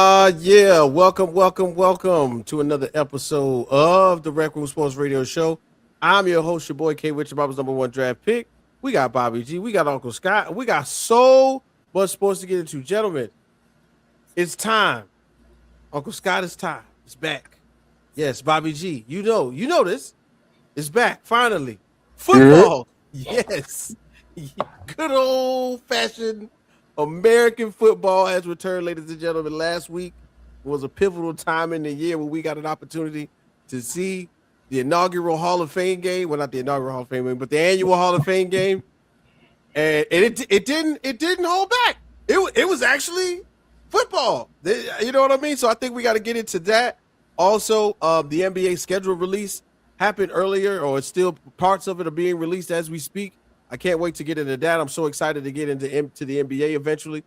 Yeah, welcome to another episode of the RecRoomSports Radio Show. I'm your host, your boy K. Richard, Bob's #1 draft pick. We got Bobby G, we got Uncle Scott, we got so much sports to get into. Gentlemen, it's time. Uncle Scott, it's time. It's back. Yes, Bobby G, you know this. It's back, finally. Football. Yes. Good old-fashioned American football has returned, ladies and gentlemen. Last week was a pivotal time in the year where we got an opportunity to see the inaugural Hall of Fame game. Well, not the inaugural Hall of Fame game, but the annual Hall of Fame game. And it didn't hold back. It was actually football. You know what I mean? So I think we got to get into that. Also, the NBA schedule release happened earlier, or it's still parts of it are being released as we speak. I can't wait to get into that. I'm so excited to get into the NBA eventually.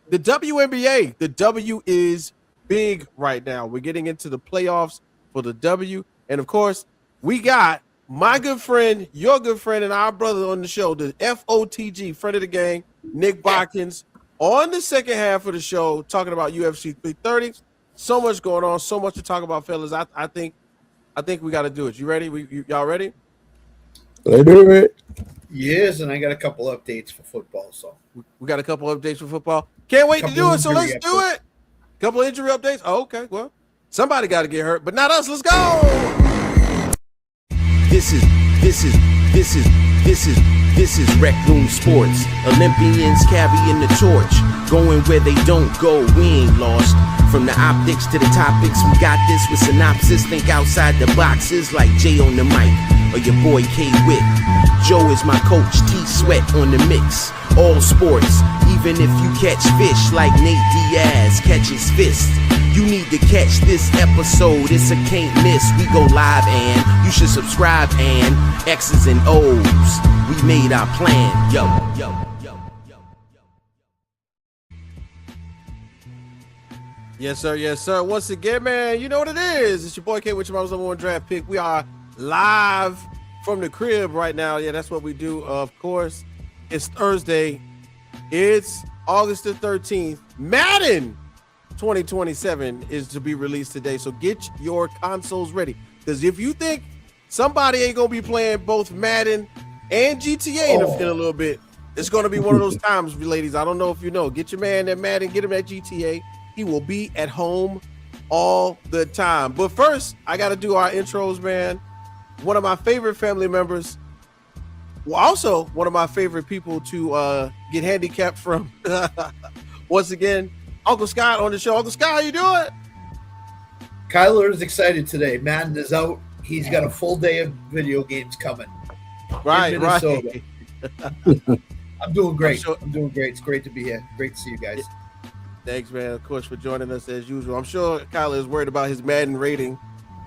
The WNBA, the W is big right now. We're getting into the playoffs for the W. And, of course, we got my good friend, your good friend, and our brother on the show, the FOTG, friend of the gang, Nick Botkins, on the second half of the show talking about UFC 330. So much going on, so much to talk about, fellas. I think we got to do it. You ready? Y'all ready? Let's do it. Yes, and I got a couple updates for football. So we got a couple updates for football. Can't wait to do it. So let's do it. Couple injury updates. Oh, okay. Well, somebody got to get hurt, but not us. Let's go. This is Rec Room Sports. Olympians carrying the torch, going where they don't go. We ain't lost. From the optics to the topics, we got this with synopsis. Think outside the boxes like Jay on the mic or your boy K Witt. Joe is my coach, T Sweat on the mix. All sports, even if you catch fish like Nate Diaz catches fist. You need to catch this episode, it's a can't miss. We go live and you should subscribe and X's and O's. We made our plan, yo. Yes, sir. Once again, man, you know what it is. It's your boy K, which is my #1 draft pick. We are live from the crib right now. Yeah, that's what we do. Of course, it's Thursday. It's August the 13th. Madden 2027 is to be released today. So get your consoles ready. Because if you think somebody ain't going to be playing both Madden and GTA in a little bit, it's going to be one of those times, ladies. I don't know if you know. Get your man that Madden, get him at GTA. He will be at home all the time. But first, I got to do our intros, man. One of my favorite family members, also one of my favorite people to get handicapped from. Once again, Uncle Scott on the show. Uncle Scott, how you doing? Kyler is excited today. Madden is out. He's got a full day of video games coming. Right. I'm doing great. I'm doing great. It's great to be here. Great to see you guys. Thanks, man, of course, for joining us as usual. I'm sure Kyler is worried about his Madden rating.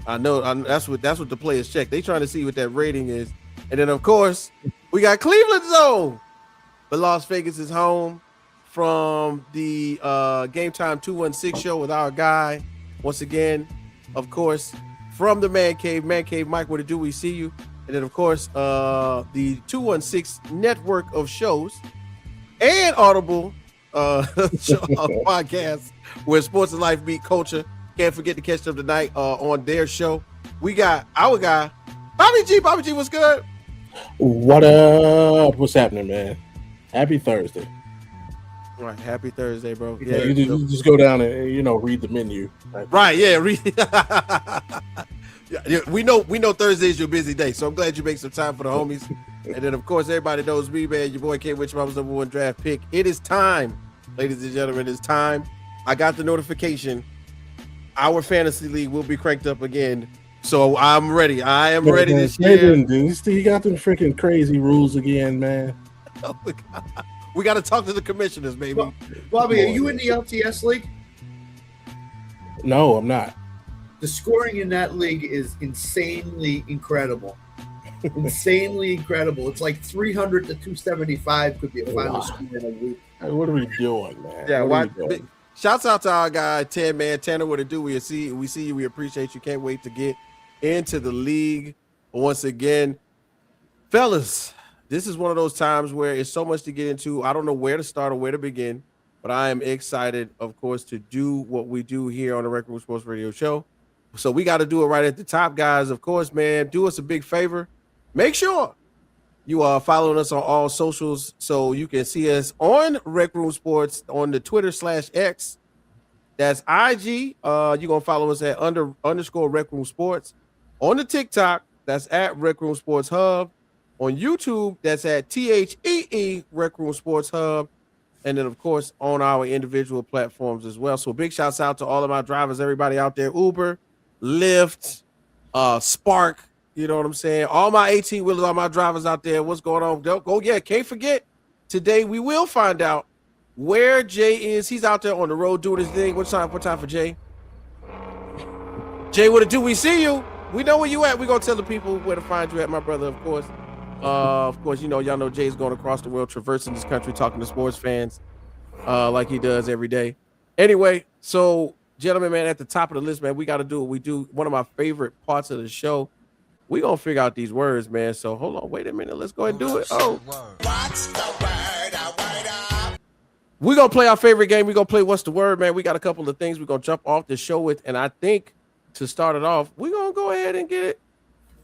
I know that's what the players check. They trying to see what that rating is. And then, of course, we got Cleveland Zone. But Las Vegas is home from the Game Time 216 show with our guy. Once again, of course, from the Man Cave, Mike, what to do? We see you. And then, of course, the 216 network of shows and Audible podcast where sports and life meet culture. Can't forget to catch them tonight on their show. We got our guy, Bobby G. Bobby G, what's good? What up? What's happening, man? Happy Thursday. Right, happy Thursday, bro. Yeah, you just go down and read the menu. Right, yeah, read. Yeah, we know Thursday's your busy day, so I'm glad you make some time for the homies. And then, of course, everybody knows me, man. Your boy K, which was #1 draft pick. It is time, ladies and gentlemen. It's time. I got the notification. Our fantasy league will be cranked up again, so I'm ready. I am ready this year. You got them freaking crazy rules again, man. Oh my God. We got to talk to the commissioners, baby. Bobby, are you in the LTS league? No, I'm not. The scoring in that league is insanely incredible. Insanely incredible. It's like 300 to 275 could be a final score in a week. What are we doing, man? Yeah, shouts out to our guy, Tanner, what to do? We see you. We appreciate you. Can't wait to get into the league once again. Fellas, this is one of those times where it's so much to get into. I don't know where to start or where to begin. but I am excited, of course, to do what we do here on the Rec Room Sports Radio Show. So we got to do it right at the top, guys. Of course, man, do us a big favor. Make sure you are following us on all socials so you can see us on Rec Room Sports on the Twitter/X. That's IG. You're going to follow us at _underscore Rec Room Sports. On the TikTok, that's at Rec Room Sports Hub. On YouTube, that's at THEE Rec Room Sports Hub. And then, of course, on our individual platforms as well. So big shouts out to all of my drivers, everybody out there, Uber, Lyft, Spark, you know what I'm saying? All my 18-wheelers, all my drivers out there, what's going on? Can't forget, today we will find out where Jay is. He's out there on the road doing his thing. What time for Jay? Jay, what it do? We see you. We know where you at. We're going to tell the people where to find you at, my brother, of course. Y'all know Jay's going across the world, traversing this country, talking to sports fans like he does every day. Anyway, so, gentlemen, man, at the top of the list, man, we got to do what we do. One of my favorite parts of the show. We're going to figure out these words, man. So, hold on. Wait a minute. Let's go ahead and do it. Oh. What's the word? We're going to play our favorite game. We're going to play What's the Word, man. We got a couple of things we're going to jump off the show with. And I think to start it off, we're going to go ahead and get it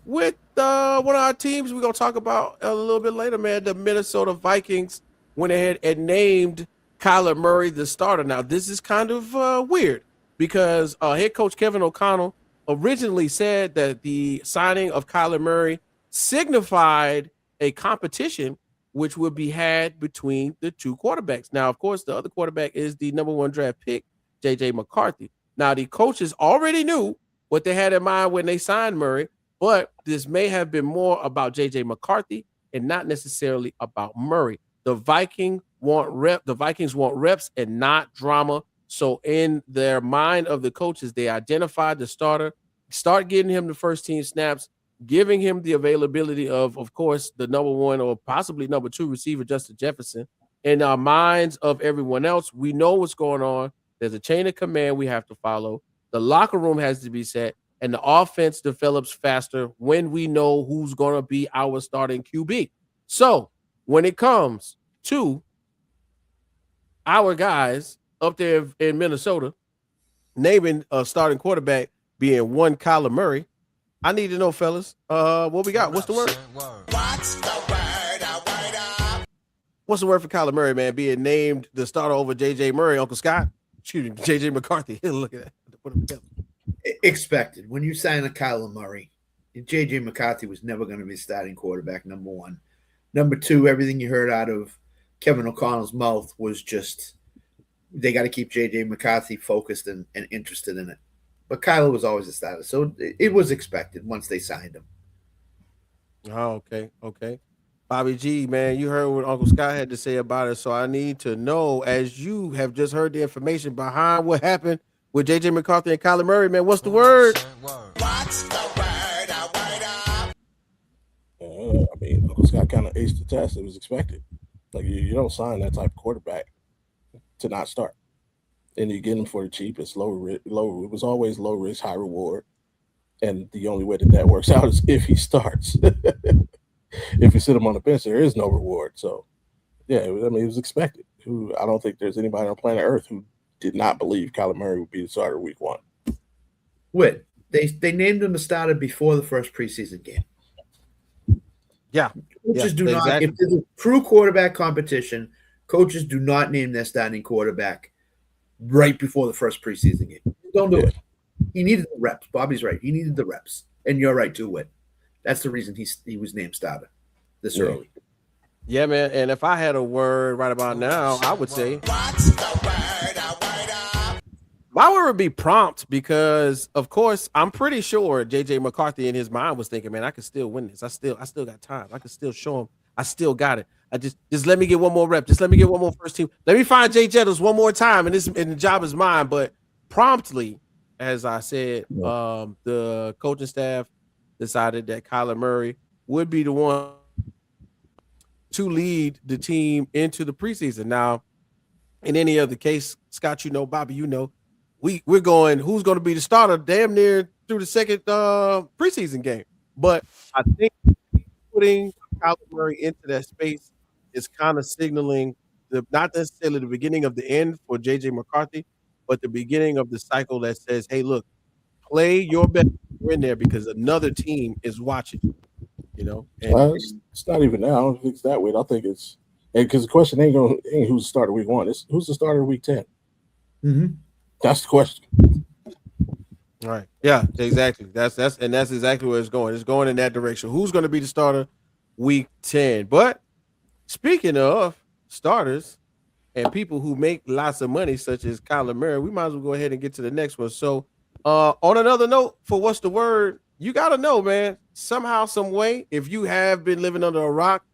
with one of our teams we're going to talk about a little bit later, man. The Minnesota Vikings went ahead and named Kyler Murray the starter. Now, this is kind of weird because head coach Kevin O'Connell originally said that the signing of Kyler Murray signified a competition which would be had between the two quarterbacks. Now, of course, the other quarterback is the number 1 draft pick, J.J. McCarthy. Now, the coaches already knew what they had in mind when they signed Murray, but this may have been more about J.J. McCarthy and not necessarily about Murray. The Vikings want reps and not drama. So in their mind of the coaches, they identified the starter, start getting him the first team snaps, giving him the availability of course, the number 1 or possibly number 2 receiver, Justin Jefferson. In our minds of everyone else, we know what's going on. There's a chain of command we have to follow. The locker room has to be set. And the offense develops faster when we know who's going to be our starting QB. So when it comes to our guys up there in Minnesota, naming a starting quarterback being one Kyler Murray, I need to know, fellas, what we got? What's the word? What's the word? What's the word for Kyler Murray, man, being named the starter over J.J. Murray, Uncle Scott? Excuse me, J.J. McCarthy. Look at that. Put them together. Expected. When you sign a Kyler Murray, J.J. McCarthy was never going to be starting quarterback, number 1. Number 2, everything you heard out of Kevin O'Connell's mouth was just they got to keep J.J. McCarthy focused and interested in it. But Kyler was always a starter, so it was expected once they signed him. Oh, okay. Bobby G, man, you heard what Uncle Scott had to say about it, so I need to know, as you have just heard the information behind what happened with J.J. McCarthy and Kyler Murray, man, what's the word? What's the word? I mean, Uncle Scott kind of aced the test. It was expected. Like, you don't sign that type of quarterback to not start. And you get him for the cheapest, low. It was always low risk, high reward. And the only way that works out is if he starts. If you sit him on the bench, there is no reward. So, yeah, it was expected. I don't think there's anybody on planet Earth who did not believe Kyler Murray would be the starter week 1. Whit, they named him the starter before the first preseason game. Yeah. Coaches do not. Exactly. If there's a true quarterback competition, coaches do not name their starting quarterback right before the first preseason game. Don't do it. He needed the reps. Bobby's right. He needed the reps. And you're right, too, Whit. That's the reason he was named starter this early. Yeah, man. And if I had a word right about now, I would say, what's the word? My word would be prompt because, of course, I'm pretty sure J.J. McCarthy in his mind was thinking, man, I can still win this. I still got time. I can still show him. I still got it. I just let me get one more rep. Just let me get one more first team. Let me find Jay Jettis one more time, and the job is mine. But promptly, as I said, the coaching staff decided that Kyler Murray would be the one to lead the team into the preseason. Now, in any other case, Scott, Bobby, we're going, who's going to be the starter damn near through the second preseason game. But I think putting Kyler Murray into that space is kind of signaling not necessarily the beginning of the end for JJ McCarthy, but the beginning of the cycle that says, "Hey, look, play your best in there because another team is watching you." You know, and It's not even that. I don't think it's that way. I think it's because the question ain't who's the starter week 1. It's who's the starter week 10. Mm-hmm. That's the question. right, yeah, exactly. That's exactly where it's going. It's going in that direction. Who's going to be the starter week 10? But speaking of starters and people who make lots of money, such as Kyler Murray, we might as well go ahead and get to the next one. So, on another note, for what's the word, you got to know, man, somehow, some way, if you have been living under a rock,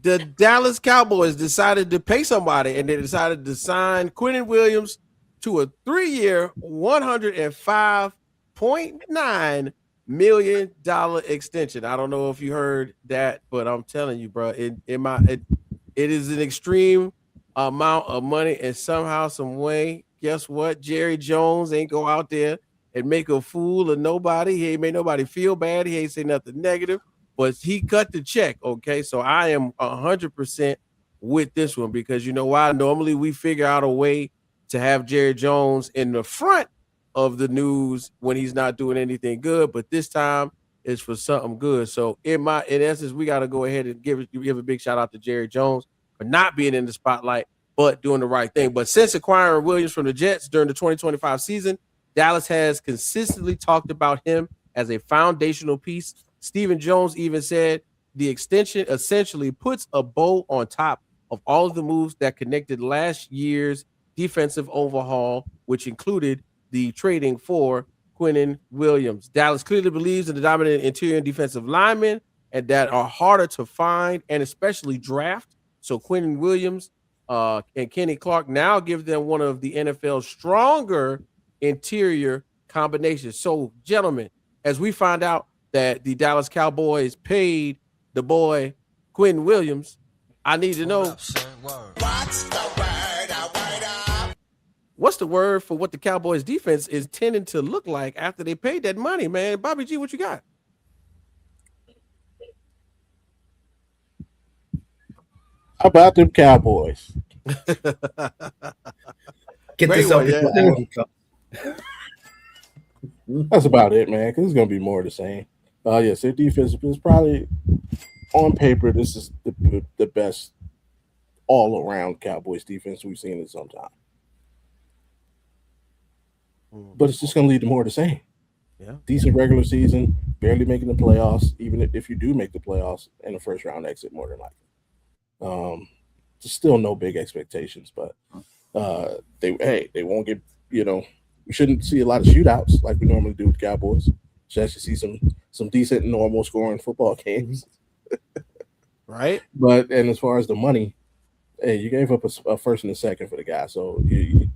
the Dallas Cowboys decided to pay somebody, and they decided to sign Quinnen Williams to a 3-year, $105.9 million extension. I don't know if you heard that, but I'm telling you, bro, it is an extreme amount of money, and somehow, some way, guess what? Jerry Jones ain't go out there and make a fool of nobody. He ain't made nobody feel bad. He ain't say nothing negative, but he cut the check. Okay, so I am 100% with this one because you know why? Normally we figure out a way to have Jerry Jones in the front of the news when he's not doing anything good, but this time it's for something good. So in essence, we got to go ahead and give a big shout out to Jerry Jones for not being in the spotlight, but doing the right thing. But since acquiring Williams from the Jets during the 2025 season, Dallas has consistently talked about him as a foundational piece. Stephen Jones even said the extension essentially puts a bow on top of all of the moves that connected last year's defensive overhaul, which included the trading for Quinnen Williams. Dallas clearly believes in the dominant interior and defensive linemen and that are harder to find and especially draft. So Quinnen Williams and Kenny Clark now give them one of the NFL's stronger interior combinations. So, gentlemen, as we find out that the Dallas Cowboys paid the boy Quinnen Williams, I need to know what's the word for what the Cowboys defense is tending to look like after they paid that money, man. Bobby G, what you got? How about them Cowboys? Get this up. That's about it, man. Because it's gonna be more of the same. Yes, their defense is probably on paper. This is the best all-around Cowboys defense we've seen in some time. But it's just gonna lead to more of the same. Yeah, decent regular season, barely making the playoffs. Even if you do make the playoffs and a first-round exit, more than likely. Still no big expectations, but they won't get. We shouldn't see a lot of shootouts like we normally do with Cowboys. Should actually see some decent, normal scoring football games. right. But as far as the money, hey, you gave up a first and a second for the guy, so you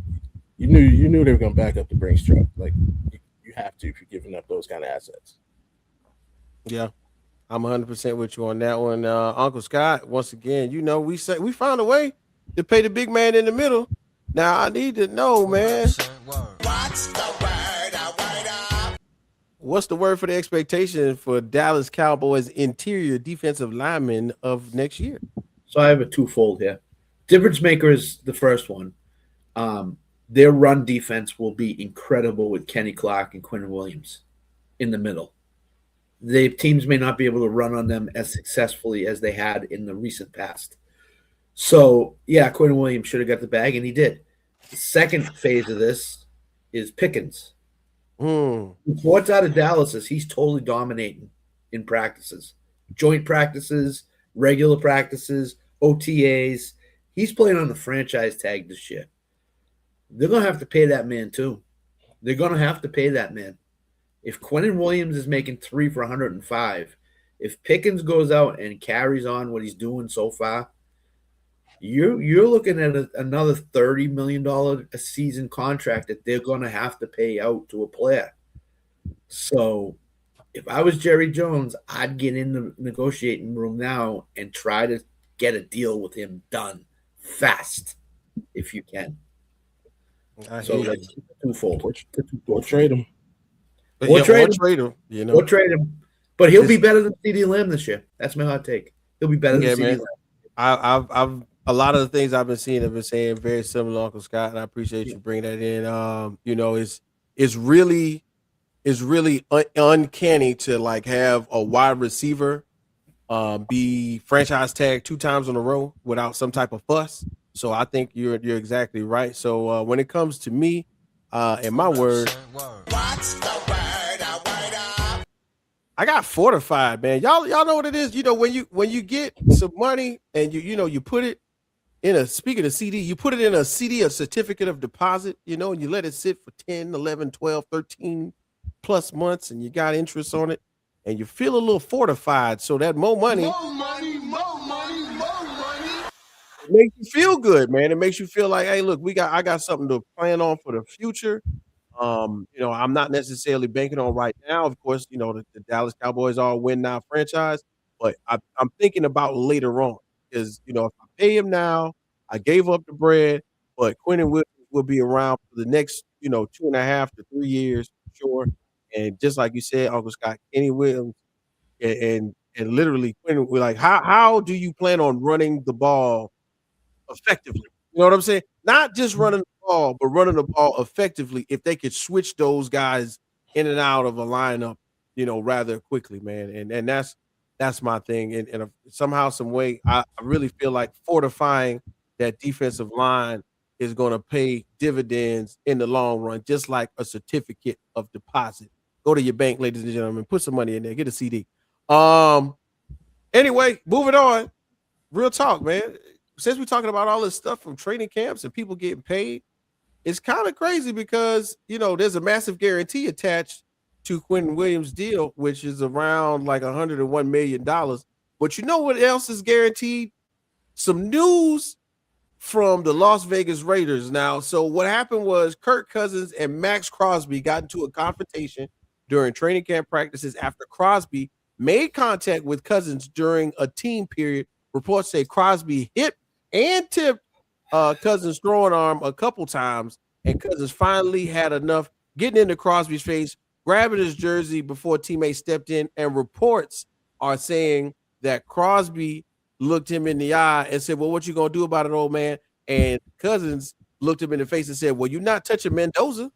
knew they were going to back up the Brinks truck. Like you have to if you're giving up those kind of assets. Yeah, I'm 100% with you on that one, Uncle Scott. Once again, we found a way to pay the big man in the middle. Now I need to know, man. What's the word for the expectation for Dallas Cowboys interior defensive linemen of next year? So I have a twofold here. Difference maker is the first one. Their run defense will be incredible with Kenny Clark and Quinnen Williams in the middle. The teams may not be able to run on them as successfully as they had in the recent past. So, yeah, Quinnen Williams should have got the bag, and he did. The second phase of this is Pickens. Reports out of Dallas is he's totally dominating in practices. Joint practices, regular practices, OTAs. He's playing on the franchise tag this year. They're going to have to pay that man too. They're going to have to pay that man. If Quinnen Williams is making 3 for 105, if Pickens goes out and carries on what he's doing so far, you're looking at another $30 million a season contract that they're going to have to pay out to a player. So if I was Jerry Jones, I'd get in the negotiating room now and try to get a deal with him done fast if you can. So that's twofold. Or trade him. Or trade him. Or trade him. But he'll be better than CeeDee Lamb this year. That's my hot take. He'll be better than CeeDee Lamb. I've a lot of the things I've been seeing have been saying very similar, Uncle Scott, and I appreciate you bringing that in. It's really uncanny to like have a wide receiver be franchise tagged 2 times in a row without some type of fuss. So I think you're exactly right. So when it comes to me, and my word, I got fortified, man. Y'all know what it is. When you get some money and you put it in a, speaking of CD, you put it in a CD, a certificate of deposit, and you let it sit for 10, 11, 12, 13 plus months, and you got interest on it, and you feel a little fortified. So that more money. It makes you feel good, man. It makes you feel like, hey, look, I got something to plan on for the future. I'm not necessarily banking on right now. Of course, the Dallas Cowboys are a win now franchise, but I'm thinking about later on because, if I pay him now, I gave up the bread, but Quentin will be around for the next, 2.5 to 3 years, for sure. And just like you said, Uncle Scott, Kenny Williams and literally Quentin, we're like, how do you plan on running the ball effectively? You know what I'm saying? Not just running the ball, but running the ball effectively if they could switch those guys in and out of a lineup, rather quickly, man. And that's my thing. And somehow, some way, I really feel like fortifying that defensive line is going to pay dividends in the long run, just like a certificate of deposit. Go to your bank, ladies and gentlemen, put some money in there, get a CD. Anyway, moving on. Real talk, man. Since we're talking about all this stuff from training camps and people getting paid, it's kind of crazy because, there's a massive guarantee attached to Quentin Williams' deal, which is around like $101 million. But you know what else is guaranteed? Some news from the Las Vegas Raiders. Now, so what happened was Kirk Cousins and Max Crosby got into a confrontation during training camp practices after Crosby made contact with Cousins during a team period. Reports say Crosby hit and tipped Cousins' throwing arm a couple times, and Cousins finally had enough, getting into Crosby's face, grabbing his jersey before teammates stepped in, and reports are saying that Crosby looked him in the eye and said, well, what you gonna do about it, old man? And Cousins looked him in the face and said, well, you're not touching Mendoza.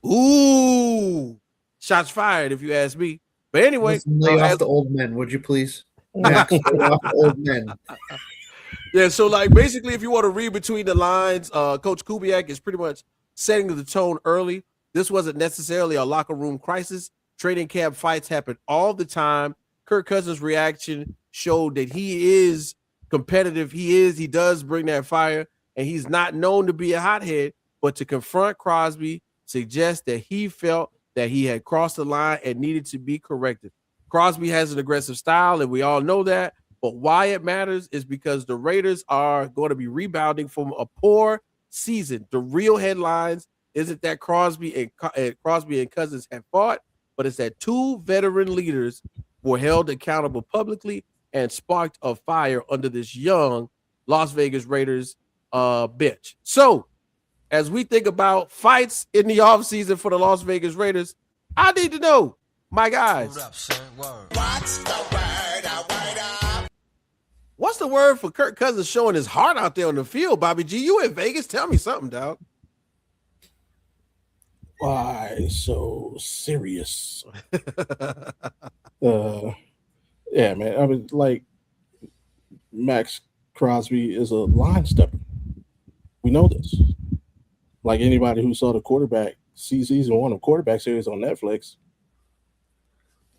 Ooh, shots fired, if you ask me. But anyway, lay off the old men, would you please? Max, lay off the old men. Yeah, so like basically, if you want to read between the lines, Coach Kubiak is pretty much setting the tone early. This wasn't necessarily a locker room crisis. Training camp fights happen all the time. Kirk Cousins' reaction showed that he is competitive. He does bring that fire, and he's not known to be a hothead, but to confront Crosby suggests that he felt that he had crossed the line and needed to be corrected. Crosby has an aggressive style, and we all know that. But why it matters is because the Raiders are going to be rebounding from a poor season. The real headlines isn't that Crosby and Cousins have fought, but it's that 2 veteran leaders were held accountable publicly and sparked a fire under this young Las Vegas Raiders bench. So, as we think about fights in the offseason for the Las Vegas Raiders, I need to know, my guys, what's the word for Kirk Cousins showing his heart out there on the field, Bobby G? You in Vegas? Tell me something, dog. Why so serious? Yeah, man. I mean, like, Max Crosby is a line stepper. We know this. Like anybody who saw the season 1 of quarterback series on Netflix,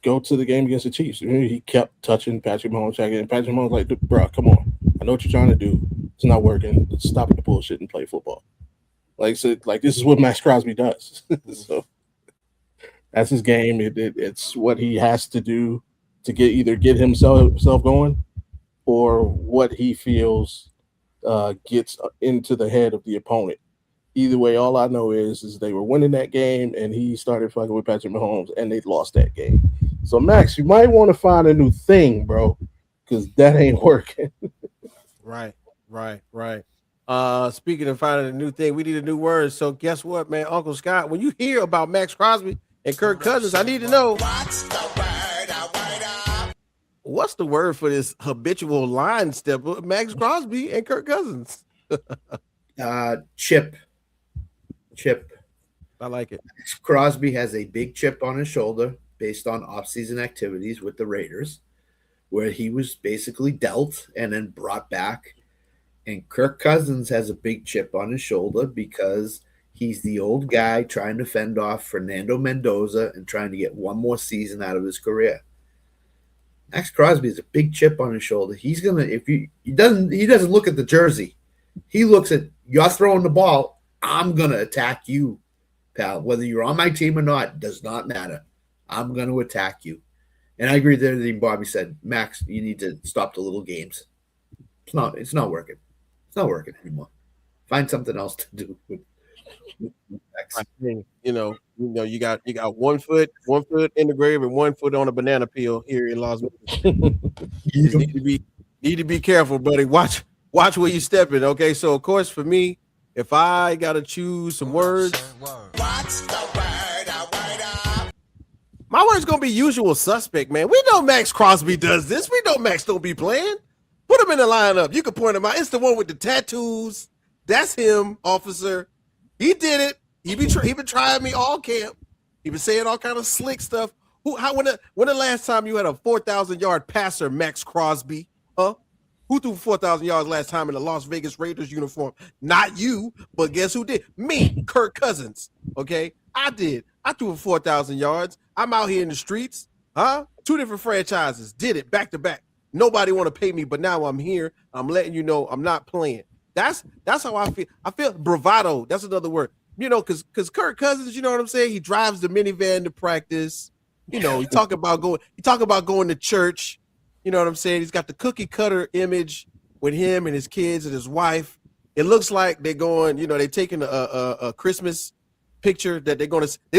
go to the game against the Chiefs. He kept touching Patrick Mahomes, and Patrick Mahomes like, bro, come on. I know what you're trying to do. It's not working. Let's stop the bullshit and play football. Like this is what Max Crosby does. So that's his game. It's what he has to do to get himself going, or what he feels gets into the head of the opponent. Either way, all I know is they were winning that game, and he started fucking with Patrick Mahomes, and they lost that game. So, Max, you might want to find a new thing, bro, because that ain't working. Right. Speaking of finding a new thing, we need a new word. So, guess what, man? Uncle Scott, when you hear about Max Crosby and Kirk Cousins, I need to know, what's the word for this habitual line stepper? Max Crosby and Kirk Cousins. Chip. I like it. Crosby has a big chip on his shoulder based on offseason activities with the Raiders, where he was basically dealt and then brought back. And Kirk Cousins has a big chip on his shoulder because he's the old guy trying to fend off Fernando Mendoza and trying to get one more season out of his career. Max Crosby has a big chip on his shoulder. He's gonna he doesn't look at the jersey. He looks at, you're throwing the ball, I'm gonna attack you, pal. Whether you're on my team or not does not matter. I'm gonna attack you. And I agree with everything Bobby said. Max, you need to stop the little games. It's not working. It's not working anymore. Find something else to do with Max. I think, you got 1 foot in the grave and 1 foot on a banana peel here in Las Vegas. You need to be careful, buddy. Watch where you stepping. Okay, so of course for me, if I gotta choose some words, what's the word? My word's gonna be usual suspect, man. We know Max Crosby does this. We know Max don't be playing. Put him in the lineup. You can point him out. It's the one with the tattoos. That's him, officer. He did it. He been trying me all camp. He been saying all kind of slick stuff. When the last time you had a 4,000-yard passer, Max Crosby? Huh? Who threw 4,000 yards last time in the Las Vegas Raiders uniform? Not you, but guess who did? Me, Kirk Cousins. Okay, I did. I threw for 4,000 yards. I'm out here in the streets. Huh? 2 different franchises. Did it back to back. Nobody want to pay me, but now I'm here. I'm letting you know I'm not playing. That's how I feel. I feel bravado. That's another word. Because Kirk Cousins, you know what I'm saying? He drives the minivan to practice. He talk about going to church. You know what I'm saying? He's got the cookie cutter image with him and his kids and his wife. It looks like they're going, they're taking a Christmas picture that they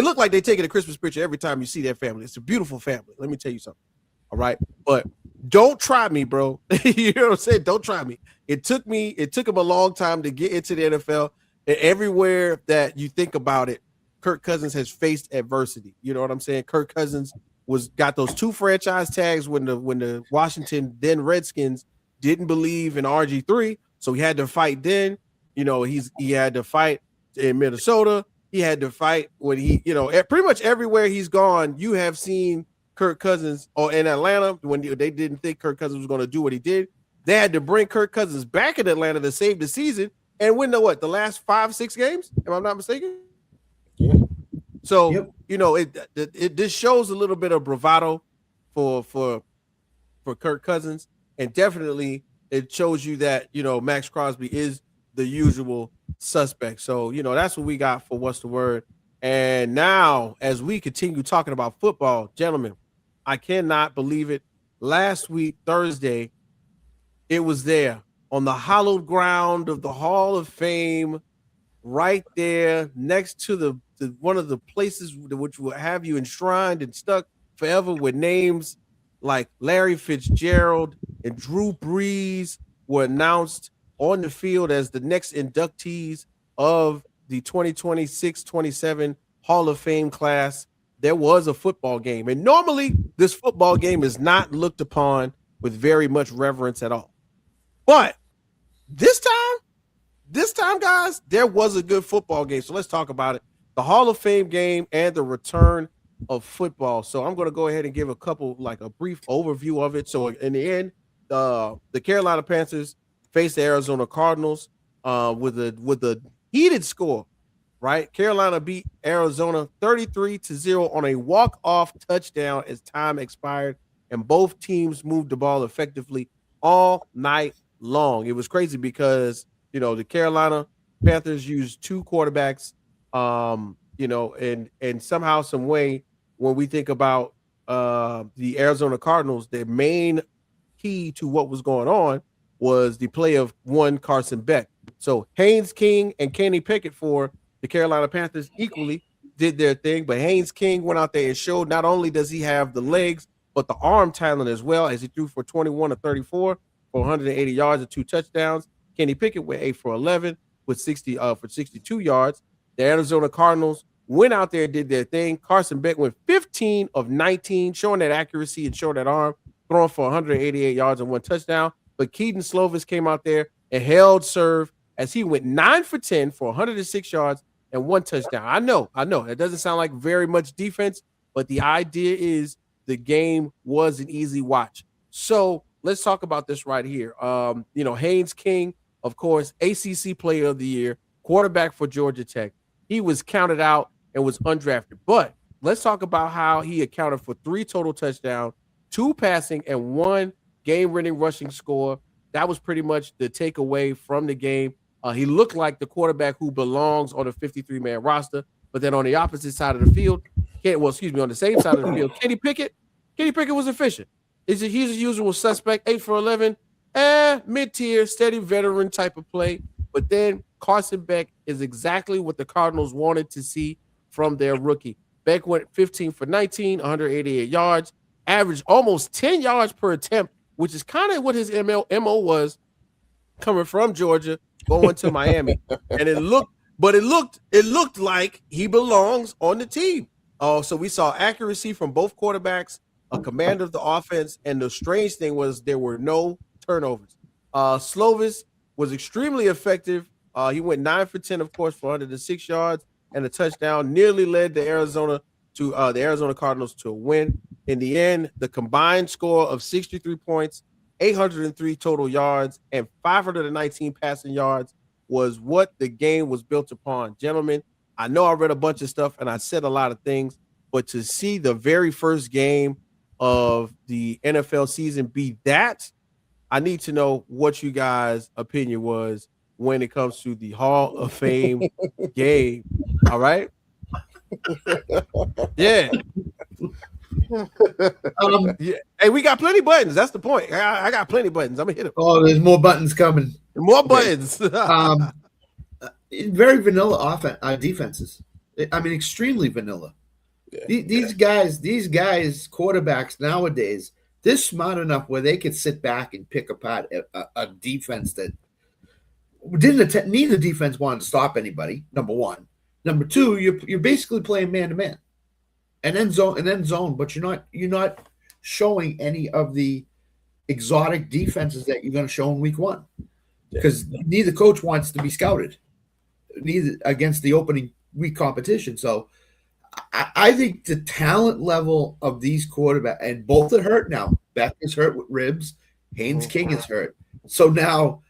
look like they're taking a Christmas picture every time you see their family. It's a beautiful family. Let me tell you something. All right. But don't try me, bro. You know what I'm saying? Don't try me. It took him a long time to get into the NFL. And everywhere that you think about it, Kirk Cousins has faced adversity. You know what I'm saying? Kirk Cousins got those 2 franchise tags when the Washington then Redskins didn't believe in RG3, so he had to fight then. He had to fight in Minnesota. He had to fight when pretty much everywhere he's gone, you have seen Kirk Cousins, or in Atlanta when they didn't think Kirk Cousins was going to do what he did. They had to bring Kirk Cousins back in Atlanta to save the season and win the last 5-6 games? Am I not mistaken? Yeah. So, yep. This shows a little bit of bravado for Kirk Cousins, and definitely it shows you that, Max Crosby is the usual suspect. So, that's what we got for What's the Word. And now, as we continue talking about football, gentlemen, I cannot believe it. Last week, Thursday, it was there on the hallowed ground of the Hall of Fame, right there next to the one of the places which will have you enshrined and stuck forever, with names like Larry Fitzgerald and Drew Brees were announced on the field as the next inductees of the 2026-27 Hall of Fame class. There was a football game, and normally this football game is not looked upon with very much reverence at all. But this time, guys, there was a good football game. So let's talk about it. The Hall of Fame game and the return of football. So I'm going to go ahead and give a brief overview of it. So in the end, the Carolina Panthers faced the Arizona Cardinals with a heated score, right? Carolina beat Arizona 33-0 on a walk-off touchdown as time expired, and both teams moved the ball effectively all night long. It was crazy because, the Carolina Panthers used 2 quarterbacks, and somehow, some way, when we think about the Arizona Cardinals, their main key to what was going on was the play of one Carson Beck. So Haynes King and Kenny Pickett for the Carolina Panthers equally did their thing, but Haynes King went out there and showed not only does he have the legs, but the arm talent as well, as he threw for 21 of 34 for 180 yards and 2 touchdowns. Kenny Pickett went 8 for 11 with 62 yards. The Arizona Cardinals went out there and did their thing. Carson Beck went 15 of 19, showing that accuracy and showing that arm throwing for 188 yards and 1 touchdown. But Keaton Slovis came out there and held serve as he went 9 for 10 for 106 yards and 1 touchdown. I know. It doesn't sound like very much defense, but the idea is the game was an easy watch. So let's talk about this right here. Haynes King, of course, ACC Player of the Year, quarterback for Georgia Tech. He was counted out and was undrafted. But let's talk about how he accounted for 3 total touchdowns, 2 passing, and 1 game-winning rushing score. That was pretty much the takeaway from the game. He looked like the quarterback who belongs on a 53-man roster. But then on the opposite side of the field, on the same side of the field, Kenny Pickett was efficient. He's a usual suspect, 8 for 11, mid-tier, steady veteran type of play. But then Carson Beck is exactly what the Cardinals wanted to see from their rookie. Beck went 15 for 19, 188 yards, averaged almost 10 yards per attempt, which is kind of what his MO was coming from Georgia, going to Miami. And it looked like he belongs on the team. So we saw accuracy from both quarterbacks, a command of the offense, and the strange thing was there were no turnovers. Slovis was extremely effective. He went 9 for 10, of course, for 106 yards and a touchdown, nearly led the Arizona Cardinals to a win. In the end, the combined score of 63 points, 803 total yards, and 519 passing yards was what the game was built upon. Gentlemen, I know I read a bunch of stuff and I said a lot of things, but to see the very first game of the NFL season be that, I need to know what you guys' opinion was when it comes to the Hall of Fame game. All right? Yeah. Yeah. Hey, we got plenty buttons. That's the point. I got plenty buttons. I'm gonna hit them. Oh, there's more buttons coming. More buttons. Very vanilla defenses. I mean, extremely vanilla. Yeah. These guys, quarterbacks nowadays, they're smart enough where they could sit back and pick apart a defense that neither defense wanted to stop anybody. Number one. Number two, you're basically playing man to man, and then zone, but you're not showing any of the exotic defenses that you're going to show in week one, because neither coach wants to be scouted, neither against the opening week competition. So I think the talent level of these quarterbacks, and both are hurt now. Beck is hurt with ribs. Haynes King is hurt. So now,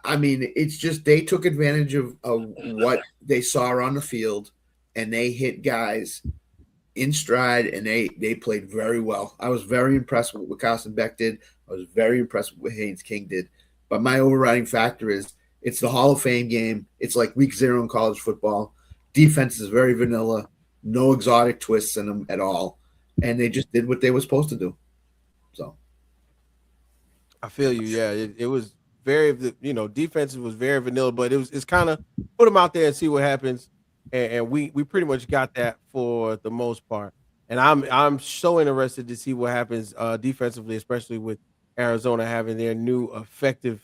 I mean, it's just they took advantage of what they saw on the field, and they hit guys in stride, and they played very well. I was very impressed with what Carson Beck did. I was very impressed with what Haynes King did. But my overriding factor is it's the Hall of Fame game. It's like week 0 in college football. Defense is very vanilla, no exotic twists in them at all, and they just did what they were supposed to do. So, I feel you. Yeah, it was very, defense was very vanilla, but it's kind of put them out there and see what happens, and we pretty much got that for the most part. And I'm so interested to see what happens defensively, especially with Arizona having their new effective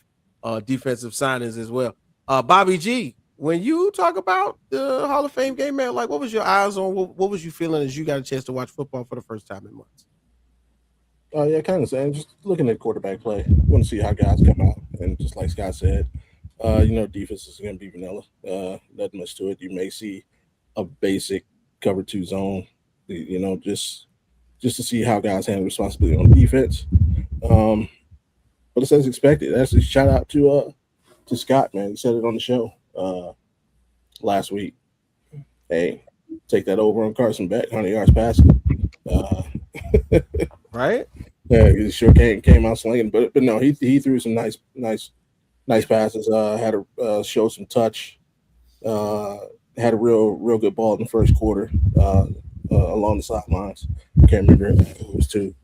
defensive signings as well. Bobby G, when you talk about the Hall of Fame game, man, like what was your eyes on? What was you feeling as you got a chance to watch football for the first time in months? Yeah, kind of saying, just looking at quarterback play. Want to see how guys come out, and just like Scott said, defense is going to be vanilla. Nothing much to it. You may see a basic cover 2 zone, just to see how guys handle responsibility on defense. But it's as expected. That's a shout out to Scott, man. He said it on the show last week. Hey, take that over on Carson Beck, 100 yards passing. Right? Yeah, he sure came out slinging, but no, he threw some nice passes. Had to show some touch. Had a real good ball in the first quarter along the sidelines. Can't remember who it was to,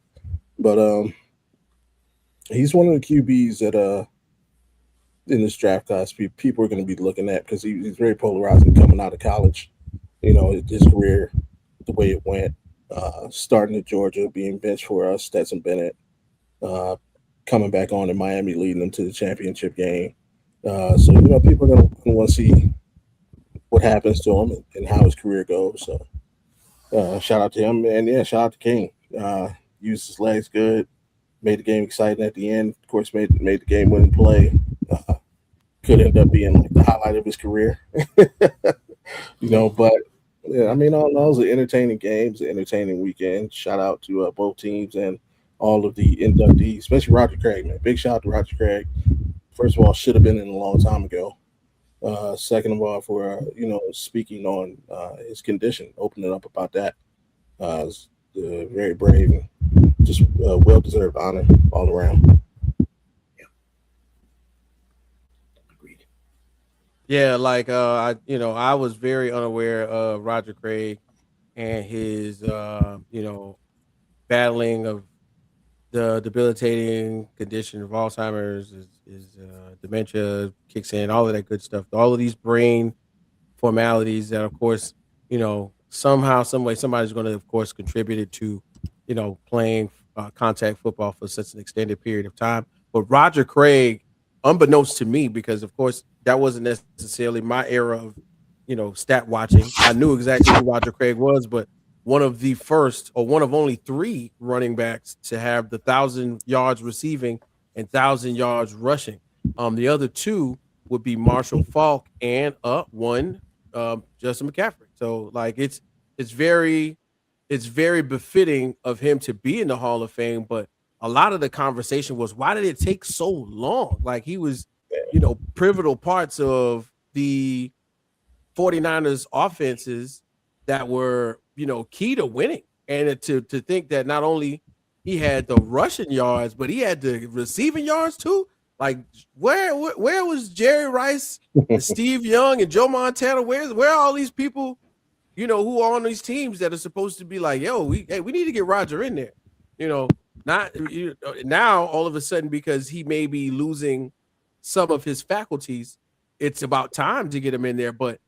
but he's one of the QBs that in this draft class people are going to be looking at, because he's very polarizing coming out of college. His career, the way it went. Starting at Georgia, being benched for Stetson Bennett, coming back on in Miami, leading them to the championship game. So people are going to want to see what happens to him and how his career goes. So shout out to him, and shout out to King. used his legs good, made the game exciting at the end. Of course, made the game winning play. Could end up being like the highlight of his career, But yeah, I mean, all in all, it was an entertaining games, an entertaining weekend. Shout out to both teams and all of the inductees, especially Roger Craig, man. Big shout out to Roger Craig. First of all, should have been in a long time ago. Second of all, for speaking on his condition, opening up about that. It's very brave and just well-deserved honor all around. Yeah, like I was very unaware of Roger Craig and his battling of the debilitating condition of Alzheimer's, is dementia kicks in, all of that good stuff. All of these brain formalities that, of course, somehow, some way, somebody's going to, of course, contribute to, playing contact football for such an extended period of time. But Roger Craig, unbeknownst to me, because of course that wasn't necessarily my era of, stat watching. I knew exactly who Roger Craig was, but one of the first, or one of only 3 running backs to have the 1,000 yards receiving and 1,000 yards rushing. The other 2 would be Marshall Faulk and one Justin McCaffrey. So like it's very befitting of him to be in the Hall of Fame, but a lot of the conversation was, why did it take so long? Like he was, pivotal parts of the 49ers offenses that were, key to winning. And to think that not only he had the rushing yards, but he had the receiving yards too. Like where was Jerry Rice, Steve Young, and Joe Montana? Where are all these people, who are on these teams that are supposed to be like, yo, we need to get Roger in there. Not now all of a sudden, because he may be losing some of his faculties, it's about time to get him in there. But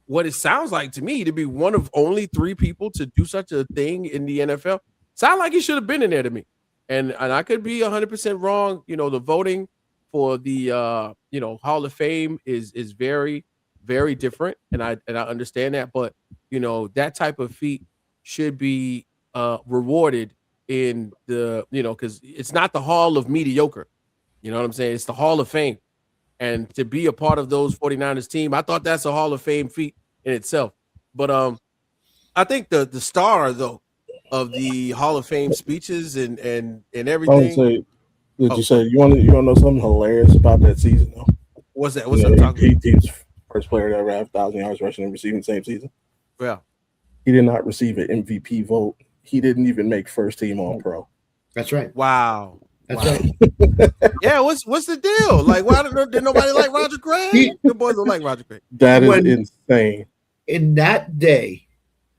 what it sounds like to me, to be one of only 3 people to do such a thing in the NFL, sound like he should have been in there to me. And I could be 100% wrong. The voting for the Hall of Fame is very, very different, and I understand that. But that type of feat should be rewarded in the because it's not the Hall of Mediocre. You know what I'm saying? It's the Hall of Fame. And to be a part of those 49ers team, I thought that's a Hall of Fame feat in itself. But I think the star though of the Hall of Fame speeches and everything. You say you want to know something hilarious about that season though? What's that? What's that talking about? He's first player to ever have 1,000 yards rushing and receiving the same season. Yeah. He did not receive an MVP vote. He didn't even make first team All Pro. That's right. Wow. That's right. Yeah, what's the deal? Like, why did nobody like Roger Craig? The boys don't like Roger Craig. That is insane. In that day,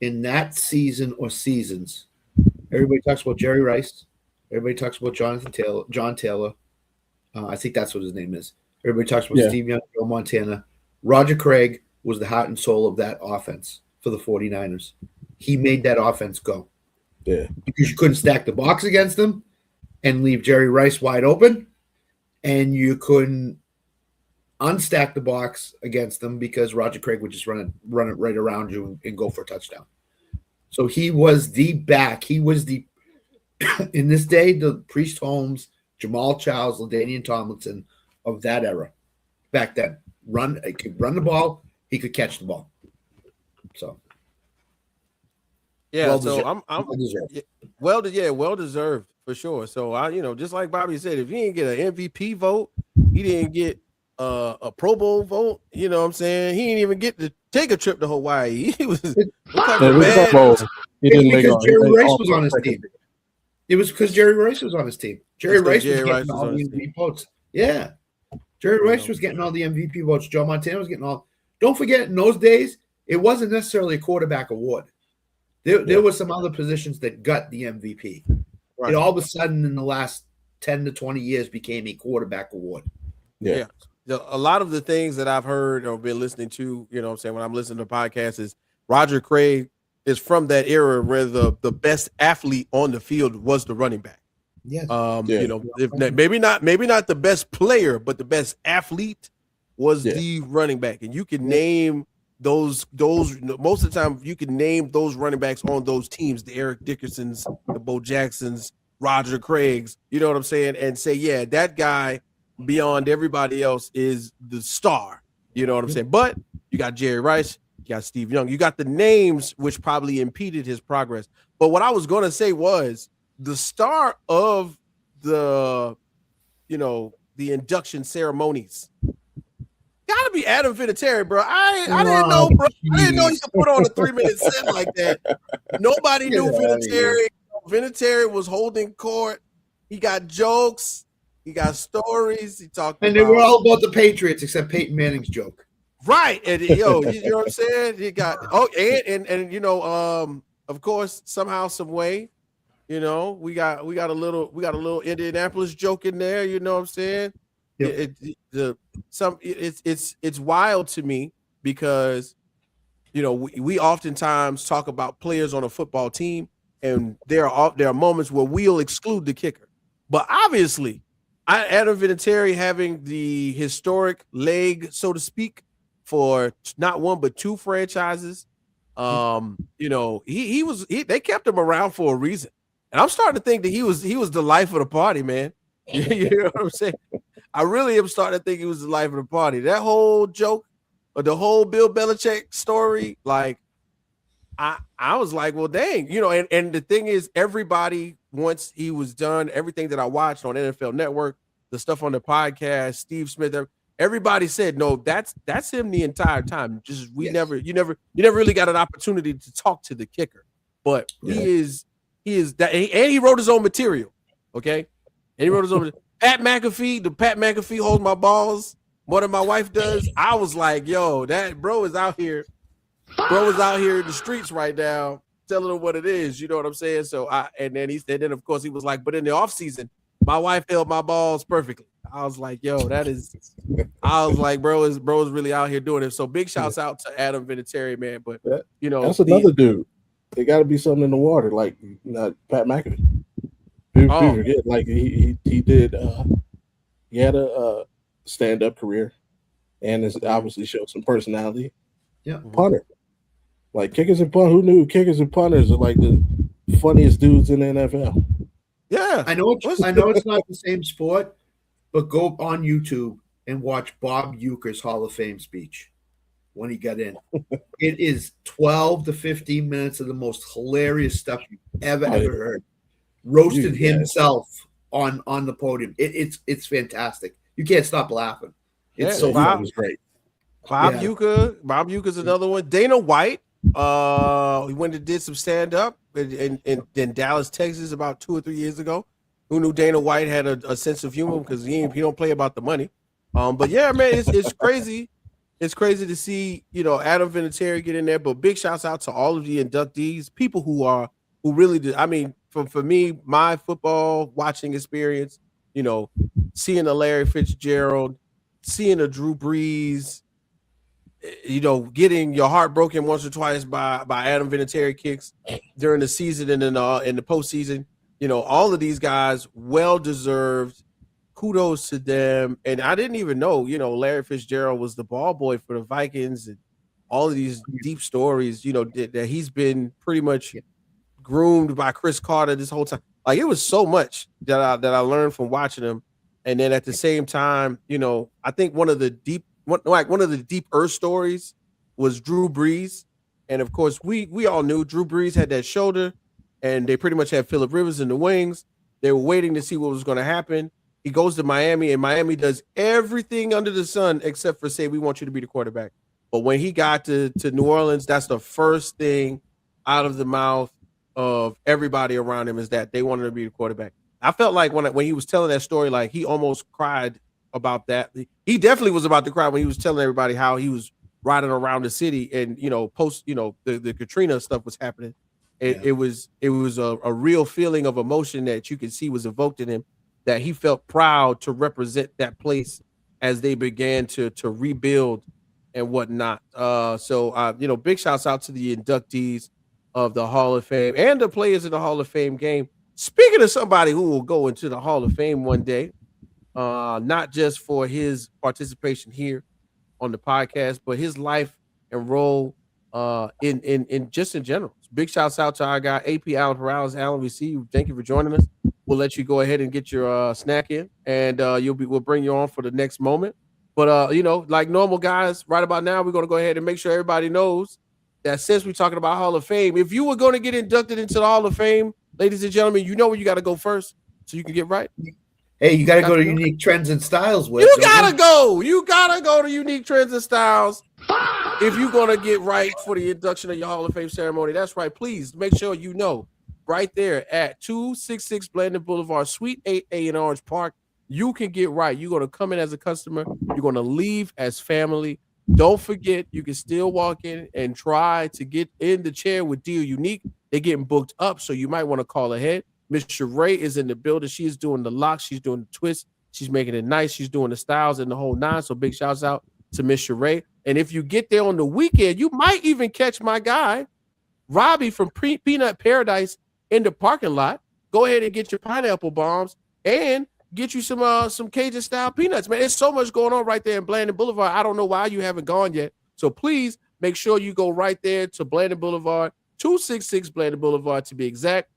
in that season or seasons, everybody talks about Jerry Rice. Everybody talks about John Taylor. I think that's what his name is. Everybody talks about Steve Young, Joe Montana. Roger Craig was the heart and soul of that offense for the 49ers. He made that offense go. Yeah. Because you couldn't stack the box against them and leave Jerry Rice wide open, and you couldn't unstack the box against them because Roger Craig would just run it right around you and go for a touchdown. So he was the back. He was the in this day, the Priest Holmes, Jamal Charles, LaDainian Tomlinson of that era. Back then, he could run the ball, he could catch the ball. So yeah, well-deserved. Well deserved for sure. So I, just like Bobby said, if he didn't get an MVP vote, he didn't get a Pro Bowl vote. You know what I'm saying? He didn't even get to take a trip to Hawaii. He was He didn't make because Jerry Rice was on his team. It was because Jerry Rice was on his team. Jerry Rice was getting all the MVP votes. Yeah. Jerry Rice was getting all the MVP votes. Joe Montana was getting all. Don't forget, in those days, it wasn't necessarily a quarterback award. There were some other positions that got the MVP. Right. It all of a sudden, in the last 10 to 20 years, became a quarterback award. Yeah. A lot of the things that I've heard or been listening to, when I'm listening to podcasts, is Roger Craig is from that era where the best athlete on the field was the running back. Yes. Maybe not the best player, but the best athlete was the running back. And you can name those most of the time you can name those running backs on those teams, the Eric Dickersons, the Bo Jacksons, Roger Craigs, you know what I'm saying, and say, yeah, that guy beyond everybody else is the star, you know what I'm saying. But you got Jerry Rice, you got Steve Young, you got the names which probably impeded his progress. But what I was going to say was the star of the, the induction ceremonies gotta be Adam Vinatieri, bro. I didn't know, bro. I didn't know you could put on a 3-minute set like that. Nobody knew Vinatieri. Vinatieri was holding court. He got jokes. He got stories. He talked and they were all about the Patriots except Peyton Manning's joke. Right. And you know what I'm saying? He got and of course, somehow, some way, we got a little Indianapolis joke in there, you know what I'm saying? Yep. It's wild to me because we oftentimes talk about players on a football team, and there are moments where we'll exclude the kicker. But obviously, Adam Vinatieri having the historic leg, so to speak, for not one but two franchises, they kept him around for a reason, and I'm starting to think that he was the life of the party, man. You know what I'm saying? I really am starting to think he was the life of the party. That whole joke, or the whole Bill Belichick story, like I was like, well, dang, and the thing is, everybody, once he was done, everything that I watched on NFL Network, the stuff on the podcast, Steve Smith, everybody said, no, that's him the entire time. Just you never really got an opportunity to talk to the kicker. But he is that, and he wrote his own material. Okay. And he wrote his own Pat McAfee holds my balls more than my wife does. I was like, yo, that bro is out here. Bro is out here in the streets right now telling them what it is. You know what I'm saying? So and then of course he was like, but in the off season, my wife held my balls perfectly. I was like, yo, bro is really out here doing it. So big shouts out to Adam Vinatieri, man. But that's another dude. There got to be something in the water, like Pat McAfee. People forget, like he did. He had a stand-up career, and has obviously showed some personality. Yeah, punter. Like kickers and punters. Who knew kickers and punters are like the funniest dudes in the NFL? Yeah, I know it's not the same sport, but go on YouTube and watch Bob Uecker's Hall of Fame speech when he got in. It is 12 to 15 minutes of the most hilarious stuff you've ever heard. Roasted himself on the podium. It's fantastic. You can't stop laughing. It's Bob was great. Bob Uecker's another one. Dana White, he went and did some stand-up in Dallas, Texas about 2 or 3 years ago. Who knew Dana White had a sense of humor, because he don't play about the money. But yeah, man, it's crazy. It's crazy to see, Adam Vinatieri get in there. But big shouts out to all of the inductees, people who really did. I mean, for me, my football watching experience, seeing a Larry Fitzgerald, seeing a Drew Brees, getting your heart broken once or twice by Adam Vinatieri kicks during the season and in the postseason. All of these guys, well deserved. Kudos to them. And I didn't even know, Larry Fitzgerald was the ball boy for the Vikings, and all of these deep stories, that he's been pretty much groomed by Chris Carter this whole time. Like, it was so much that I learned from watching him. And then at the same time, I think one of the deeper stories was Drew Brees. And of course, we all knew Drew Brees had that shoulder, and they pretty much had Phillip Rivers in the wings. They were waiting to see what was going to happen. He goes to Miami, and Miami does everything under the sun except for say, we want you to be the quarterback. But when he got to New Orleans, that's the first thing out of the mouth of everybody around him, is that they wanted to be the quarterback. I felt like when he was telling that story, like he almost cried about that. He definitely was about to cry when he was telling everybody how he was riding around the city, and post the Katrina stuff was happening. It was a real feeling of emotion that you could see was evoked in him, that he felt proud to represent that place as they began to rebuild and whatnot. So big shouts out to the inductees of the Hall of Fame and the players in the Hall of Fame game. Speaking of somebody who will go into the Hall of Fame one day, not just for his participation here on the podcast, but his life and roll in just in general. Big shouts out to our guy AP Alan Perales. Alan, we see you. Thank you for joining us. We'll let you go ahead and get your snack in, and we'll bring you on for the next moment. But like normal guys, right about now, we're gonna go ahead and make sure everybody knows that since we're talking about Hall of Fame, if you were going to get inducted into the Hall of Fame, ladies and gentlemen, you know where you got to go first so you can get right. Hey, you got to go to Unique Trends and Styles. You got to go. You got to go to Unique Trends and Styles if you're going to get right for the induction of your Hall of Fame ceremony. That's right. Please make sure you know right there at 266 Blandon Boulevard, Suite 8A in Orange Park. You can get right. You're going to come in as a customer. You're going to leave as family. Don't forget, you can still walk in and try to get in the chair with Deal Unique. They're getting booked up, so you might want to call ahead. Miss Sheree is in the building. She is doing the lock. She's doing the twist. She's making it nice. She's doing the styles and the whole nine. So big shouts out to Miss Sheree. And if you get there on the weekend, you might even catch my guy, Robbie from Peanut Paradise in the parking lot. Go ahead and get your pineapple bombs and get you some Cajun style peanuts, man. There's so much going on right there in Blandon Boulevard. I don't know why you haven't gone yet. So please make sure you go right there to Blandon Boulevard, 266 Blandon Boulevard to be exact,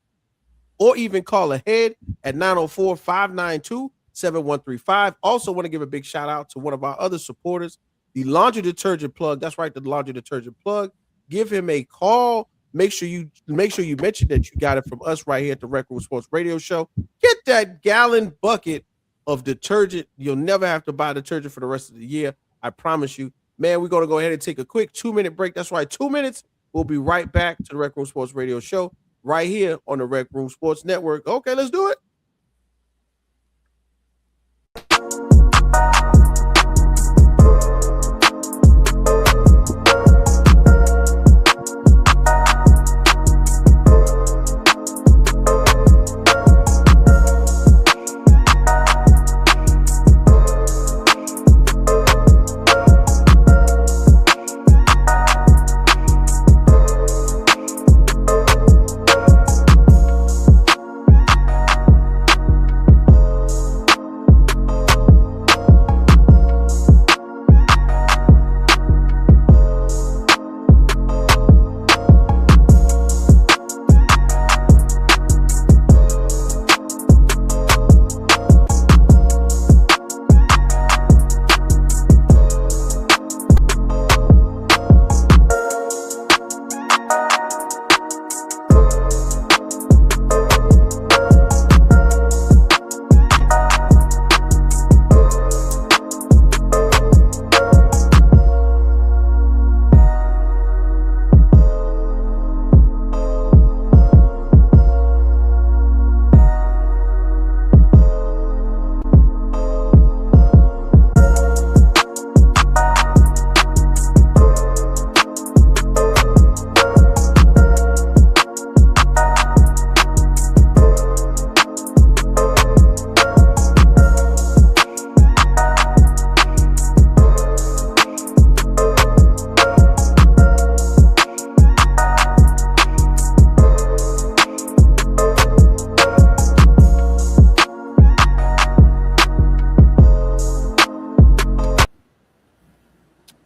or even call ahead at 904-592-7135. Also want to give a big shout out to one of our other supporters, the Laundry Detergent Plug. That's right, the Laundry Detergent Plug. Give him a call. Make sure you mention that you got it from us right here at the Rec Room Sports Radio Show. Get that gallon bucket of detergent. You'll never have to buy detergent for the rest of the year. I promise you. Man, we're going to go ahead and take a quick 2-minute break. That's right, 2 minutes. We'll be right back to the Rec Room Sports Radio Show right here on the Rec Room Sports Network. Okay, let's do it.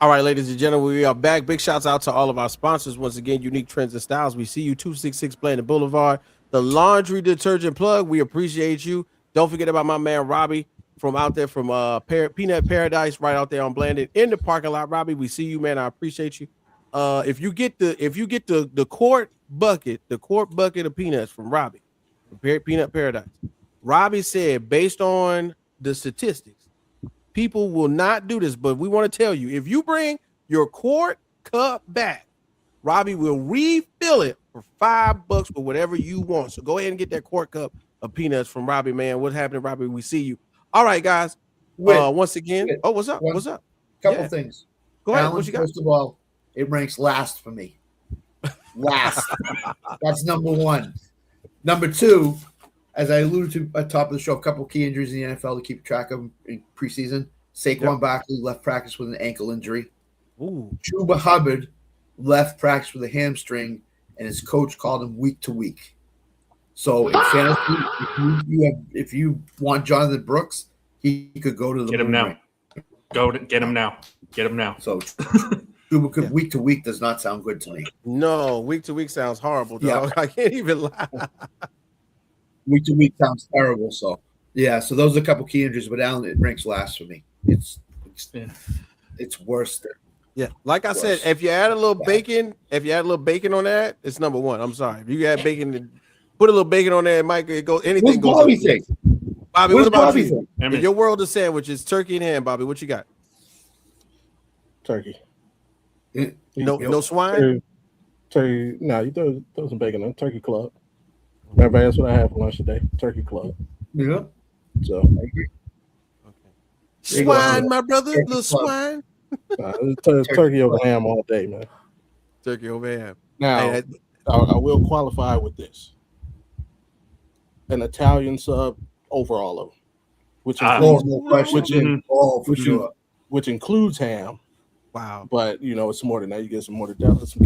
All right, ladies and gentlemen, we are back. Big shouts out to all of our sponsors. Once again, Unique Trends and Styles. We see you, 266 Blandon Boulevard. The Laundry Detergent Plug. We appreciate you. Don't forget about my man Robbie from out there from Peanut Paradise, right out there on Blandon in the parking lot. Robbie, we see you, man. I appreciate you. If you get the quart bucket of peanuts from Robbie, from Peanut Paradise, Robbie said, based on the statistics, people will not do this, but we want to tell you, if you bring your quart cup back, Robbie will refill it for $5 or whatever you want. So go ahead and get that quart cup of peanuts from Robbie, man. What's happening, Robbie? We see you. All right, guys. Once again, what's up? What's up? Couple things. Go ahead. Alan, what you got? First of all, it ranks last for me. Last. That's number one. Number two, as I alluded to at the top of the show, a couple key injuries in the NFL to keep track of in preseason. Saquon Barkley left practice with an ankle injury. Ooh. Chuba Hubbard left practice with a hamstring, and his coach called him week to week. So in fantasy, if you want Jonathan Brooks, he could go to the get him now. Get him now. So Week to week does not sound good to me. No, week to week sounds horrible, dog. I can't even lie. Week to week sounds terrible. So yeah, so those are a couple key injuries, but Allen, it ranks last for me. It's worse than. Yeah, like I said, if you add a little bacon, on that, it's number one. I'm sorry. If you add bacon, put a little bacon on there, it might go anything goes. Bobby think? Bobby, what about you? Think? In your world of sandwiches, turkey and ham, Bobby, what you got? Turkey. No swine? Turkey. No, you throw some bacon on Turkey Club. Remember, that's what I had for lunch today. Turkey Club. Yeah. So I agree. Okay. Swine, my brother, little swine. Turkey over ham all day, man. Turkey over ham. Now, I will qualify with this: an Italian sub over all of them, which includes ham. Wow. But it's more than that. You get some mortadella, some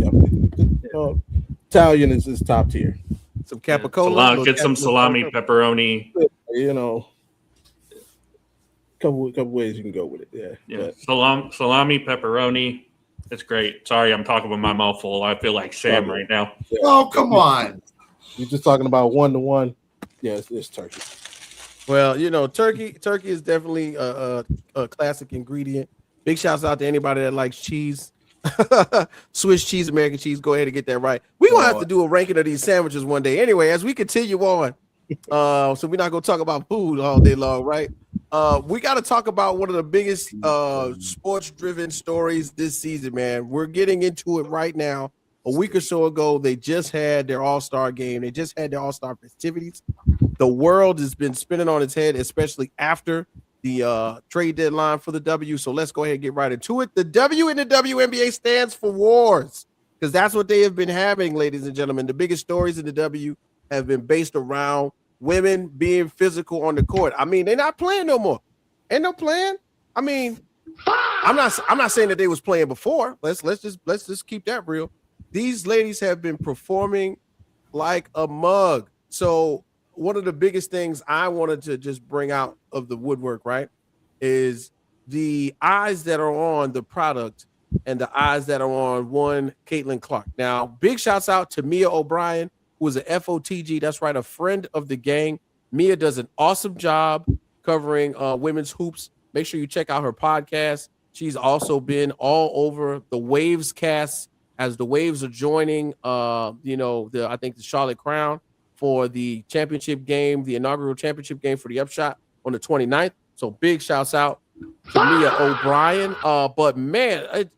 Italian is top tier. Some capicola. Get some salami, pepperoni. Couple ways you can go with it. Yeah. Salami, pepperoni. It's great. Sorry, I'm talking with my mouth full. I feel like Sam right now. Yeah. Oh, come on. You're just talking about 1-to-1. Yeah, it's turkey. Well, turkey is definitely a classic ingredient. Big shouts out to anybody that likes cheese. Swiss cheese, American cheese. Go ahead and get that right. We're going to have to do a ranking of these sandwiches one day. Anyway, as we continue on, so we're not going to talk about food all day long, right? We got to talk about one of the biggest sports-driven stories this season, man. We're getting into it right now. A week or so ago, they just had their All-Star game. They just had their All-Star festivities. The world has been spinning on its head, especially after the trade deadline for the W. So let's go ahead and get right into it. The W in the WNBA stands for wars, because that's what they have been having, ladies and gentlemen. The biggest stories in the W have been based around women being physical on the court. I mean, they're not playing no more. Ain't no playing. I mean, I'm not saying that they was playing before. Let's just keep that real. These ladies have been performing like a mug. So one of the biggest things I wanted to just bring out of the woodwork, right, is the eyes that are on the product and the eyes that are on one Caitlin Clark. Now, big shouts out to Mia O'Brien, who is a FOTG. That's right, a friend of the gang. Mia does an awesome job covering women's hoops. Make sure you check out her podcast. She's also been all over the Waves cast as the Waves are joining, I think the Charlotte Crown for the championship game, the inaugural championship game for the Upshot on the 29th. So big shouts out to Mia O'Brien. But man,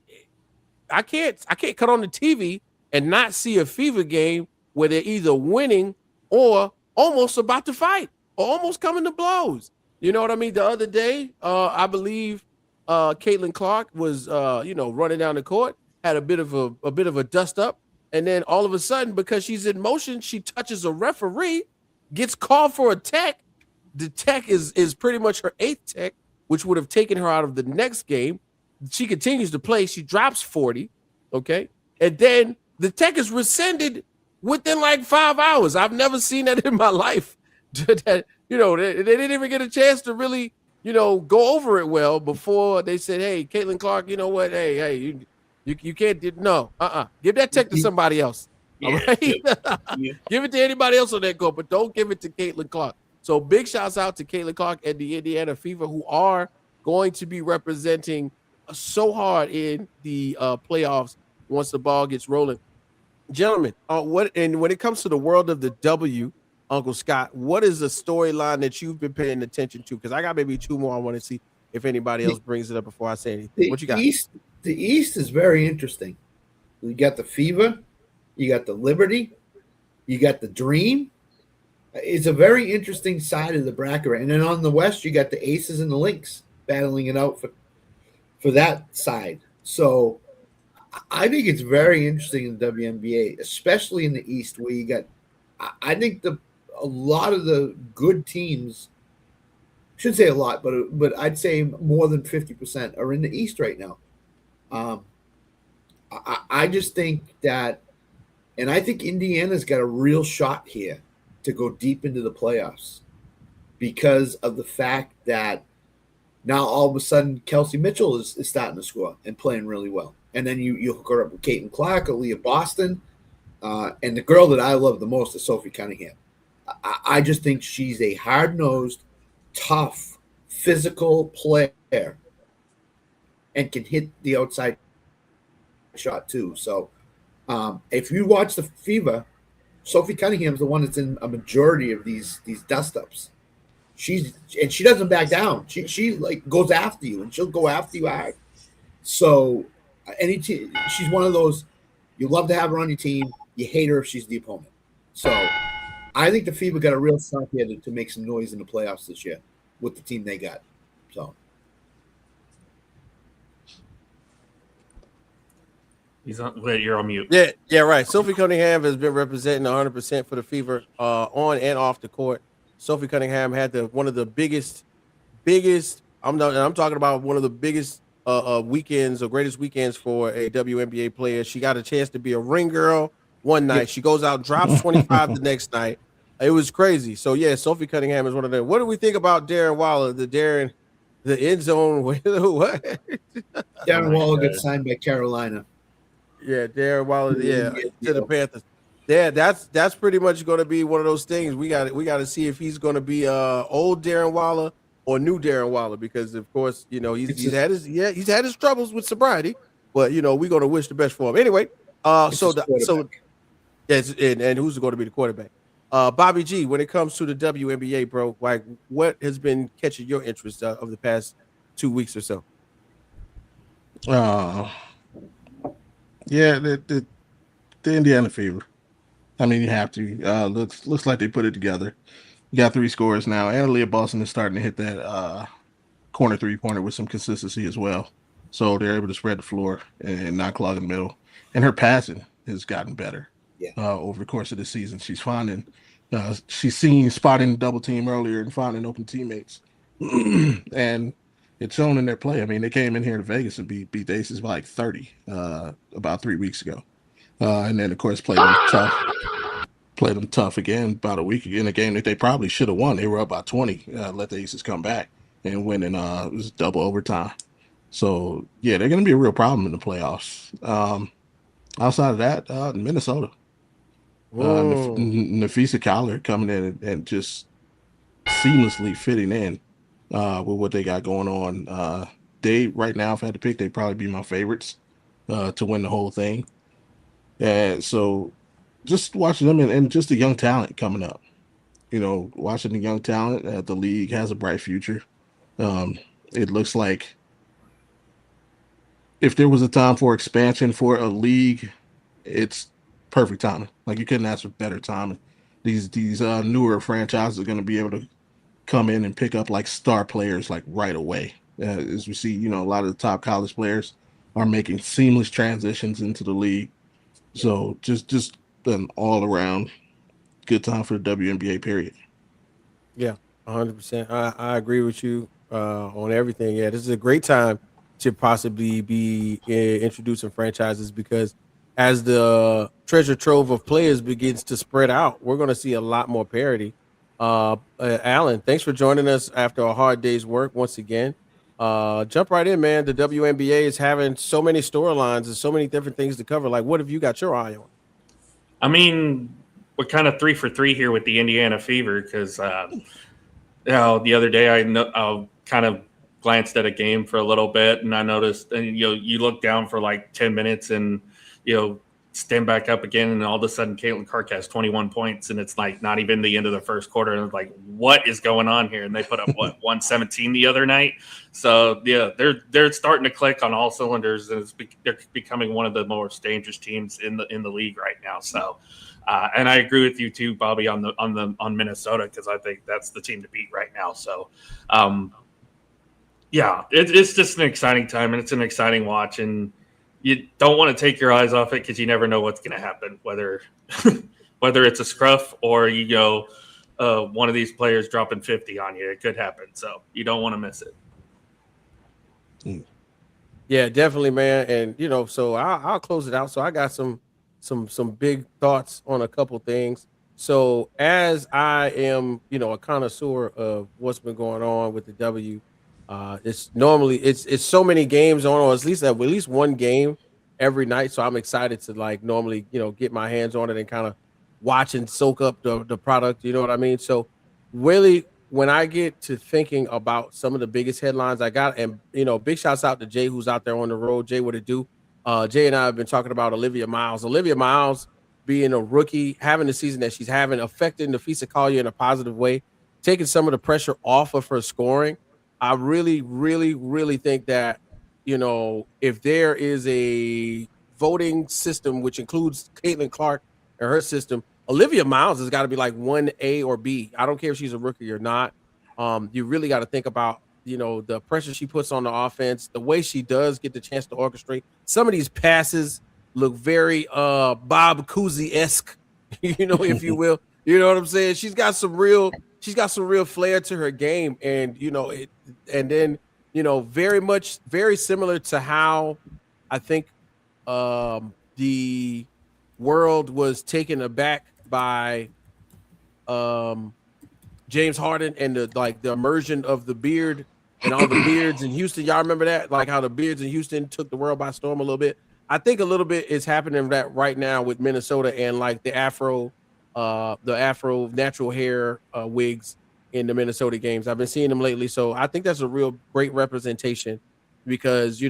I can't cut on the TV and not see a Fever game where they're either winning or almost about to fight or almost coming to blows. You know what I mean? The other day, I believe Caitlin Clark was running down the court, had a bit of a dust up. And then all of a sudden, because she's in motion, she touches a referee, gets called for a tech. The tech is pretty much her 8th tech, which would have taken her out of the next game. She continues to play. She drops 40, okay? And then the tech is rescinded within like 5 hours. I've never seen that in my life. They didn't even get a chance to really, go over it well before they said, hey, Caitlin Clark, you know what? Hey, you can't give that tech to somebody else. All right? Give it to anybody else on that court, but don't give it to Caitlin Clark. So big shouts out to Caitlin Clark and the Indiana Fever, who are going to be representing so hard in the playoffs once the ball gets rolling. Gentlemen, when it comes to the world of the W, Uncle Scott, what is the storyline that you've been paying attention to? Because I got maybe 2 more I want to see if anybody else brings it up before I say anything. What you got? The East is very interesting. You got the Fever, you got the Liberty, you got the Dream. It's a very interesting side of the bracket. And then on the West, you got the Aces and the Lynx battling it out for that side. So I think it's very interesting in the WNBA, especially in the East, where you got, I think a lot of the good teams, I shouldn't say a lot, but I'd say more than 50% are in the East right now. I just think that, and I think Indiana's got a real shot here to go deep into the playoffs because of the fact that now all of a sudden Kelsey Mitchell is starting to score and playing really well. And then you hook her up with Caitlin Clark, Aaliyah Boston, and the girl that I love the most is Sophie Cunningham. I just think she's a hard-nosed, tough, physical player and can hit the outside shot too. So if you watch the Fever, Sophie Cunningham's the one that's in a majority of these dust-ups. She doesn't back down. She like goes after you, and she'll go after you hard. So she's one of those, you love to have her on your team, you hate her if she's the opponent. So I think the Fever got a real shot here to make some noise in the playoffs this year with the team they got. So you're on mute. Yeah, right. Sophie Cunningham has been representing 100% for the Fever on and off the court. Sophie Cunningham had one of the biggest. I'm talking about one of the biggest weekends or greatest weekends for a WNBA player. She got a chance to be a ring girl one night. She goes out and drops 25 the next night. It was crazy. So yeah, Sophie Cunningham is one of them. What do we think about Darren Waller? The end zone. What? Darren Waller gets signed by Carolina. Yeah, Darren Waller. Yeah, to the Panthers. Yeah, that's pretty much going to be one of those things. We got to see if he's going to be old Darren Waller or new Darren Waller, because of course he's had his troubles with sobriety, but we're going to wish the best for him anyway. And who's going to be the quarterback? Bobby G, when it comes to the WNBA, bro, like what has been catching your interest of the past 2 weeks or so? Yeah, the Indiana Fever. I mean, you have to. Looks like they put it together. You got 3 scores now, and Aaliyah Boston is starting to hit that corner 3-pointer with some consistency as well. So they're able to spread the floor and not clog the middle. And her passing has gotten better over the course of the season. She's spotting the double team earlier and finding open teammates. And it's shown in their play. I mean, they came in here to Vegas and beat the Aces by like 30 about 3 weeks ago. And then, of course, played them tough again about a week in a game that they probably should have won. They were up by 20, let the Aces come back and win in it was double overtime. So, yeah, they're going to be a real problem in the playoffs. Outside of that, Minnesota. Nafisa Collar coming in and just seamlessly fitting in with what they got going on. They, right now, if I had to pick, they'd probably be my favorites to win the whole thing. So just watching them and just the young talent coming up, watching the young talent, the league has a bright future. It looks like if there was a time for expansion for a league, it's perfect timing. Like, you couldn't ask for better timing. These newer franchises are going to be able to come in and pick up like star players like right away. As we see, a lot of the top college players are making seamless transitions into the league. So just an all around good time for the WNBA period. Yeah, 100%. I agree with you on everything. Yeah, this is a great time to possibly be introducing franchises, because as the treasure trove of players begins to spread out, we're going to see a lot more parity. Alan, thanks for joining us after a hard day's work once again. Jump right in, man. The WNBA is having so many storylines and so many different things to cover. Like, what have you got your eye on? I mean, we're kind of 3 for 3 here with the Indiana Fever, because the other day I kind of glanced at a game for a little bit, and I noticed, and you look down for like 10 minutes and stand back up again, and all of a sudden Caitlin Clark has 21 points, and it's like not even the end of the first quarter, and it's like, what is going on here? And they put up 117 the other night. So yeah, they're starting to click on all cylinders, and they're becoming one of the most dangerous teams in the league right now. So and I agree with you too, Bobby, on Minnesota, because I think that's the team to beat right now. So yeah, it's just an exciting time, and it's an exciting watch, and you don't want to take your eyes off it, because you never know what's going to happen, whether it's a scruff or one of these players dropping 50 on you. It could happen, so you don't want to miss it. Yeah, definitely, man. And so I'll close it out. So I got some big thoughts on a couple things. So as I am, a connoisseur of what's been going on with the W. It's normally it's so many games on, or at least one game every night. So I'm excited to like normally, get my hands on it and kind of watch and soak up the product. You know what I mean? So really, when I get to thinking about some of the biggest headlines I got, and big shouts out to Jay who's out there on the road. Jay, what it do? Jay and I have been talking about Olivia Miles. Olivia Miles being a rookie, having the season that she's having, affecting Nafisa Collier in a positive way, taking some of the pressure off of her scoring. I really, really, really think that, if there is a voting system, which includes Caitlin Clark and her system, Olivia Miles has got to be like 1A or B. I don't care if she's a rookie or not. You really got to think about, the pressure she puts on the offense, the way she does get the chance to orchestrate. Some of these passes look very Bob Cousy-esque, if you will. You know what I'm saying? She's got some real flair to her game, and very similar to how I think the world was taken aback by James Harden and the immersion of the beard and all the beards in Houston. Y'all remember that? Like how the beards in Houston took the world by storm a little bit. I think a little bit is happening that right now with Minnesota and like the Afro natural hair wigs in the Minnesota games. I've been seeing them lately. So I think that's a real great representation because,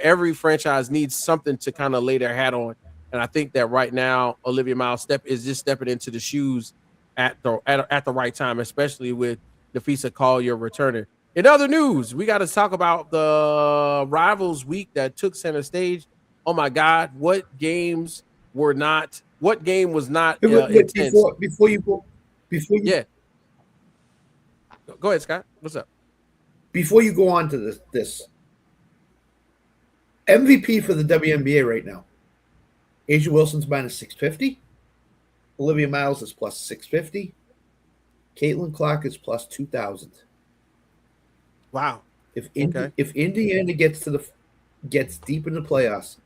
every franchise needs something to kind of lay their hat on. And I think that right now, Olivia Miles is just stepping into the shoes at the right time, especially with Nafisa Collier returning. In other news, we got to talk about the Rivals Week that took center stage. Oh my God, what game was not intense? Before you yeah. Go ahead, Scott. What's up? Before you go on to this MVP for the WNBA right now, Asia Wilson's minus 650. Olivia Miles is plus 650. Caitlin Clark is plus 2,000. Wow. If Indiana gets deep in the playoffs,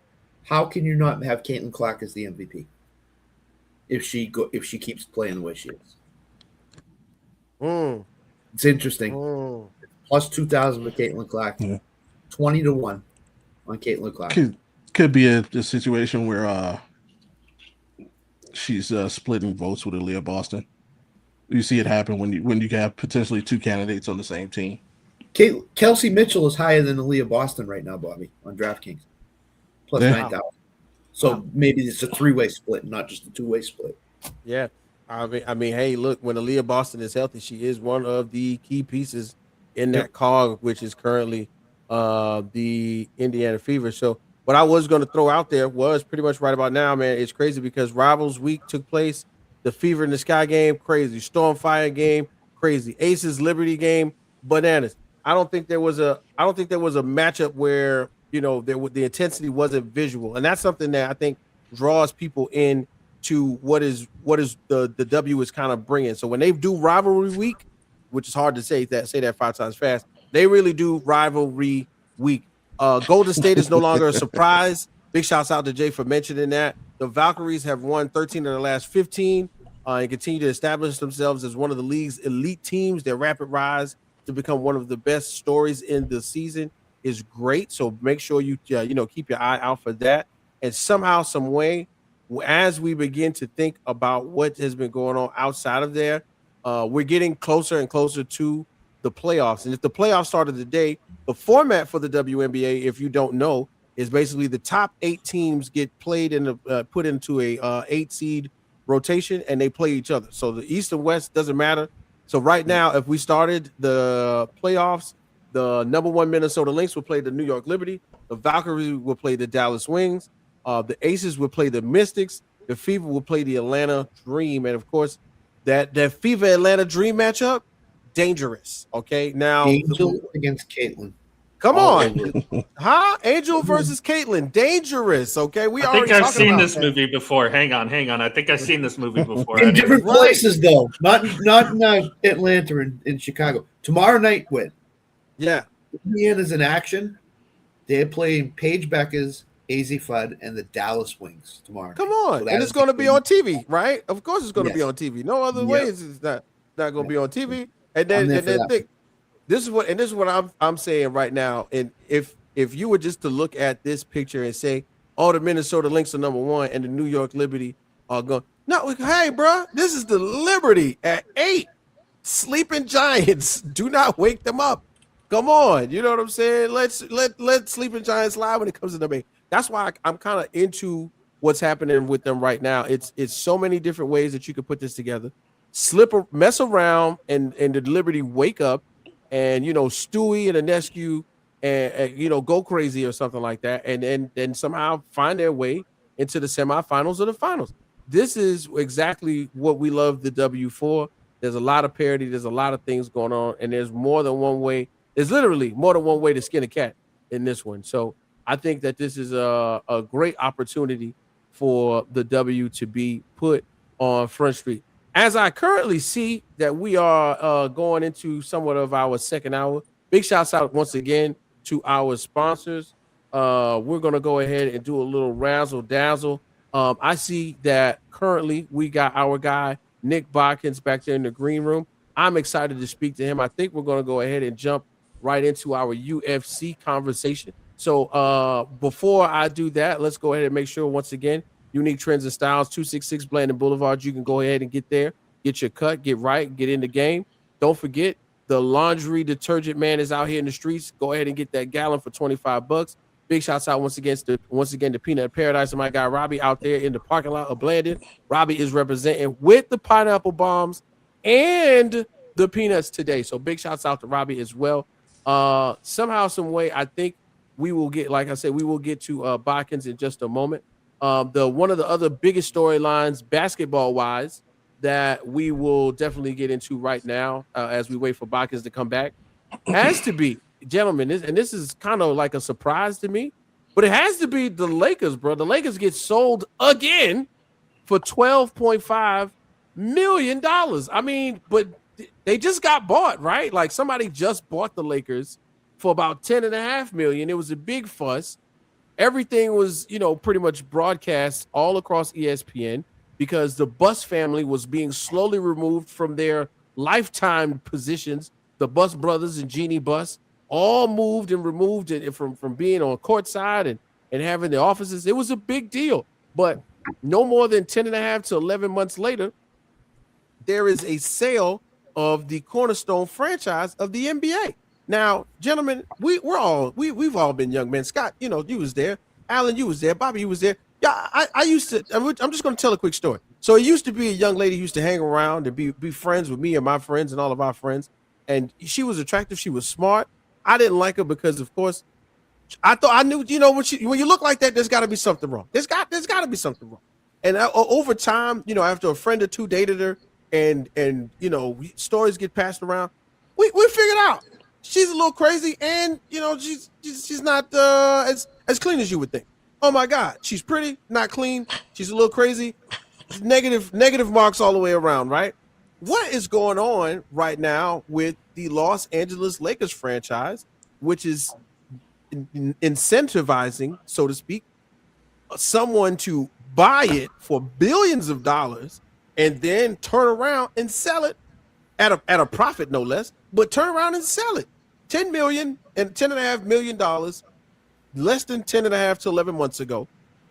how can you not have Caitlin Clark as the MVP? If she keeps playing the way she is. It's interesting. Plus 2,000 for Caitlin Clark. Yeah. 20-1 on Caitlin Clark. Could be a situation where she's splitting votes with Aaliyah Boston. You see it happen when you have potentially two candidates on the same team. Kelsey Mitchell is higher than Aaliyah Boston right now, Bobby, on DraftKings. Plus 9,000. So maybe it's a three-way split, not just a two-way split. Yeah. I mean, hey, look, when Aaliyah Boston is healthy, she is one of the key pieces in that cog, which is currently the Indiana Fever. So what I was going to throw out there was pretty much right about now, man. It's crazy because Rivals Week took place. The Fever in the Sky game, crazy. Stormfire game, crazy. Aces Liberty game, bananas. I don't think there was a matchup where the intensity wasn't visual, and that's something that I think draws people in to what is the W is kind of bringing. So when they do Rivalry Week, which is hard to say that 5 times fast, they really do Rivalry Week. Golden State is no longer a surprise. Big shouts out to Jay for mentioning that. The Valkyries have won 13 of the last 15 and continue to establish themselves as one of the league's elite teams. Their rapid rise to become one of the best stories in the season is great. So make sure you keep your eye out for that. And somehow, some way, as we begin to think about what has been going on outside of there, we're getting closer and closer to the playoffs. And if the playoffs started today, the format for the WNBA, if you don't know, is basically the top 8 teams get played put into a 8 seed rotation, and they play each other. So the East and West doesn't matter. So right now, if we started the playoffs, the number 1 Minnesota Lynx will play the New York Liberty. The Valkyries will play the Dallas Wings. The Aces will play the Mystics. The Fever will play the Atlanta Dream. And, of course, that Fever Atlanta Dream matchup, dangerous. Okay, now Angel against Caitlin. Come on, huh? Angel versus Caitlin, dangerous. Okay, I think I've seen this movie before. Hang on. I think I've seen this movie before. In different places, though. Not in Atlanta and in Chicago. Tomorrow night, Whit. Yeah, Indiana's in action. They're playing Paige Becker's, AZ Fudd, and the Dallas Wings tomorrow. Come on, so and it's going to be on TV, right? Of course, it's going to be on TV. No other way it's not going to be on TV. And then think. This is what I'm saying right now. And if you were just to look at this picture and say, all the Minnesota Lynx are number 1 and the New York Liberty are going. No, hey, bro, this is the Liberty at 8. Sleeping Giants. Do not wake them up. Come on. You know what I'm saying? Let Sleeping Giants lie when it comes to the 8. That's why I'm kind of into what's happening with them right now. It's so many different ways that you could put this together. Mess around and the Liberty wake up and, Stewie and Anescu and go crazy or something like that, and then somehow find their way into the semifinals or the finals. This is exactly what we love the W for. There's a lot of parity. There's a lot of things going on, and there's more than one way. There's literally more than one way to skin a cat in this one. So I think that this is a great opportunity for the W to be put on Front Street. As I currently see that we are going into somewhat of our second hour, big shouts out once again to our sponsors. We're going to go ahead and do a little razzle dazzle. I see that currently we got our guy, Nick Bodkins, back there in the green room. I'm excited to speak to him. I think we're going to go ahead and jump right into our UFC conversation. So before I do that, let's go ahead and make sure once again, Unique Trends and Styles, 266 Blandon Boulevard. You can go ahead and get there, get your cut, get right, get in the game. Don't forget, the laundry detergent man is out here in the streets. Go ahead and get that gallon for $25. Big shouts out once again to Peanut Paradise and my guy Robbie out there in the parking lot of Blandon. Robbie is representing with the pineapple bombs and the peanuts today. So big shouts out to Robbie as well. Somehow, some way, I think we will get, like I said, we will get to Bodkins in just a moment. One of the other biggest storylines, basketball-wise, that we will definitely get into right now as we wait for Bodkins to come back, has to be, gentlemen, this is kind of like a surprise to me, but it has to be the Lakers, bro. The Lakers get sold again for $12.5 million. I mean, but they just got bought, right? Like somebody just bought the Lakers for about $10.5 million. It was a big fuss. Everything was, pretty much broadcast all across ESPN because the Buss family was being slowly removed from their lifetime positions. The Buss brothers and Jeannie Buss all moved and removed from being on courtside and having the offices. It was a big deal. But no more than 10.5 to 11 months later, there is a sale of the cornerstone franchise of the NBA. Now, gentlemen, we've all been young men. Scott, you was there. Alan, you was there. Bobby, you was there. Yeah, I used to. I'm just going to tell a quick story. So it used to be a young lady who used to hang around and be friends with me and my friends and all of our friends. And she was attractive. She was smart. I didn't like her because, of course, I knew. When you look like that, there's got to be something wrong. There's got to be something wrong. And over time, after a friend or two dated her, and stories get passed around, we figured out. She's a little crazy, and she's not as clean as you would think. Oh my God, she's pretty, not clean. She's a little crazy. Negative marks all the way around, right? What is going on right now with the Los Angeles Lakers franchise, which is incentivizing, so to speak, someone to buy it for billions of dollars and then turn around and sell it at a profit, no less, but turn around and sell it. $10 million and $10.5 million, less than 10.5 to 11 months ago,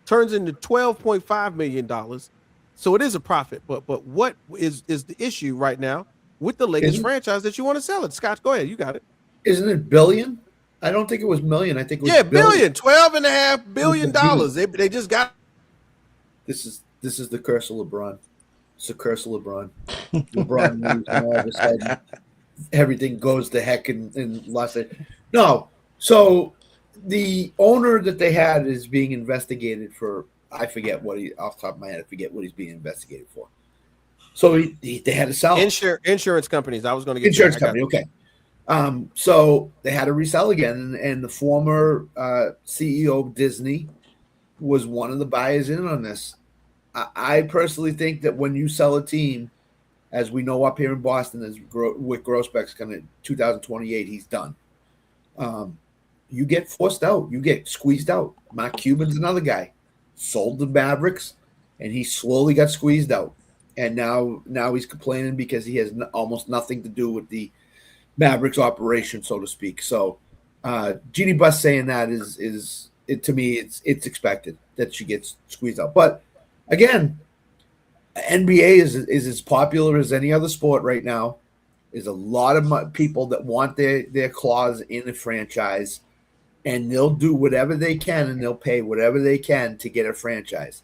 turns into $12.5 million. So it is a profit. But what is the issue right now with the Lakers franchise that you want to sell it? Scott, go ahead. You got it. Isn't it billion? I don't think it was million. I think it was billion. $12.5 billion. They just got. This is the curse of LeBron. It's the curse of LeBron. LeBron moves, and all of a sudden everything goes to heck in Los Angeles. No. So the owner that they had is being investigated for, I forget what off the top of my head, I forget what he's being investigated for. So they had to sell insurance companies. I was going to get insurance company. Okay. So they had to resell again, and the former CEO of Disney was one of the buyers in on this. I personally think that when you sell a team, as we know up here in Boston, as with Grossbeck's coming in 2028, he's done. You get forced out. You get squeezed out. Mark Cuban's another guy. Sold the Mavericks, and he slowly got squeezed out. And now he's complaining because he has almost nothing to do with the Mavericks operation, so to speak. So Jeannie Buss saying that is to me, it's expected that she gets squeezed out. But again, NBA is as popular as any other sport right now. There's a lot of people that want their claws in a franchise, and they'll do whatever they can, and they'll pay whatever they can to get a franchise.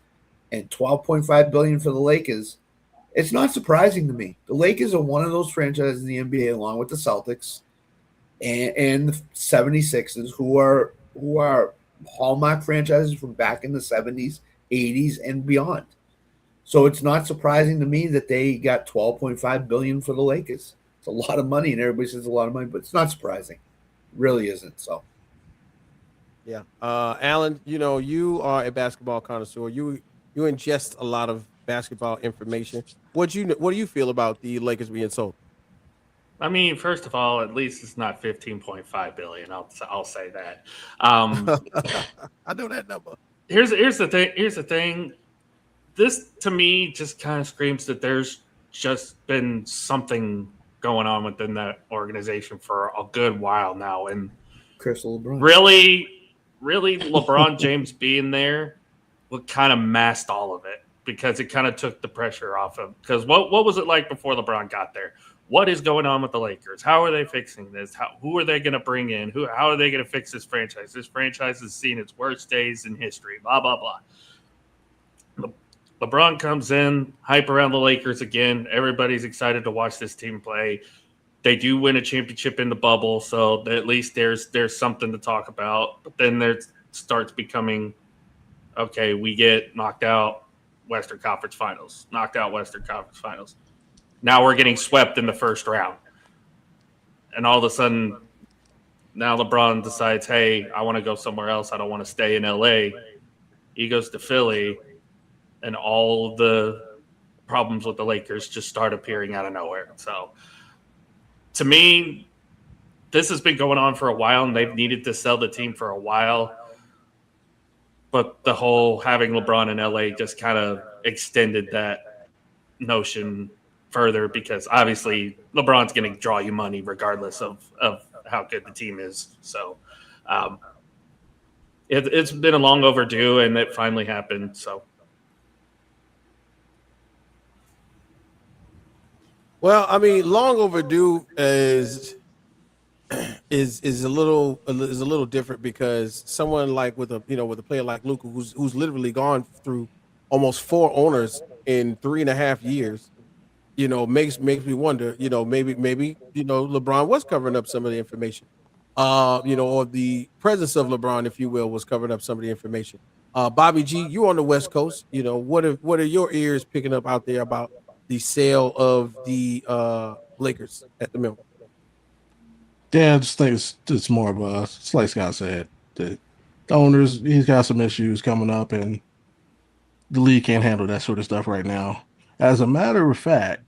And $12.5 billion for the Lakers, it's not surprising to me. The Lakers are one of those franchises in the NBA, along with the Celtics and the 76ers, who are hallmark franchises from back in the 70s, 80s, and beyond. So it's not surprising to me that they got $12.5 billion for the Lakers. It's a lot of money, and everybody says a lot of money, but it's not surprising. It really isn't. So, yeah, Alan, you are a basketball connoisseur. You ingest a lot of basketball information. What do you feel about the Lakers being sold? I mean, first of all, at least it's not $15.5 billion. I'll say that. I know that number. Here's the thing. This to me just kind of screams that there's just been something going on within that organization for a good while now, and Crystal LeBron. Really, LeBron James being there would kind of masked all of it, because it kind of took the pressure off of. Because what was it like before LeBron got there? What is going on with the Lakers? How are they fixing this? Who are they going to bring in? How are they going to fix this franchise? This franchise has seen its worst days in history. Blah blah blah. LeBron comes in, hype around the Lakers again. Everybody's excited to watch this team play. They do win a championship in the bubble, so at least there's something to talk about. But then there starts becoming, okay, we get knocked out Western Conference Finals. Now we're getting swept in the first round. And all of a sudden, now LeBron decides, hey, I want to go somewhere else. I don't want to stay in LA. He goes to Philly, and all of the problems with the Lakers just start appearing out of nowhere. So, to me, this has been going on for a while, and they've needed to sell the team for a while. But the whole having LeBron in LA just kind of extended that notion further, because obviously LeBron's going to draw you money regardless of how good the team is. So it's been a long overdue, and it finally happened. So. Well, I mean, long overdue is a little different, because someone like with a player like Luka, who's literally gone through almost 4 owners in 3.5 years, makes me wonder, maybe LeBron was covering up some of the information, or the presence of LeBron, if you will, was covering up some of the information. Bobby G, you on the West Coast, what are your ears picking up out there about the sale of the Lakers at the mill? Yeah, I just think it's more of a, like Scott said, the owners, he's got some issues coming up, and the league can't handle that sort of stuff right now. As a matter of fact,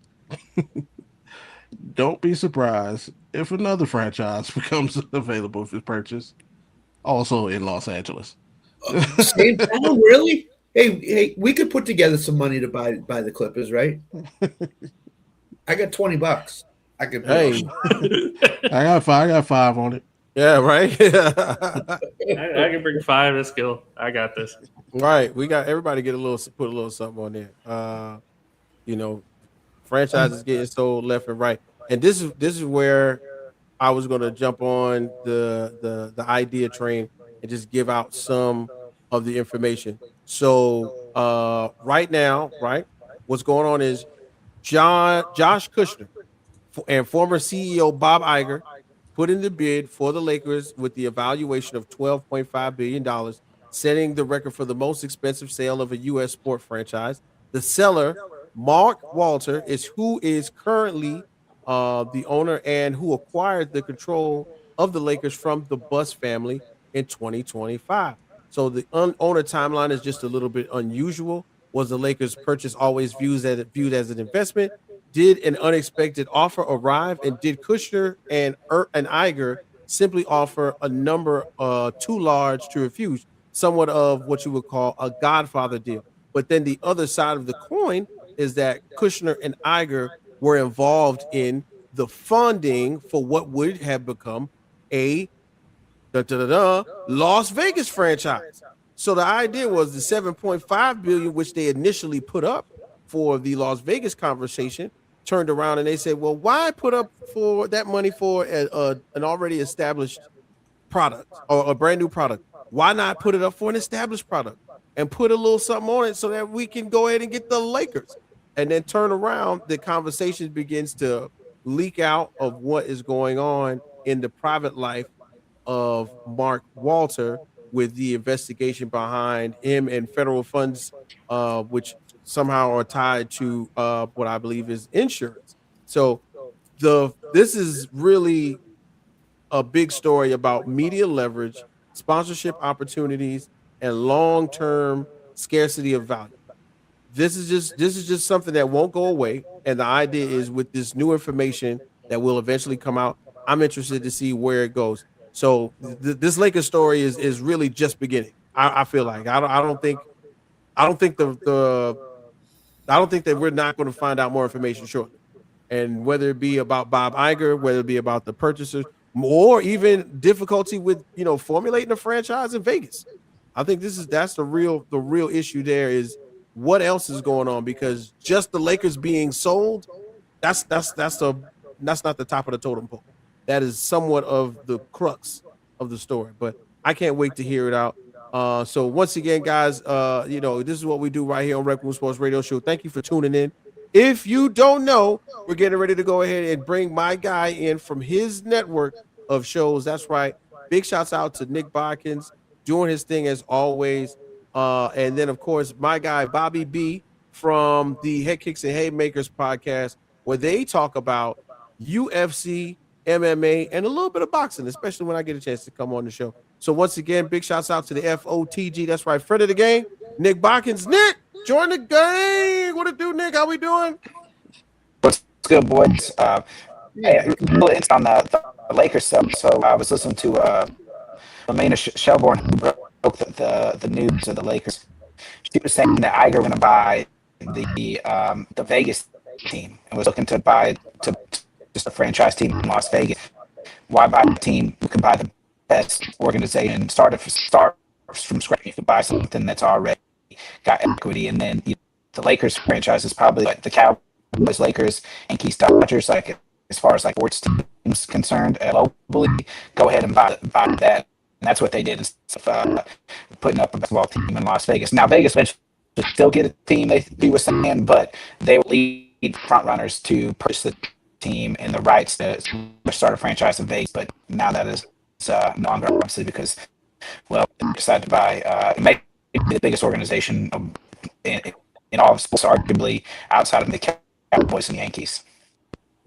don't be surprised if another franchise becomes available for purchase, also in Los Angeles. Same town, really? Hey, we could put together some money to buy the Clippers, right? I got $20. I could. Hey, I got 5 on it. Yeah, right. I can bring 5. Let's go. I got this. Right, we got everybody put a little something on there. Franchises getting sold left and right, and this is where I was going to jump on the idea train and just give out some of the information. So right now, what's going on is Josh Kushner and former CEO Bob Iger put in the bid for the Lakers with the evaluation of $12.5 billion, setting the record for the most expensive sale of a U.S. sport franchise. The seller, Mark Walter, who is currently the owner and who acquired the control of the Lakers from the Buss family in 2025. So the owner timeline is just a little bit unusual. Was the Lakers purchase always viewed as an investment? Did an unexpected offer arrive? And did Kushner and Iger simply offer a number too large to refuse? Somewhat of what you would call a Godfather deal. But then the other side of the coin is that Kushner and Iger were involved in the funding for what would have become a Las Vegas franchise. So the idea was the $7.5 billion, which they initially put up for the Las Vegas conversation, turned around and they said, well, why put up for that money for an already established product or a brand new product? Why not put it up for an established product and put a little something on it so that we can go ahead and get the Lakers? And then turn around, the conversation begins to leak out of what is going on in the private life of Mark Walter with the investigation behind him and federal funds, which somehow are tied to what I believe is insurance. So this is really a big story about media leverage, sponsorship opportunities, and long-term scarcity of value. This is just something that won't go away. And the idea is with this new information that will eventually come out, I'm interested to see where it goes. So this Lakers story is really just beginning. I feel like I don't think that we're not going to find out more information shortly. And whether it be about Bob Iger, whether it be about the purchasers, or even difficulty with formulating a franchise in Vegas. I think that's the real issue there is what else is going on, because just the Lakers being sold, that's not the top of the totem pole. That is somewhat of the crux of the story, but I can't wait to hear it out. So once again, guys, this is what we do right here on Rec Room Sports Radio Show. Thank you for tuning in. If you don't know, we're getting ready to go ahead and bring my guy in from his network of shows. That's right. Big shouts out to Nick Bodkins doing his thing as always. And then, of course, my guy, Bobby B from the Head Kicks and Haymakers podcast, where they talk about UFC, MMA, and a little bit of boxing, especially when I get a chance to come on the show. So once again, big shouts out to the FOTG. That's right, friend of the game, Nick Bodkins. Nick, join the gang. What it do, Nick? How we doing? What's good, boys? It's on the Lakers stuff. So I was listening to Elena Shelbourne, who broke the news of the Lakers. She was saying that Iger going to buy the Vegas team and was looking to buy just a franchise team in Las Vegas. Why buy a team who can buy the best organization, start from scratch? You could buy something that's already got equity, and then the Lakers franchise is probably like the Cowboys, Lakers, Yankees, Dodgers. Like as far as like sports teams concerned, globally, go ahead and buy that. And that's what they did instead of putting up a basketball team in Las Vegas. Now Vegas eventually still get a team, he was saying, but they will lead front runners to purchase the team and the rights to start a franchise in Vegas. But now that is no longer, obviously, because they decided to buy maybe the biggest organization in all of sports, arguably outside of the Cowboys and Yankees.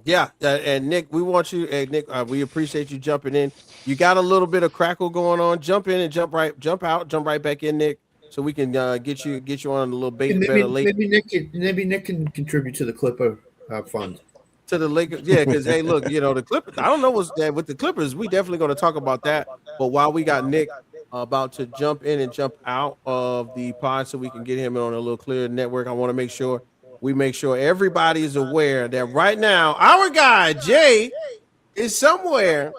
Yeah, and Nick, we want you. Nick, we appreciate you jumping in. You got a little bit of crackle going on. Jump in and jump out, jump right back in, Nick, so we can get you on a little bit better later. Maybe Nick can contribute to the Clipper fund. To the Lakers, yeah, because hey, look, the Clippers. I don't know what's that with the Clippers. We definitely going to talk about that. But while we got Nick about to jump in and jump out of the pod, so we can get him on a little clear network, I want to make sure everybody is aware that right now our guy Jay is somewhere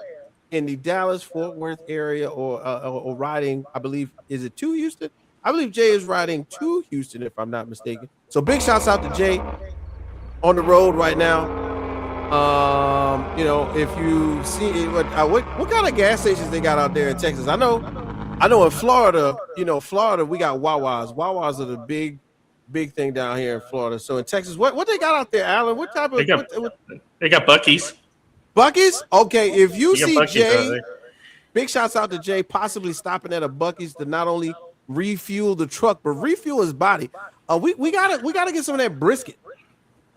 in the Dallas-Fort Worth area or riding, I believe, is it to Houston? I believe Jay is riding to Houston, if I'm not mistaken. So big shouts out to Jay on the road right now. If you see what kind of gas stations they got out there in Texas. I know in Florida, we got Wawas. Wawas are the big thing down here in Florida. So in Texas, what they got out there, Alan? What type of they got Buc-ee's. Buc-ee's? Okay, if you see Jay, big shouts out to Jay possibly stopping at a Buc-ee's to not only refuel the truck but refuel his body. We gotta get some of that brisket.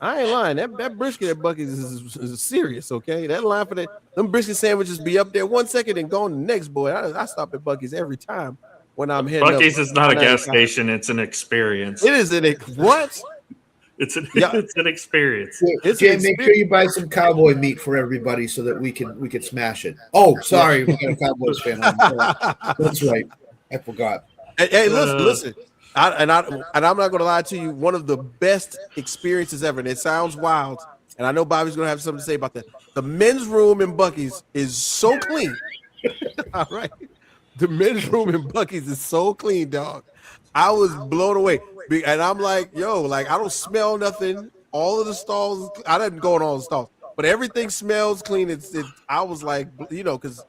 I ain't lying. That brisket at Buc-ee's is serious, okay? That line for them brisket sandwiches be up there 1 second and gone the next, boy. I stop at Buc-ee's every time when I'm heading Buc-ee's is not a gas station. It's an experience. It is what? It's an experience. Jay, make sure you buy some cowboy meat for everybody so that we can smash it. Oh, sorry, we got a Cowboys fan on. That's right. I forgot. Hey, listen. I'm not going to lie to you. One of the best experiences ever, and it sounds wild, and I know Bobby's going to have something to say about that. The men's room in Buc-ee's is so clean. All right. The men's room in Buc-ee's is so clean, dog. I was blown away. And I'm like, yo, like I don't smell nothing. All of the stalls, I didn't go in all the stalls, but everything smells clean. I was like, because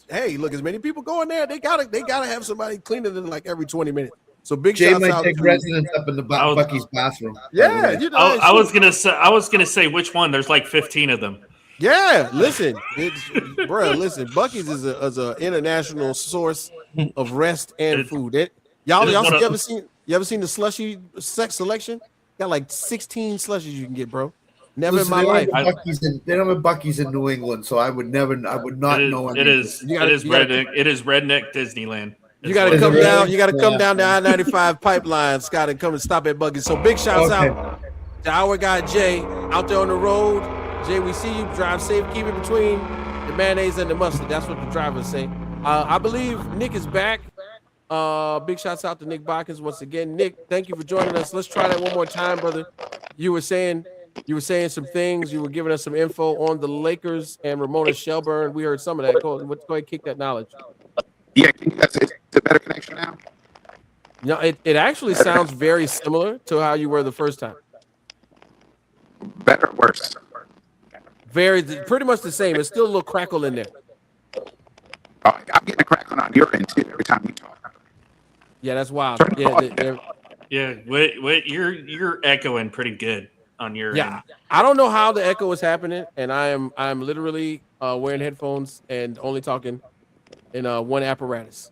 hey, look, as many people go in there, they gotta have somebody cleaning them like every 20 minutes. So big Jay shouts might out take to residence up in the Buc-ee's bathroom. Yeah, I was gonna say which one. There's like 15 of them. Yeah, listen, listen. Buc-ee's is a international source of rest and food. You ever seen the slushy sex selection? Got like 16 slushies you can get, bro. Never in my life. They don't have Buc-ee's in New England, so I would not know. It is redneck Disneyland. You got to come down. You got to come down the I-95 pipeline, Scott, and come and stop at Buc-ee's. So big shouts out to our guy Jay out there on the road. Jay, we see you. Drive safe. Keep it between the mayonnaise and the mustard. That's what the drivers say. I believe Nick is back. Big shouts out to Nick Botkins once again. Nick, thank you for joining us. Let's try that one more time, brother. You were saying some things. You were giving us some info on the Lakers and Ramona Shelburne. We heard some of that. Go ahead and kick that knowledge. Yeah, it's a better connection now. No, it actually sounds very similar to how you were the first time. Better or worse? Pretty much the same. It's still a little crackle in there. I'm getting a crackle on your end too every time we talk. Yeah, that's wild. Yeah. Wait, you're echoing pretty good on your end. I don't know how the echo is happening, and I'm literally wearing headphones and only talking in one apparatus.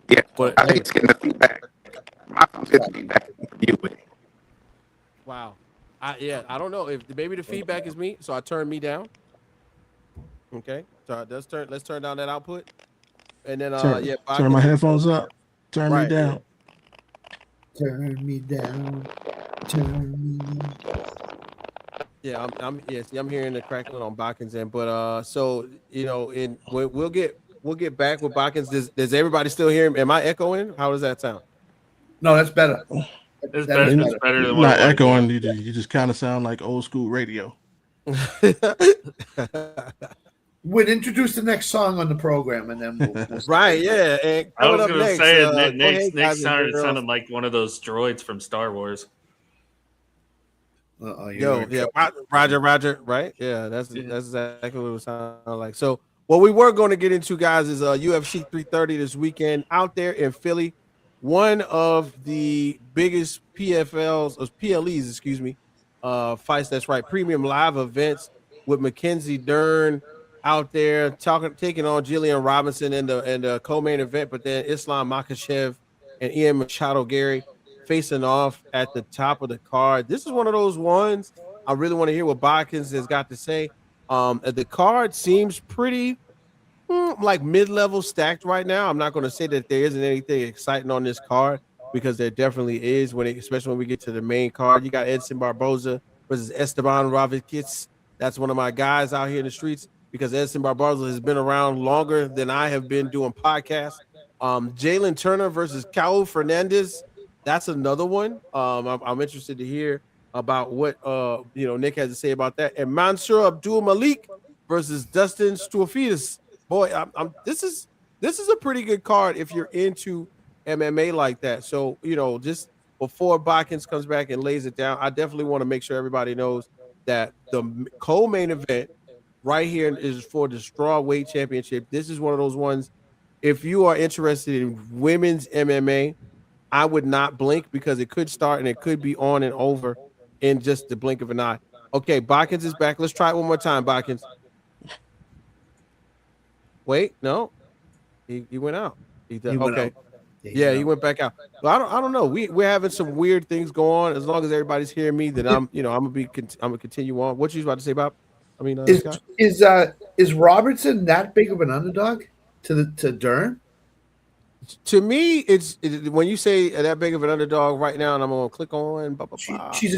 Yeah, but I think it's getting the feedback. My phone's getting the feedback from you with it. Wow. I don't know if maybe the feedback is me, so I turn me down. Okay, so let's turn down that output, and then turn my headphones up, turn me down. Turn me down. Turn me down. Yeah, I'm hearing the crackling on Botkins end, but so we'll get back with Botkins. Does everybody still hear him? Am I echoing? How does that sound? No, that's better. It's better than what not echoing. You just kind of sound like old school radio. We'll introduce the next song on the program, and then we'll right. Yeah, and I was going to say Nick sounded like one of those droids from Star Wars. Roger, right? Yeah, that's exactly what it sounded like. So what we were going to get into, guys, is UFC 330 this weekend out there in Philly. One of the biggest PLEs, fights. That's right, premium live events with Mackenzie Dern out there taking on Jillian Robinson in the co-main event, but then Islam Makhachev and Ian Machado Gary facing off at the top of the card. This is one of those ones I really want to hear what Botkins has got to say. The card seems pretty like mid-level stacked right now. I'm not going to say that there isn't anything exciting on this card, because there definitely is, especially when we get to the main card. You got Edson Barboza versus Esteban Rodriguez. That's one of my guys out here in the streets, because Edson Barboza has been around longer than I have been doing podcasts. Jalen Turner versus Caul Fernandez. That's another one. I'm interested to hear about what Nick has to say about that. And Mansour Abdul Malik versus Dustin Stuafidis. Boy, this is a pretty good card if you're into MMA like that. So, just before Botkins comes back and lays it down, I definitely want to make sure everybody knows that the co-main event right here is for the strawweight championship. This is one of those ones, if you are interested in women's MMA, I would not blink, because it could start and it could be on and over in just the blink of an eye. Okay, Botkins is back. Let's try it one more time, Botkins. Wait, no, he went out. He went back out. Well, I don't know. We're having some weird things go on. As long as everybody's hearing me, then I'm gonna continue on. What you about to say, Bob? I mean, is Robertson that big of an underdog to Dern? To me, it's when you say that big of an underdog right now, and I'm gonna click on. She's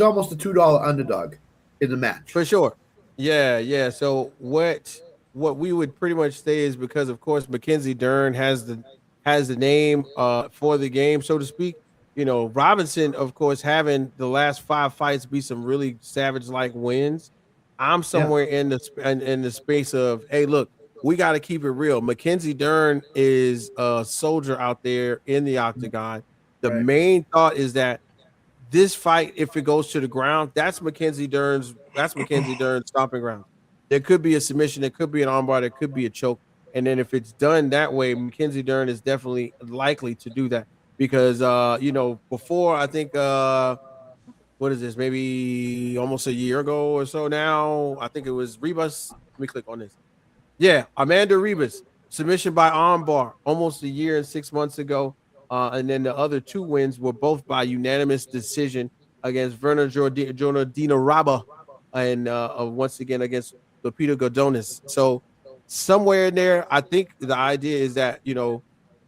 almost a $2 underdog in the match for sure. Yeah. So what we would pretty much say is, because of course Mackenzie Dern has the name for the game, so to speak. Robinson, of course, having the last 5 fights be some really savage like wins. I'm somewhere in the space of, hey, look, we got to keep it real. Mackenzie Dern is a soldier out there in the octagon. The main thought is that this fight, if it goes to the ground, that's Mackenzie Dern's stomping ground. There could be a submission, there could be an armbar, there could be a choke. And then if it's done that way, Mackenzie Dern is definitely likely to do that because before I think what is this? Maybe almost a year ago or so now. I think it was Rebus. Let me click on this. Yeah, Amanda Rebus, submission by armbar almost a year and 6 months ago. And then the other two wins were both by unanimous decision against Verna Dina Raba and once again against Lupita Godonis. So somewhere in there, I think the idea is that,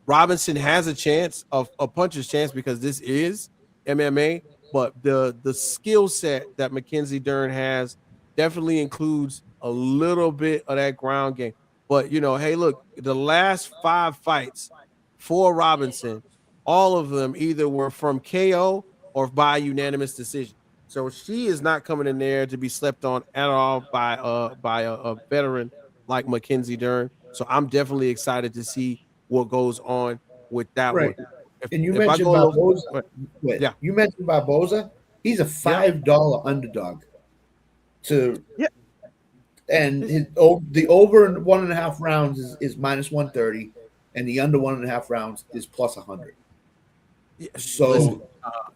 Robinson has a chance of a puncher's chance because this is MMA, but the skill set that Mackenzie Dern has definitely includes a little bit of that ground game. But, hey, look, the last 5 fights for Robinson, all of them either were from KO or by unanimous decision. So she is not coming in there to be slept on at all by a veteran like Mackenzie Dern. So I'm definitely excited to see what goes on with that one. And you mentioned Barboza. You mentioned Barboza. He's a $5 underdog. And the over 1.5 rounds is minus 130, and the under 1.5 rounds is plus 100. Yeah, so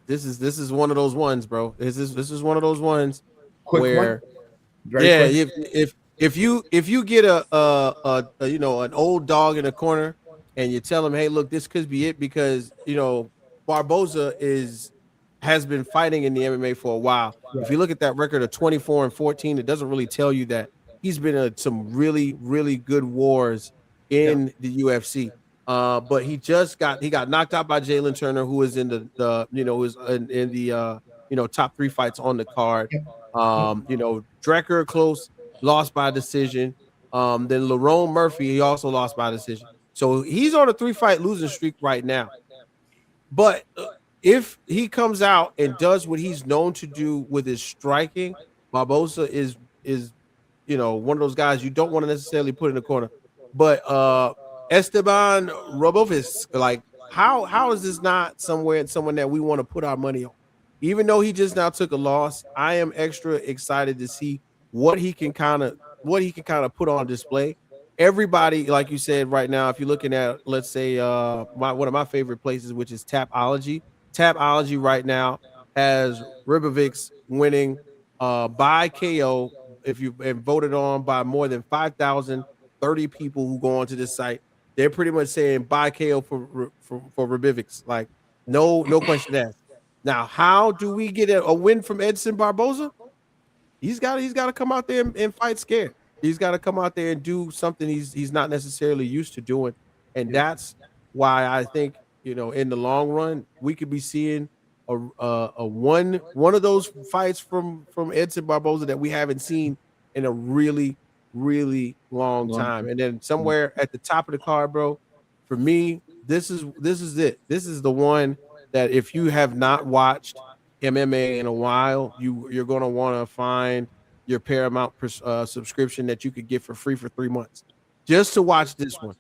listen, this is one of those ones, bro. This is one of those ones where, if you get an old dog in a corner and you tell him, hey, look, this could be it because Barboza has been fighting in the MMA for a while. Right. If you look at that record of 24-14, it doesn't really tell you that he's been in some really, really good wars in the UFC. But he got knocked out by Jalen Turner, who is in the top 3 fights on the card. Drecker close, lost by decision. Then Lerone Murphy, he also lost by decision. So he's on a 3-fight losing streak right now. But if he comes out and does what he's known to do with his striking, Barboza is one of those guys you don't want to necessarily put in the corner. But Esteban Robovis, like how is this not someone that we want to put our money on? Even though he just now took a loss, I am extra excited to see what he can kind of put on display. Everybody, like you said, right now, if you're looking at, let's say, one of my favorite places, which is Tapology. Tapology right now has Ribovics winning by KO. If you've been voted on by more than 5,030 people who go onto this site, they're pretty much saying by KO for Ribovics. Like no question asked. Now, how do we get a win from Edson Barboza? He's got to come out there and fight scared. He's got to come out there and do something he's not necessarily used to doing, and that's why I think in the long run we could be seeing a one of those fights from Edson Barboza that we haven't seen in a really, really long time. And then somewhere at the top of the card, bro, for me, this is it. This is the one that if you have not watched MMA in a while, you're going to want to find your Paramount subscription that you could get for free for 3 months just to watch this one.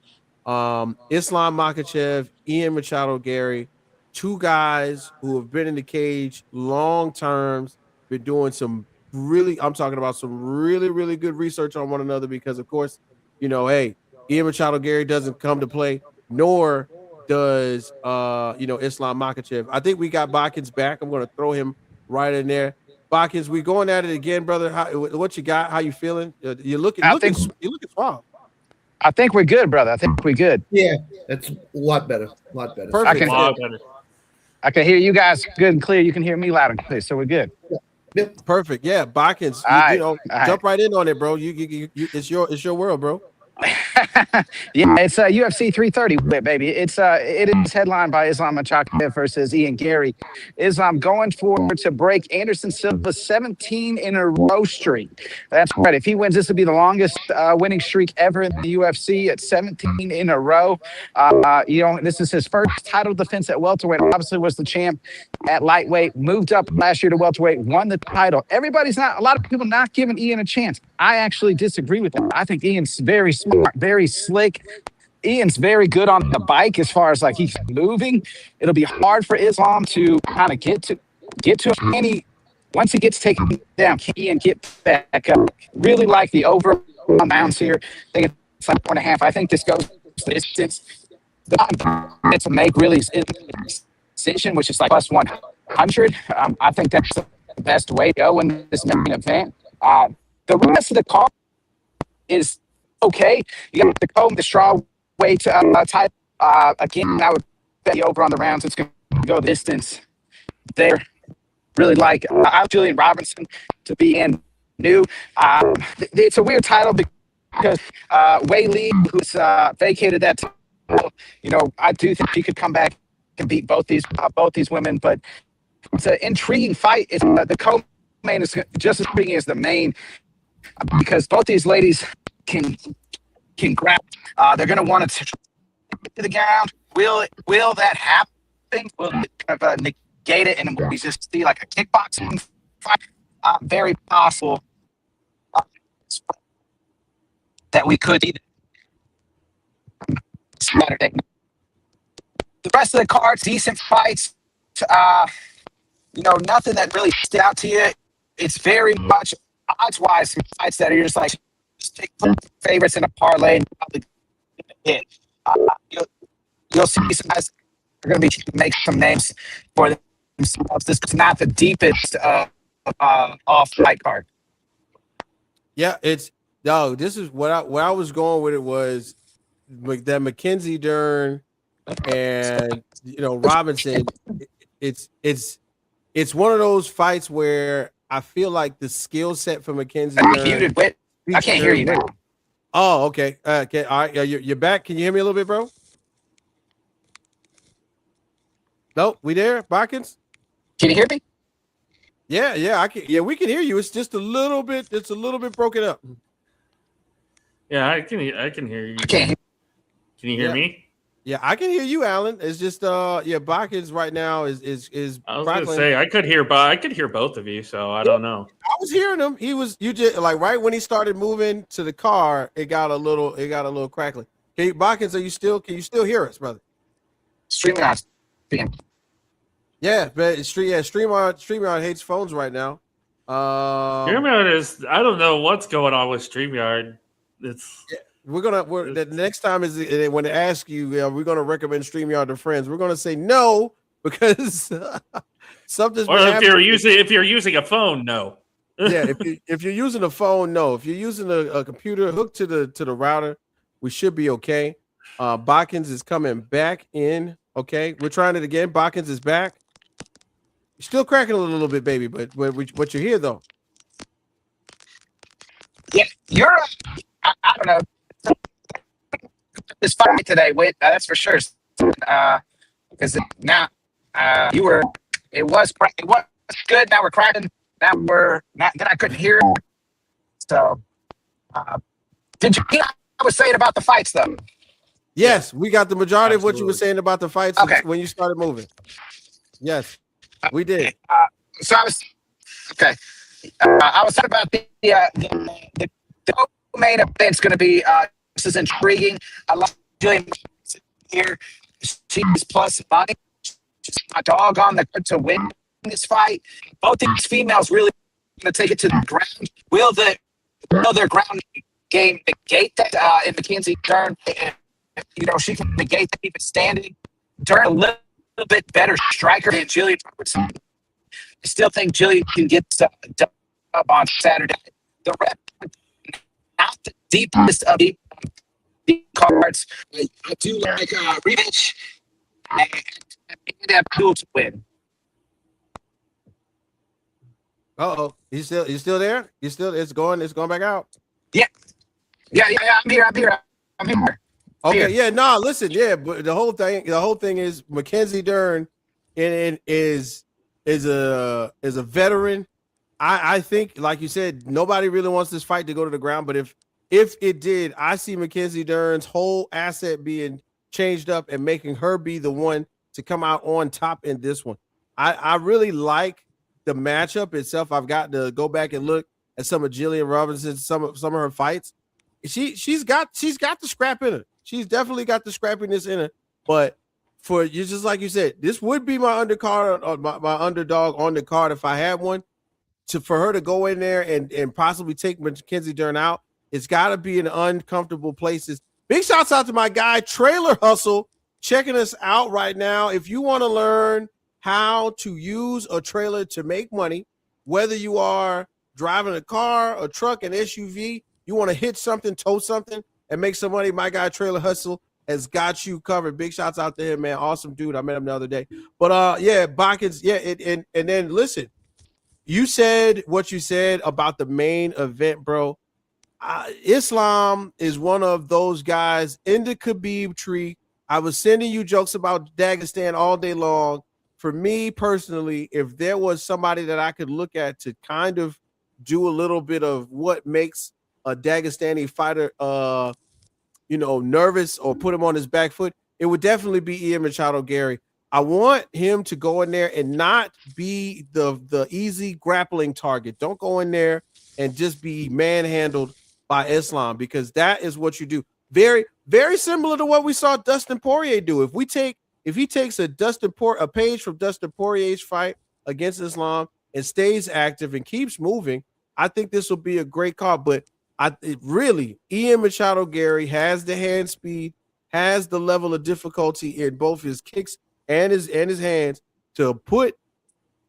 Islam Makhachev, Ian Machado Gary, 2 guys who have been in the cage long terms, been doing some really good research on one another because, of course, hey, Ian Machado Gary doesn't come to play, nor does Islam Makhachev. I think we got Bakins back. I'm going to throw him right in there. Bakins, we going at it again, brother. What you got? How you feeling? You're looking strong. I think we're good, brother. I think we're good. Yeah, that's a lot better. A lot better. Perfect. I can hear you guys good and clear. You can hear me loud and clear, so we're good. Yeah. Perfect. Yeah, Bakins. Jump right in on it, bro. You it's your world, bro. Yeah, it's UFC 330, baby. It is headlined by Islam Makhachev versus Ian Gary. Islam going to break Anderson Silva's 17 in a row streak. That's right. If he wins, this will be the longest winning streak ever in the UFC at 17 in a row. This is his first title defense at welterweight. Obviously, was the champ at lightweight. Moved up last year to welterweight. Won the title. A lot of people not giving Ian a chance. I actually disagree with that. I think Ian's very smart, very slick. Ian's very good on the bike as far as like he's moving. It'll be hard for Islam to kind of get to him. Once he gets taken down, can Ian get back up? Really like the over amounts here. I think it's like 4.5. I think this goes the distance. The bottom to make really is decision, which is like plus 100. I think that's the best way to go in this main event. The rest of the card is okay. You got the comb, the straw weight type. Again, I would bet you over on the rounds. It's going to go the distance there. Really like Julian Robinson to be in new. It's a weird title because Wei Li, who's vacated that title, I do think she could come back and beat both these women. But it's an intriguing fight. It's the co-main is just as intriguing as the main because both these ladies can grab. They're going to want to the ground. Will that happen? Will it kind of negate it and we just see like a kickboxing fight? Very possible that we could either Saturday. The rest of the cards, decent fights. Nothing that really stood out to you. It's very much odds-wise fights that are just like just take favorites in a parlay and probably hit. You'll see some guys are going to be make some names for themselves. This is not the deepest off fight card. Yeah, this is where I was going with it was that Mackenzie Dern and Robinson. It's one of those fights where I feel like the skill set for Mackenzie Dern. I can't hear you now. Oh, okay. Okay. All right. You're back. Can you hear me a little bit, bro? No, we there, Botkins? Can you hear me? Yeah, I can. Yeah, we can hear you. It's just a little bit. It's a little bit broken up. Yeah, I can hear you. Can you hear me? Yeah, I can hear you, Alan. It's just Botkins right now is. I was gonna say I could hear both of you, so I don't know. I was hearing him. You just like right when he started moving to the car, it got a little crackly. Botkins, can you still hear us, brother? StreamYard. Yeah, but StreamYard hates phones right now. StreamYard is. I don't know what's going on with StreamYard. It's. Yeah. The next time is when they ask you, we're gonna recommend StreamYard to friends. We're gonna say no because something's. Or if you're using a phone, no. Yeah, if you're using a phone, no. If you're using a computer hooked to the router, we should be okay. Botkins is coming back in. Okay, we're trying it again. Botkins is back. You're still cracking a little bit, baby, but what you're here though. Yeah, I don't know. This fight today, that's for sure. Because now it was good. Now we're cracking. Now we're not. Then I couldn't hear. So, did you hear what I was saying about the fights though? Yes, we got the majority of what you were saying about the fights when you started moving. Yes, we did. So I was okay. I was talking about the main event's going to be. This is intriguing. I love Julian here. She's plus money. She's my dog on to win this fight. Both these females really going to take it to the ground. Will their ground game negate that in Mackenzie Dern? She can negate that, keep it standing. Dern a little bit better striker than Jillian Robertson. I still think Jillian can get up on Saturday. The rep, not the deepest of deep cards. I do like rematch and Abdul to win. Uh-oh. You still there? It's going back out. Yeah, I'm here. I'm here. Okay, yeah, no, listen, yeah, but the whole thing is Mackenzie Dern is a veteran. I think, like you said, nobody really wants this fight to go to the ground, but if it did, I see Mackenzie Dern's whole asset being changed up and making her be the one to come out on top in this one. I really like the matchup itself. I've got to go back and look at some of Jillian Robinson's some of her fights. She's got the scrap in her. She's definitely got the scrappiness in her. But for you, just like you said, this would be my undercard or my underdog on the card if I had one. For her to go in there and possibly take Mackenzie Dern out, it's got to be in uncomfortable places. Big shouts out to my guy Trailer Hustle checking us out right now. If you want to learn how to use a trailer to make money, whether you are driving a car, a truck, an SUV, you want to hit something, tow something, and make some money, my guy Trailer Hustle has got you covered. Big shouts out to him, man. Awesome dude. I met him the other day. But yeah, Botkins, yeah, and then listen, you said what you said about the main event, bro. Islam is one of those guys in the Khabib tree. I was sending you jokes about Dagestan all day long. For me personally, if there was somebody that I could look at to kind of do a little bit of what makes a Dagestani fighter, nervous or put him on his back foot, it would definitely be Ian Machado Gary. I want him to go in there and not be the easy grappling target. Don't go in there and just be manhandled by Islam, because that is what you do. Very, very similar to what we saw Dustin Poirier do. If he takes a page from Dustin Poirier's fight against Islam and stays active and keeps moving, I think this will be a great card. But Ian Machado Gary has the hand speed, has the level of difficulty in both his kicks and his hands to put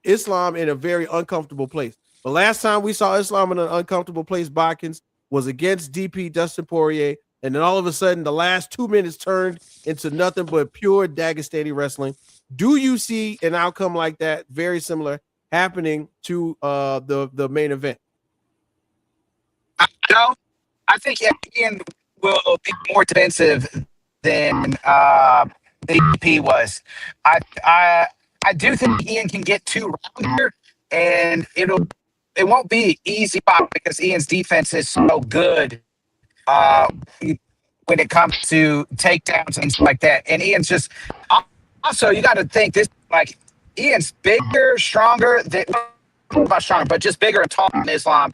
Islam in a very uncomfortable place. The last time we saw Islam in an uncomfortable place, Botkins, was against DP Dustin Poirier, and then all of a sudden the last 2 minutes turned into nothing but pure Dagestani wrestling. Do you see an outcome like that, very similar, happening to the main event? No, I think Ian will be more defensive than DP was. I do think Ian can get 2 rounds here, and it won't be easy because Ian's defense is so good when it comes to takedowns and stuff like that. And Ian's just also, you got to think this, like, Ian's bigger, stronger than, not stronger, but just bigger and taller than Islam.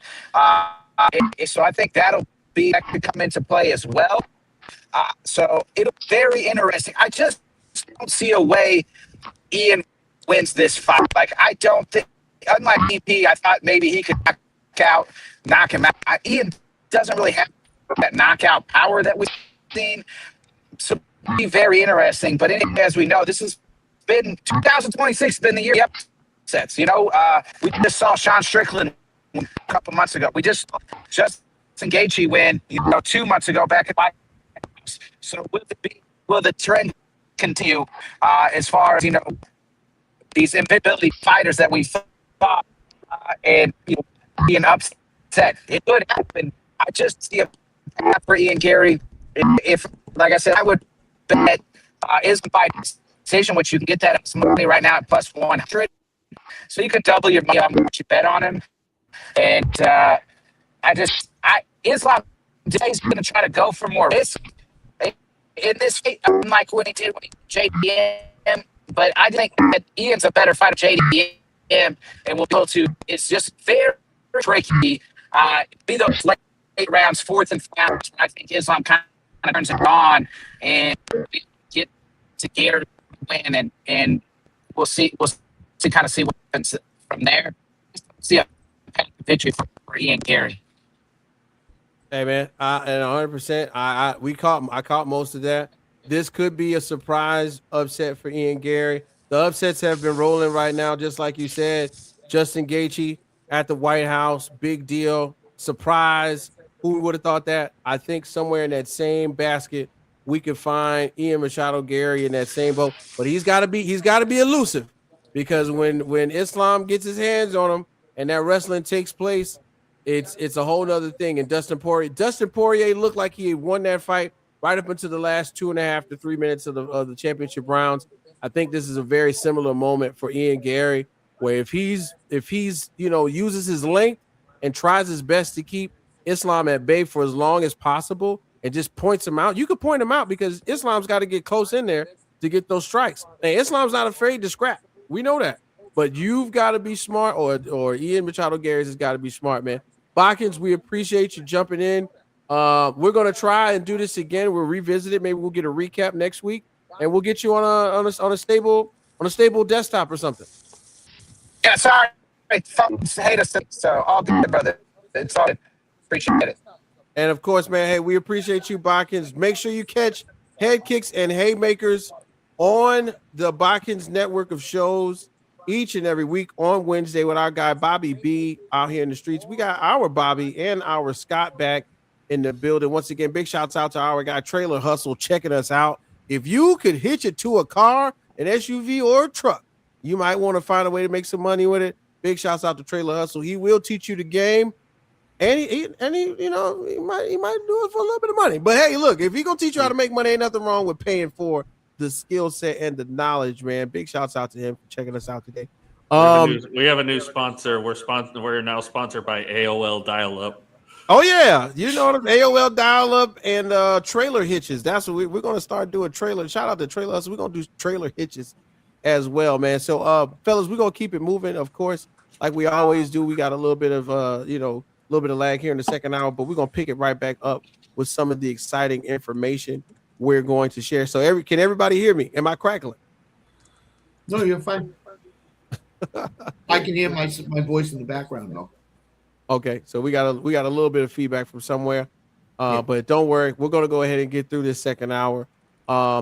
So I think that could come into play as well. So it'll be very interesting. I just don't see a way Ian wins this fight. Like, I don't think, unlike DP, I thought maybe he could knock him out. Ian doesn't really have that knockout power that we've seen. So it'll be very interesting. But as we know, this has been 2026 been the year of upsets. We just saw Sean Strickland a couple months ago. We just Gaethje win 2 months ago back at White House. So will the trend continue as far as these invincibility fighters that we saw and be an upset? It could happen. I just see a path for Ian Gary. If, like I said, I would bet is by decision, which you can get that some money right now at plus 100. So you can double your money on what you bet on him. And Islam today is going to try to go for more risk in this fight, unlike what he did with JDM. But I think that Ian's a better fighter, JDM, and will be able to. It's just very tricky. Be those late rounds, 4th and 5th. I think Islam kind of turns it on and get to Gary win, and we'll see. We'll see what happens from there. See a victory for Ian Gary. Hey man, and 100%. I caught most of that. This could be a surprise upset for Ian Gary. The upsets have been rolling right now, just like you said. Justin Gaethje at the White House, big deal, surprise. Who would have thought that? I think somewhere in that same basket we could find Ian Machado Gary in that same boat. But he's got to be elusive, because when Islam gets his hands on him and that wrestling takes place, it's a whole nother thing. And Dustin Poirier looked like he had won that fight right up until the last 2.5 to 3 minutes of the championship rounds. I think this is a very similar moment for Ian Gary, where if he's uses his length and tries his best to keep Islam at bay for as long as possible and just points him out. You could point him out because Islam's got to get close in there to get those strikes. And Islam's not afraid to scrap. We know that. But you've got to be smart, or Ian Machado Garris has got to be smart, man. Botkins, we appreciate you jumping in. We're going to try and do this again. We'll revisit it. Maybe we'll get a recap next week, and we'll get you on a stable desktop or something. Yeah, sorry. Folks hate us, so all good, brother. It's all good. Appreciate it. And of course, man, hey, we appreciate you, Botkins. Make sure you catch Head Kicks and Haymakers on the Botkins network of shows each and every week on Wednesday with our guy Bobby B out here in the streets. We got our Bobby and our Scott back in the building. Once again, big shouts out to our guy Trailer Hustle checking us out. If you could hitch it to a car, an SUV, or a truck, you might want to find a way to make some money with it. Big shouts out to Trailer Hustle. He will teach you the game. And he might do it for a little bit of money. But hey, look, if he gonna teach you how to make money, ain't nothing wrong with paying for the skill set and the knowledge, man. Big shouts out to him for checking us out today. We have a new sponsor. We're now sponsored by AOL Dial-Up. Oh yeah, you know what? AOL Dial-Up and trailer hitches. That's what we're gonna start doing. Trailer. Shout out to Trailer. So we're gonna do trailer hitches as well, man. So fellas, we're gonna keep it moving, of course, like we always do. We got a little bit of a little bit of lag here in the second hour, but we're going to pick it right back up with some of the exciting information we're going to share. So can everybody hear me? Am I crackling? No, you're fine. I can hear my voice in the background though. Okay, so we got a little bit of feedback from somewhere, but don't worry. We're going to go ahead and get through this second hour.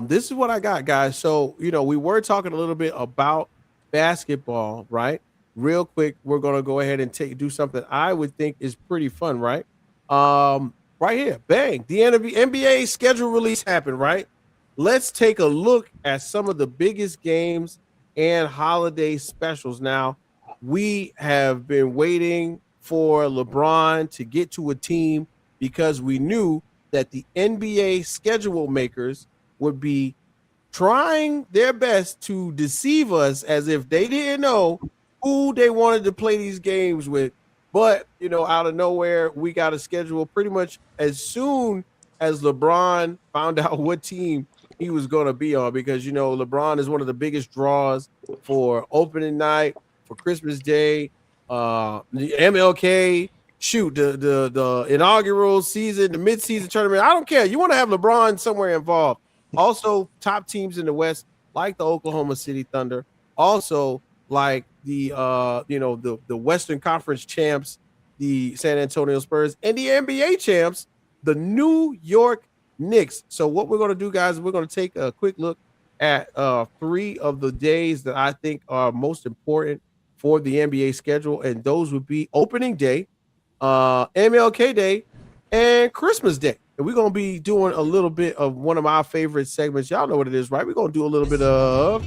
This is what I got, guys. So, we were talking a little bit about basketball, right? Real quick, we're going to go ahead and do something I would think is pretty fun, right? Right here, bang, the NBA schedule release happened, right? Let's take a look at some of the biggest games and holiday specials. Now, we have been waiting for LeBron to get to a team because we knew that the NBA schedule makers would be trying their best to deceive us as if they didn't know who they wanted to play these games with. But, out of nowhere, we got a schedule pretty much as soon as LeBron found out what team he was going to be on, because, LeBron is one of the biggest draws for opening night, for Christmas Day, the MLK, the inaugural season, the midseason tournament. I don't care. You want to have LeBron somewhere involved. Also, top teams in the West, like the Oklahoma City Thunder, also like the Western Conference champs, the San Antonio Spurs, and the NBA champs, the New York Knicks. So what we're going to do, guys, we're going to take a quick look at 3 of the days that I think are most important for the NBA schedule, and those would be opening day, MLK Day, and Christmas Day. And we're going to be doing a little bit of one of our favorite segments. Y'all know what it is, right? We're going to do a little bit of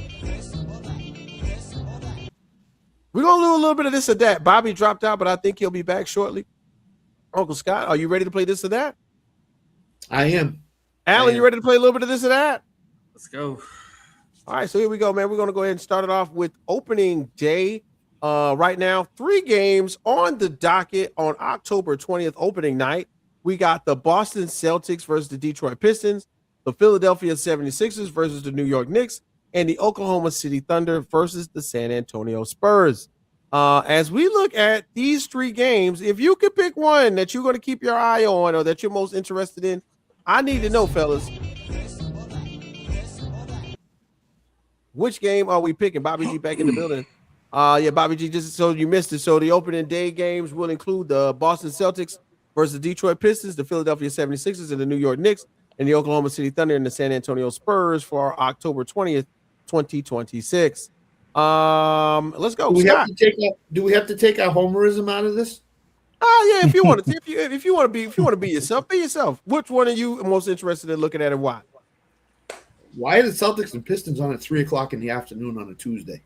this or that. Bobby dropped out, but I think he'll be back shortly. Uncle Scott, are you ready to play this or that? I am. Alan, you ready to play a little bit of this or that? Let's go. All right, so here we go, man. We're going to go ahead and start it off with opening day. Right now, 3 games on the docket on October 20th, opening night. We got the Boston Celtics versus the Detroit Pistons, the Philadelphia 76ers versus the New York Knicks, and the Oklahoma City Thunder versus the San Antonio Spurs. As we look at these 3 games, if you could pick one that you're going to keep your eye on or that you're most interested in, I need to know, fellas, which game are we picking? Bobby G back in the building. Bobby G, just so you missed it. So the opening day games will include the Boston Celtics versus the Detroit Pistons, the Philadelphia 76ers, and the New York Knicks, and the Oklahoma City Thunder and the San Antonio Spurs for October 20th, 2026. Let's go. Do we have to take our homerism out of this? Yeah, if you want to, if you want to be yourself, be yourself. Which one are you most interested in looking at and why? Why are the Celtics and Pistons on at 3:00 in the afternoon on a Tuesday?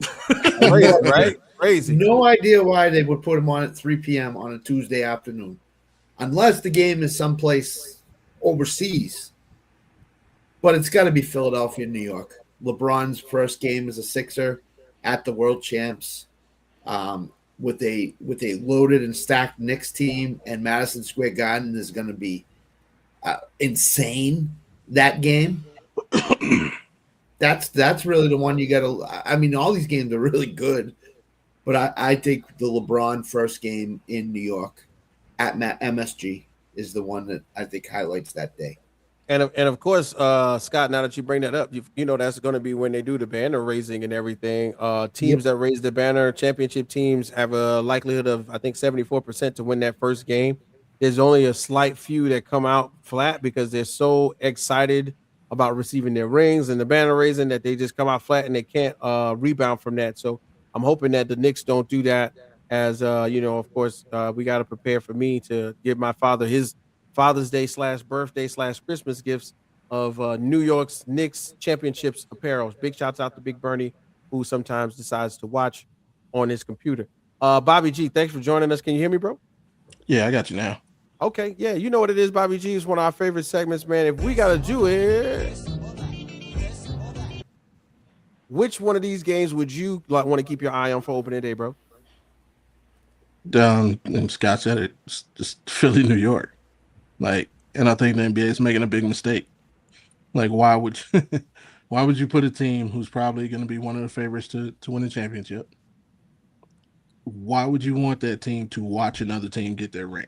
Crazy, right? Crazy. No idea why they would put them on at 3 p.m. on a Tuesday afternoon, unless the game is someplace overseas. But it's got to be Philadelphia, New York. LeBron's first game as a Sixer at the World Champs, with a loaded and stacked Knicks team, and Madison Square Garden is going to be insane. That game, that's really the one you got to. I mean, all these games are really good, but I think the LeBron first game in New York at MSG is the one that I think highlights that day. And of course, Scott, now that you bring that up, you know that's going to be when they do the banner raising and everything. Teams that raise the banner, championship teams, have a likelihood of, I think, 74% to win that first game. There's only a slight few that come out flat because they're so excited about receiving their rings and the banner raising that they just come out flat and they can't rebound from that. So I'm hoping that the Knicks don't do that. As of course, we got to prepare for me to give my father his Father's Day / birthday / Christmas gifts of New York's Knicks championships apparel. Big shouts out to Big Bernie, who sometimes decides to watch on his computer. Bobby G, thanks for joining us. Can you hear me, bro? Yeah, I got you now. Okay, yeah, you know what it is, Bobby G. It's one of our favorite segments, man. If we got to do it, which one of these games would you want to keep your eye on for opening day, bro? And Scott said it, it's just Philly, New York. And I think the NBA is making a big mistake. Why would you put a team who's probably going to be one of the favorites to win the championship? Why would you want that team to watch another team get their ring?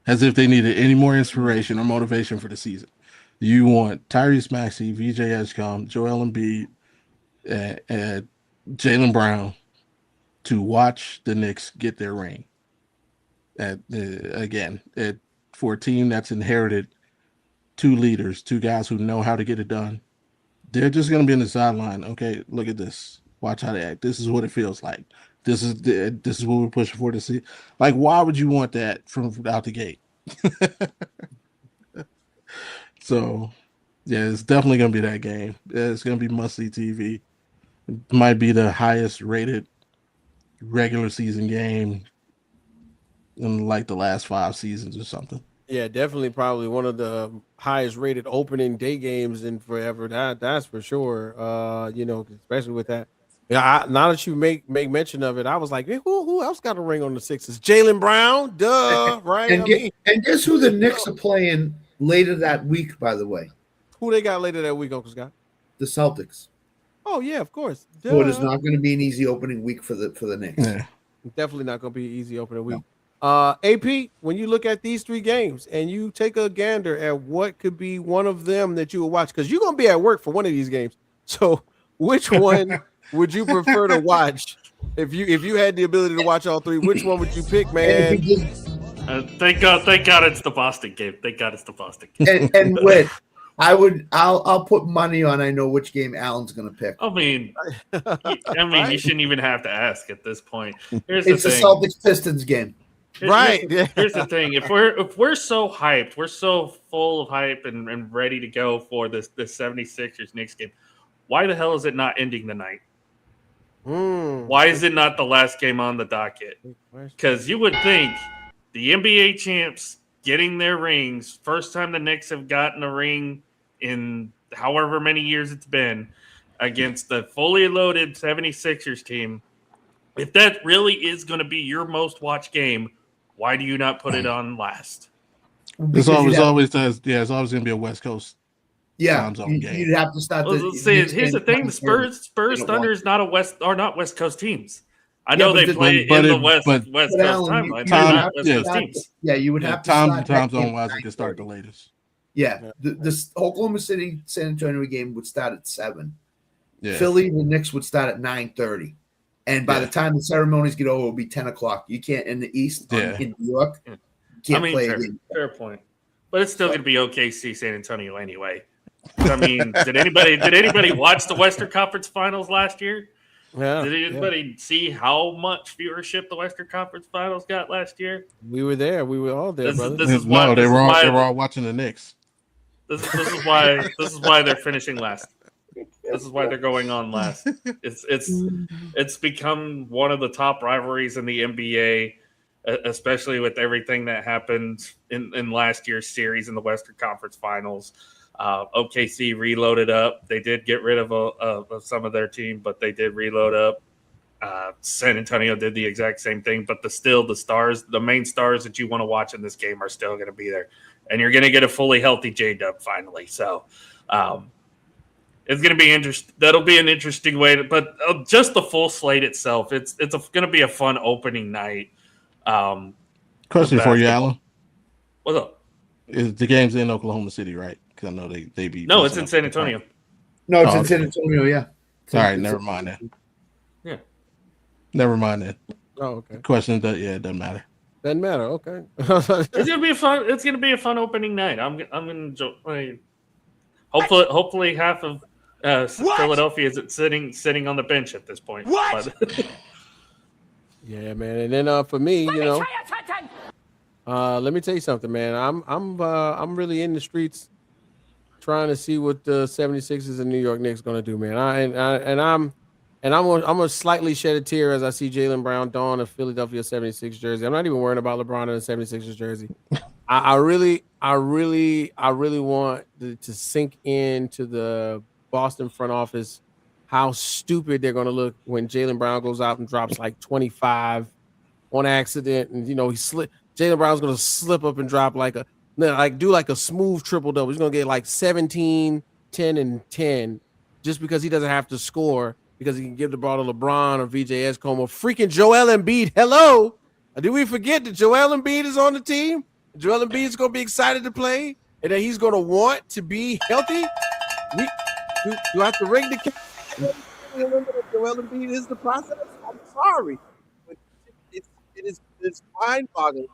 As if they needed any more inspiration or motivation for the season. You want Tyrese Maxey, VJ Edgecombe, Joel Embiid, and Jaylen Brown to watch the Knicks get their ring. For a team that's inherited two leaders, two guys who know how to get it done, they're just going to be in the sideline. Okay, look at this. Watch how they act. This is what it feels like. This is what we're pushing for to see. Why would you want that from out the gate? So, yeah, it's definitely going to be that game. It's going to be must-see TV. It might be the highest rated regular season game in the last 5 seasons or something. Yeah, definitely probably one of the highest rated opening day games in forever. That's for sure. Especially with that. Yeah, now that you make mention of it, I was like, hey, who else got a ring on the Sixers? Jaylen Brown, duh, right? And guess who the Knicks are playing later that week, by the way? Who they got later that week, Uncle Scott? The Celtics. Oh, yeah, of course. Duh. So it is not going to be an easy opening week for the Knicks. Yeah. Definitely not going to be an easy opening week. No. AP, when you look at these 3 games and you take a gander at what could be one of them that you will watch, because you're going to be at work for one of these games. So which one would you prefer to watch if you had the ability to watch all 3? Which one would you pick, man? Thank God it's the Boston game. Thank God it's the Boston game. And wait, I'll put money on I know which game Alan's going to pick. I mean, you shouldn't even have to ask at this point. It's the Celtics Pistons game. Here's the thing. If we're so hyped, we're so full of hype and ready to go for this 76ers Knicks game, why the hell is it not ending the night? Why is it not the last game on the docket? Because you would think the NBA champs getting their rings, first time the Knicks have gotten a ring in however many years it's been, against the fully loaded 76ers team, if that really is going to be your most watched game, why do you not put it on last? It's always going to be a West Coast time zone game. You'd have to start. Here's the thing: the Spurs Thunder is not West Coast teams. I know they play in the West Coast timeline. They're not West Coast teams. Yeah, you would have to time zone wise. It could start the latest. Yeah, the Oklahoma City San Antonio game would start at 7. Yeah. Philly, the Knicks would start at 9:30. And by the time the ceremonies get over, it'll be 10 o'clock. You can't in the East in New York. Can't play fair point. But it's still going to be OKC San Antonio anyway. I mean, did anybody watch the Western Conference Finals last year? Yeah. Did anybody see how much viewership the Western Conference Finals got last year? We were there. We were all there, brother. They were all watching the Knicks. This is why they're finishing last. This is why they're going on last. It's become one of the top rivalries in the NBA. especially with everything that happened in last year's series in the Western Conference Finals. OKC reloaded up. They did get rid of some of their team, but they did reload up. San Antonio did the exact same thing, but the main stars that you want to watch in this game are still going to be there, and you're going to get a fully healthy J-Dub finally. So it's going to be interesting. That'll be an interesting way but just the full slate itself, it's going to be a fun opening night. Question for you, Alan. What's up? Is the game's in Oklahoma City, right? Because I know they be. No, it's in San Antonio. No, it's in San Antonio. Yeah. All right, never mind that. Yeah. Never mind that. Oh, okay. Question that it doesn't matter. Doesn't matter. Okay. It's gonna be a fun opening night. I'm gonna enjoy. Hopefully half of Philadelphia is sitting on the bench at this point. What? Yeah, man. And then for me, let me tell you something, man. I'm really in the streets trying to see what the 76ers and New York Knicks going to do, man. I'm gonna slightly shed a tear as I see Jaylen Brown don a Philadelphia 76 jersey. I'm not even worrying about LeBron in a 76ers jersey. I really want to sink into the Boston front office how stupid they're going to look when Jaylen Brown goes out and drops like 25 on accident, and Jaylen Brown's going to slip up and drop do a smooth triple double. He's going to get like 17, 10, and 10 just because he doesn't have to score, because he can give the ball to LeBron or VJ Edgecombe or freaking Joel Embiid. Hello, did we forget that Joel Embiid is on the team? Joel Embiid is going to be excited to play, and that he's going to want to be healthy. Do I have to ring the remember that Joel Embiid is the process? I'm sorry, but it's mind-boggling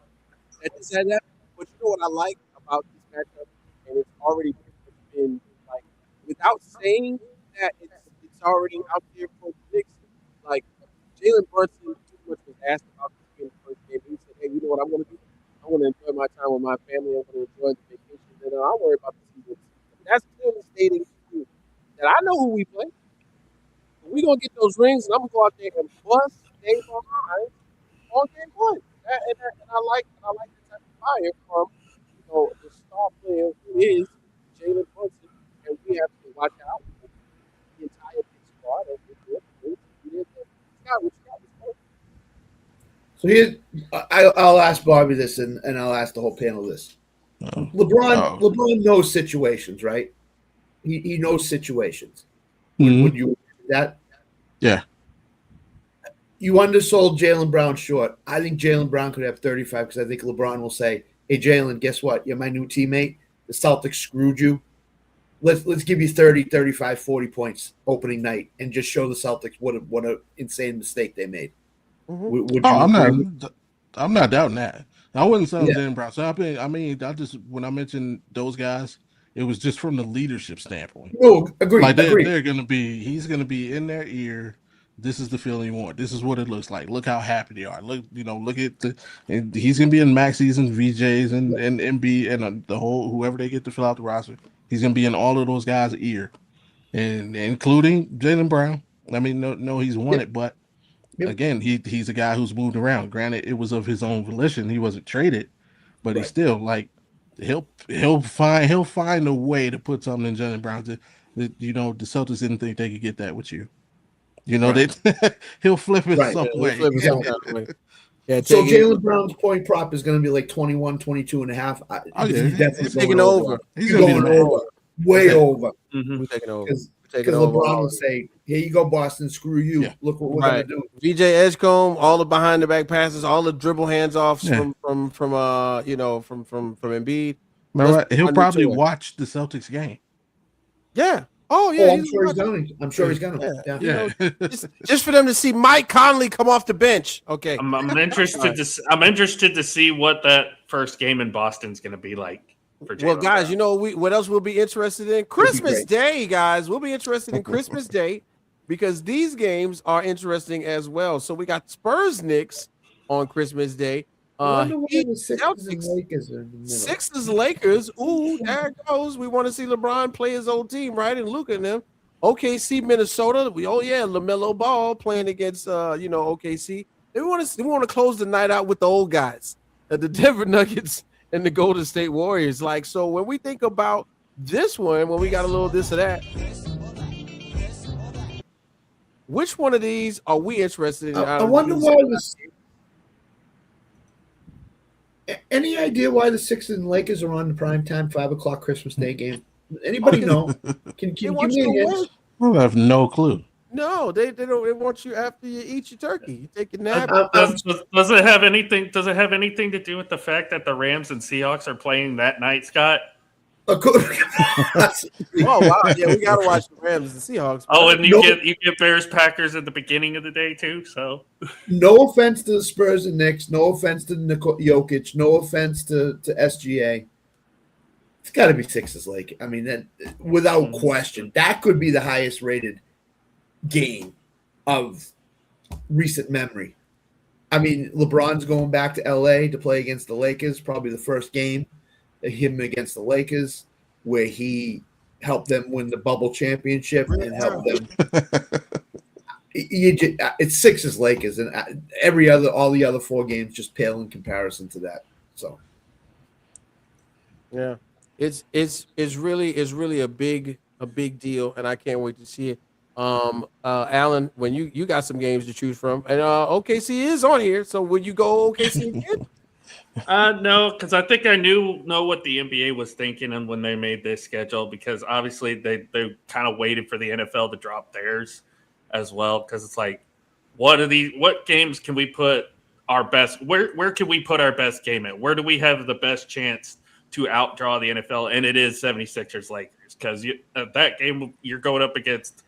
that this had happened. But you know what I like about this matchup, and it's already been like, without saying that it's already out there for the Knicks. Like Jalen Brunson too much was asked about this being the first game. He said, "Hey, you know what I'm going to do? I want to enjoy my time with my family. I'm going to enjoy the vacation, and I'll worry about the season." That's clearly stating that I know who we play. We're going to get those rings, and I'm going to go out there and bust day behind on game one. And I like the type of fire from the star player who is Jalen Brunson, and we have to watch out for the entire big squad. So here, I'll ask Bobby this, and I'll ask the whole panel this. LeBron knows situations, right? He knows situations. Mm-hmm. Would you agree with that? Yeah. You undersold Jaylen Brown short. I think Jaylen Brown could have 35 because I think LeBron will say, "Hey, Jaylen, guess what? You're my new teammate. The Celtics screwed you. Let's give you 30, 35, 40 points opening night and just show the Celtics what an insane mistake they made." Mm-hmm. I'm not doubting that. I wouldn't say Jaylen Brown. So when I mentioned those guys, it was just from the leadership standpoint. No, agreed. Like he's gonna be in their ear. This is the feeling you want. This is what it looks like. Look how happy they are. Look at and he's gonna be in Maxey's and VJ's and MB and the whole whoever they get to fill out the roster. He's gonna be in all of those guys' ear, and including Jaylen Brown. I mean, no, he's won it, but again, he's a guy who's moved around. Granted, it was of his own volition. He wasn't traded, but he's still like he'll find a way to put something in Jaylen Brown. The Celtics didn't think they could get that with you. He'll flip it some way. Yeah, so Jaylen Brown's point prop is going to be like 21, 22 and a half. He's definitely taking over. He's going over. Way over. Mm-hmm. We're taking over. Because LeBron will say, "Here you go, Boston. Screw you. Yeah. Look what we're going to do." VJ Edgecombe, all the behind the back passes, all the dribble hands offs from Embiid. He'll probably watch the Celtics game. Yeah. Oh yeah. I'm sure he's gonna. Yeah. Just for them to see Mike Conley come off the bench. Okay. I'm interested to see what that first game in Boston's going to be like. Well, guys, what else we'll be interested in? Christmas Day, guys. We'll be interested in Christmas Day because these games are interesting as well. So we got Spurs Knicks on Christmas Day. Sixers Lakers. Ooh, there it goes. We want to see LeBron play his old team, right? And Luka and them. OKC Minnesota. LaMelo Ball playing against OKC. They want to close the night out with the old guys, the Denver Nuggets and the Golden State Warriors. Like, so when we think about this one, when we got a little this or that, which one of these are we interested in? I wonder why this. Any idea why the Sixers and Lakers are on the primetime 5:00 Christmas Day game? Anybody know? Can you give me a hint? I have no clue. No, they don't. They want you after you eat your turkey. You take a nap. Does it have anything? Does it have anything to do with the fact that the Rams and Seahawks are playing that night, Scott? Oh wow! Yeah, we gotta watch the Rams and Seahawks. Oh, and you get Bears Packers at the beginning of the day too. So, no offense to the Spurs and Knicks. No offense to Jokic. No offense to SGA. It's got to be Sixers Lake. I mean, that without question, that could be the highest rated game of recent memory. I mean, LeBron's going back to LA to play against the Lakers. Probably the first game of him against the Lakers where he helped them win the bubble championship and helped them. It's Sixers Lakers, and all the other 4 games just pale in comparison to that. So, yeah. It's really a big deal, and I can't wait to see it. Alan, when you got some games to choose from, and OKC is on here, so will you go OKC again? No, because I think I know what the NBA was thinking and when they made this schedule, because obviously they kind of waited for the NFL to drop theirs as well, because it's like, what games can we put our best? Where can we put our best game at? Where do we have the best chance to outdraw the NFL? And it is 76ers Lakers, because that game you're going up against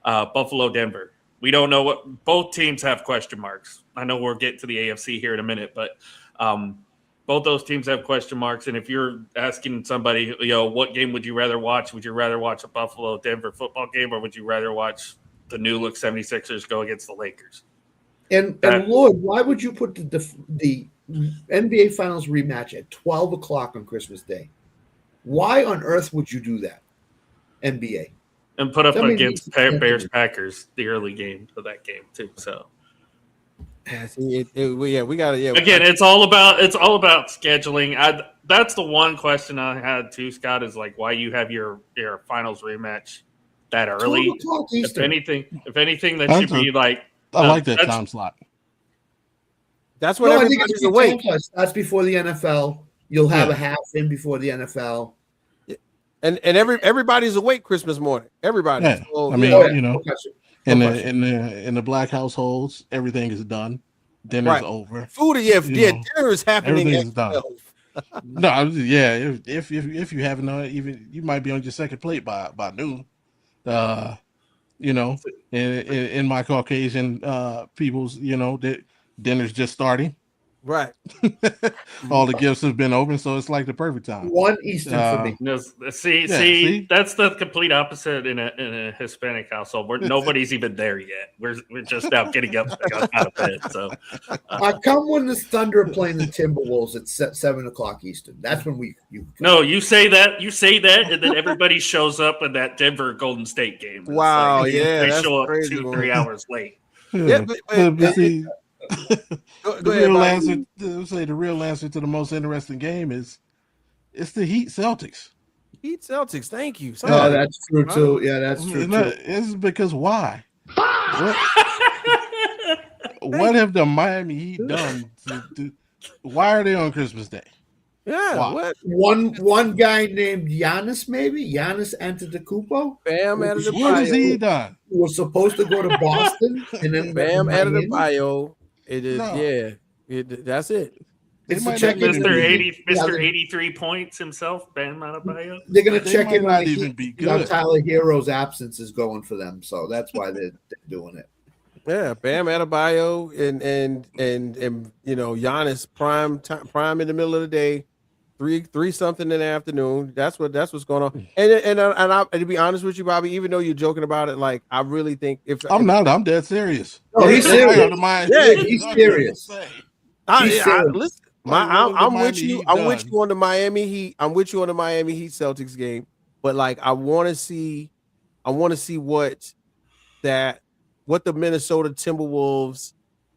Buffalo Denver. We don't know what both teams have question marks. I know we'll get to the AFC here in a minute, but both those teams have question marks. And if you're asking somebody, what game would you rather watch? Would you rather watch a Buffalo Denver football game, or would you rather watch the new look 76ers go against the Lakers? And Lord, why would you put the NBA Finals rematch at 12 o'clock on Christmas Day? Why on earth would you do that, NBA? And put up against Bears Packers, the early game of that game too. So, we got to. Again, it's all about scheduling. That's the one question I had too, Scott, is like why you have your finals rematch that early. If anything, that should be like. I like that time slot. That's what everybody's awake. That's before the NFL. You'll have a half in before the NFL. And everybody's awake Christmas morning. Everybody. Yeah. So, I mean, in the black households, everything is done. Dinner's over. Food, dinner is happening. Everything is done. No, yeah. If you haven't even, you might be on your second plate by noon. In my Caucasian people's, dinner's just starting. Right. All the gifts have been open, so it's like the perfect time. 1 Eastern for me. No, see, that's the complete opposite in a Hispanic household where nobody's even there yet. We're just now getting up out of bed. So I come when the Thunder are playing the Timberwolves at 7 o'clock Eastern. That's when you say that, and then everybody shows up in that Denver Golden State game. Wow, they show up crazy, 2-3 hours late. Yeah, but see. The real answer to the most interesting game is it's the Heat Celtics. Heat Celtics, thank you. That's true too. Yeah, that's true. It's because why? What have the Miami Heat done? Why are they on Christmas Day? Yeah, what? One guy named Giannis, maybe Giannis Antetokounmpo. Bam Adebayo. What has he done? He was supposed to go to Boston, and then Bam Adebayo. It is, that's it. It's Mr. 83 points himself, Bam Adebayo. They're going to check in not even be good. How Tyler Hero's absence is going for them, so that's why they're doing it. Yeah, Bam Adebayo and Giannis prime in the middle of the day, three something in the afternoon. That's what's going on. And to be honest with you, Bobby, even though you're joking about it, like I really think I'm dead serious. No, he's serious. He's serious. Listen, I'm with you. I'm with you on the Miami Heat. I'm with you on the Miami Heat Celtics game. But like, I want to see what the Minnesota Timberwolves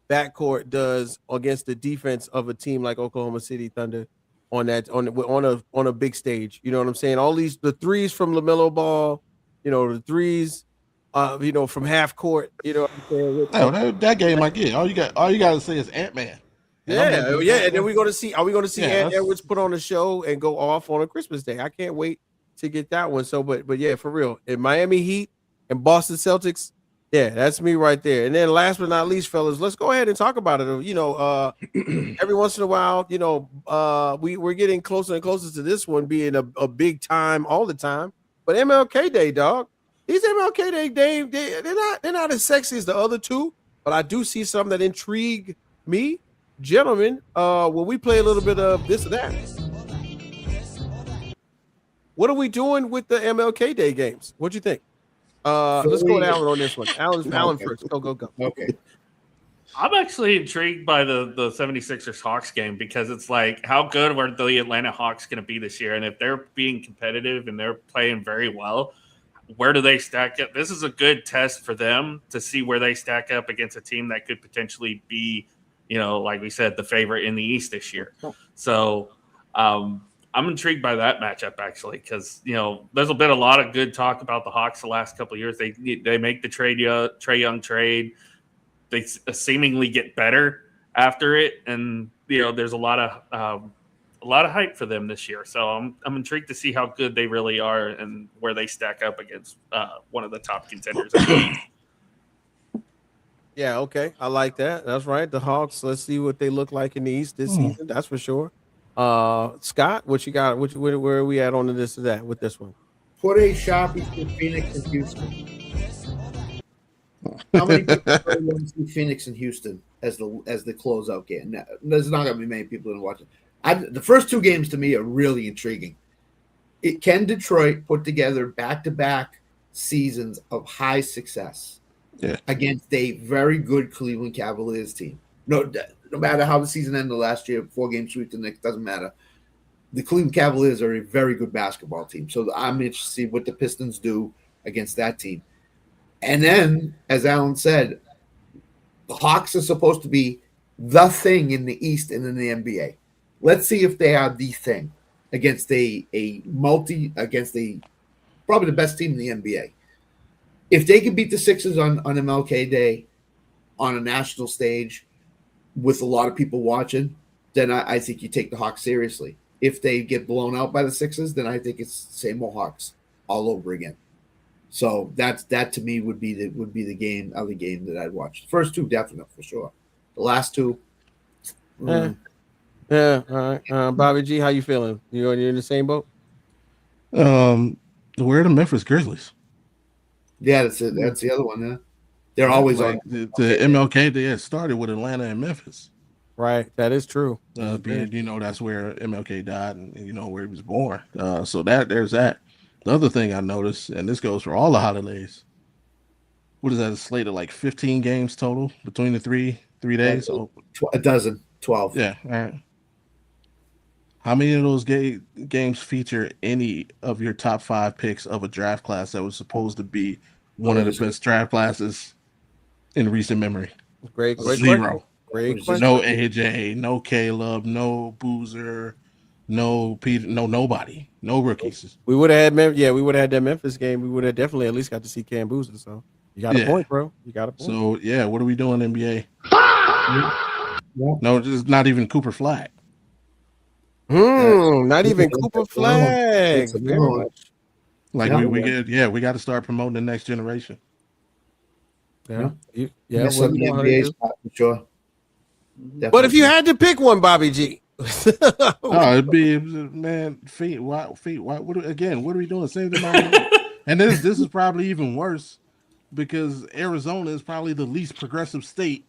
backcourt does against the defense of a team like Oklahoma City Thunder on a big stage. You know what I'm saying? All the threes from LaMelo Ball, the threes, from half court. You know what I'm saying? No, that game I get. All you got to say is Ant-Man. Yeah. And then are we going to see Ant that's- Edwards put on a show and go off on a Christmas Day? I can't wait to get that one. So, but yeah, for real, in Miami Heat and Boston Celtics, yeah, that's me right there. And then last but not least, fellas, let's go ahead and talk about it. Every once in a while, we're getting closer and closer to this one being a big time all the time. But MLK Day, dog. These MLK Day, they're not as sexy as the other two, but I do see some that intrigue me. Gentlemen, will we play a little bit of this or that? What are we doing with the MLK Day games? What do you think? Let's go with Alan on this one. Alan first. Go. Okay. I'm actually intrigued by the 76ers Hawks game because it's like, how good are the Atlanta Hawks going to be this year? And if they're being competitive and they're playing very well, where do they stack up? This is a good test for them to see where they stack up against a team that could potentially be, like we said, the favorite in the East this year. So I'm intrigued by that matchup, actually, because, there's been a lot of good talk about the Hawks the last couple of years. They make the Trae Young trade. They seemingly get better after it. And, there's a lot of hype for them this year. So I'm intrigued to see how good they really are and where they stack up against one of the top contenders. Yeah, okay. I like that. That's right. The Hawks, let's see what they look like in the East this season. That's for sure. Scott, what you got? Where are we at on this or that with this one? Put a Sharpie for Phoenix and Houston. How many people want to see Phoenix and Houston as the closeout game? Now, there's not going to be many people that watch it. The first two games to me are really intriguing. Can Detroit put together back-to-back seasons of high success against a very good Cleveland Cavaliers team? No matter how the season ended last year, 4-game sweep the Knicks, doesn't matter. The Cleveland Cavaliers are a very good basketball team. So I'm interested to see what the Pistons do against that team. And then, as Alan said, the Hawks are supposed to be the thing in the East and in the NBA. Let's see if they are the thing against probably the best team in the NBA. If they can beat the Sixers on MLK Day on a national stage with a lot of people watching, then I think you take the Hawks seriously. If they get blown out by the Sixers, then I think it's the same old Hawks all over again. So that to me would be the other game that I'd watch. The first two, definite for sure. The last two, Yeah. All right. Bobby G, how you feeling? You're in the same boat? Where are the Memphis Grizzlies? Yeah, that's it. That's the other one. Yeah, they're always on. The MLK Day started with Atlanta and Memphis. Right, that is true. Being that's where MLK died, and where he was born. So there's that. The other thing I noticed, and this goes for all the holidays. What is that? A slate of like 15 games total between the three days. A dozen, 12. Yeah. All right. How many of those games feature any of your top 5 picks of a draft class that was supposed to be one of the best draft classes in recent memory? Great Zero. Great question. No AJ, no Caleb, no Boozer, no Peter, no nobody, no rookies. We would have had that Memphis game. We would have definitely at least got to see Cam Boozer. So you got a point, bro. You got a point. So what are we doing, NBA? No, just not even Cooper Flag. Not even Cooper Flag. Like we got to start promoting the next generation. Yeah. The NBA spot for sure. Definitely. But if you had to pick one, Bobby G. It'd be feet. Why? What are we doing? Same thing. And this is probably even worse because Arizona is probably the least progressive state.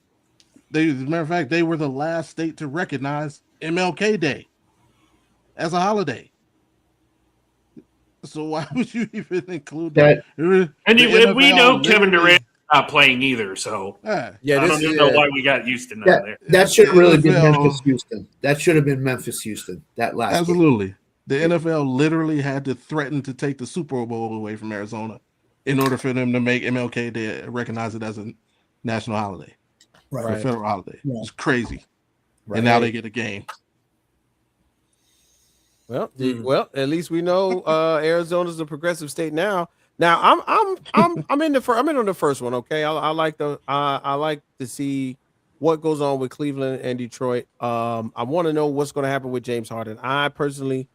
As a matter of fact, they were the last state to recognize MLK Day as a holiday. So why would you even include that? And we know Kevin Durant not playing either, so I don't even know why we got Houston out there. That should have really been Memphis, Houston. That should have been Memphis, Houston. That last absolutely. Game. The NFL literally had to threaten to take the Super Bowl away from Arizona in order for them to make MLK Day recognize it as a national holiday. for a federal holiday. Yeah. It's crazy. Right. And now they get a game. Well, well, at least we know Arizona's a progressive state now. Now I'm in on the first one. Okay, I like to see what goes on with Cleveland and Detroit. I want to know what's going to happen with James Harden. I personally,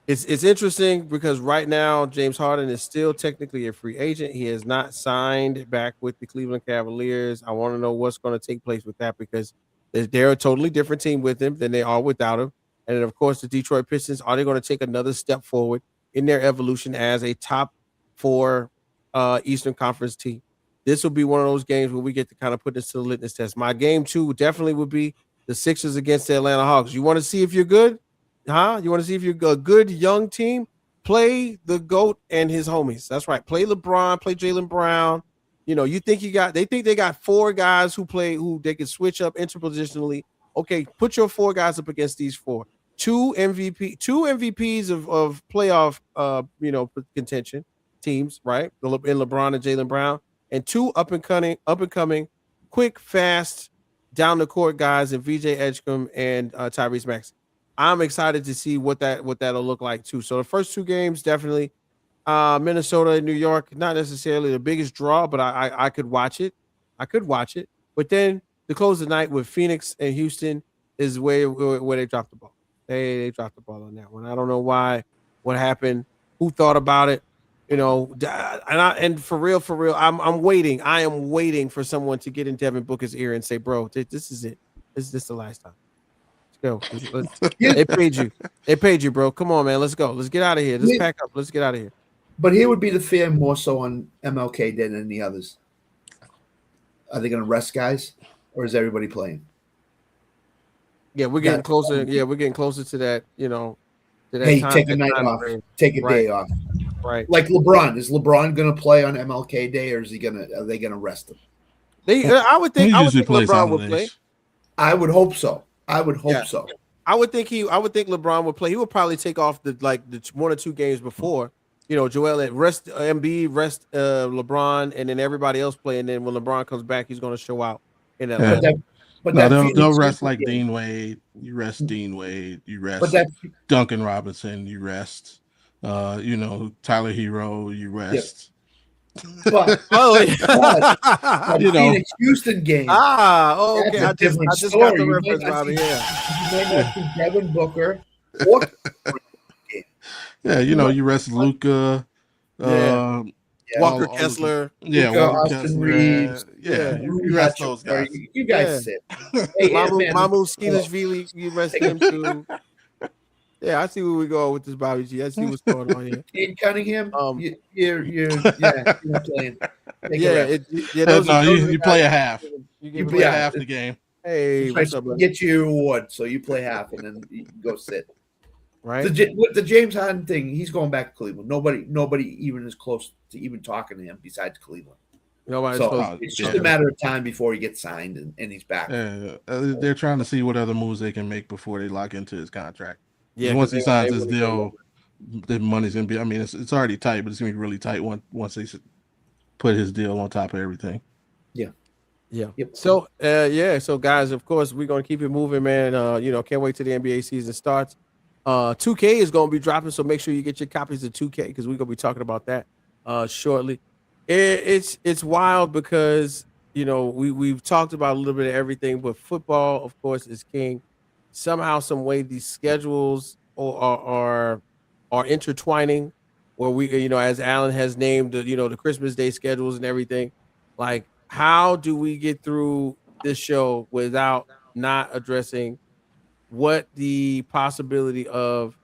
it's interesting because right now James Harden is still technically a free agent. He has not signed back with the Cleveland Cavaliers. I want to know what's going to take place with that because they're a totally different team with him than they are without him. And then, of course, the Detroit Pistons, are they going to take another step forward in their evolution as a top 4 Eastern Conference team? This will be one of those games where we get to kind of put this to the litmus test. My game 2 definitely would be the Sixers against the Atlanta Hawks. You want to see if you're good? Huh? You want to see if you're a good young team? Play the GOAT and his homies. That's right. Play LeBron, play Jaylen Brown. You know, they think they got 4 guys who they can switch up interpositionally. Okay, put your 4 guys up against these 4. 2 MVPs of playoff contention teams, right? In LeBron and Jaylen Brown, and 2 up and coming, quick, fast, down the court guys in VJ Edgecombe and Tyrese Maxey. I'm excited to see what that'll look like too. So the first 2 games definitely Minnesota and New York, not necessarily the biggest draw, but I could watch it. But then to close the night with Phoenix and Houston is where they dropped the ball. They dropped the ball on that one. I don't know why, what happened, who thought about it, you know. And for real, I'm waiting. I am waiting for someone to get in Devin Booker's ear and say, "Bro, this is it. This is the last time. Let's go. They paid you, bro. Come on, man. Let's go. Let's get out of here. Let's pack up. Let's get out of here." But here would be the fear more so on MLK than any others. Are they going to rest guys, or is everybody playing? Yeah, we're getting closer. Yeah, we're getting closer to that. You know, to that hey, time, take a night off. Take a day off. Right. Like LeBron. Is LeBron going to play on MLK Day, or are they going to rest him? I would think LeBron would play. I would hope so. I would think LeBron would play. He would probably take off the 1 or 2 games before. You know, Joel rest Embiid, rest LeBron, and then everybody else play. And then when LeBron comes back, he's going to show out in Atlanta. But they'll rest like Dean Wade. You rest Dean Wade. You rest Duncan Robinson. You rest, Tyler Hero. You rest. But Phoenix Houston game. Okay. I just got the reference, Bobby. You may not see Devin Booker. Or you rest Luka. Walker Kessler. Austin Reeves. You rest those guys. You guys sit. Mamu Skeelishvili, you rest him too. Yeah, I see where we go with this, Bobby G. I see what's going on here. In Cunningham, you're playing. You play a half. You play half the game. Hey, what's up, buddy? Get you your reward, so you play half and then you can go sit. Right. The James Harden thing, he's going back to Cleveland. Nobody even is close to even talking to him besides Cleveland. It's just a matter of time before he gets signed and he's back. They're trying to see what other moves they can make before they lock into his contract. Yeah, once he signs his deal, the money's gonna be. I mean, it's already tight, but it's gonna be really tight once they put his deal on top of everything. Yeah. Yep. So so guys, of course, we're gonna keep it moving, man. Can't wait till the NBA season starts. 2K is gonna be dropping, so make sure you get your copies of 2K because we're gonna be talking about that shortly. It's wild because we've talked about a little bit of everything, but football, of course, is king. Somehow, some way, these schedules are intertwining. Where we, as Alan has named, the Christmas Day schedules and everything. Like, how do we get through this show without not addressing what the possibility of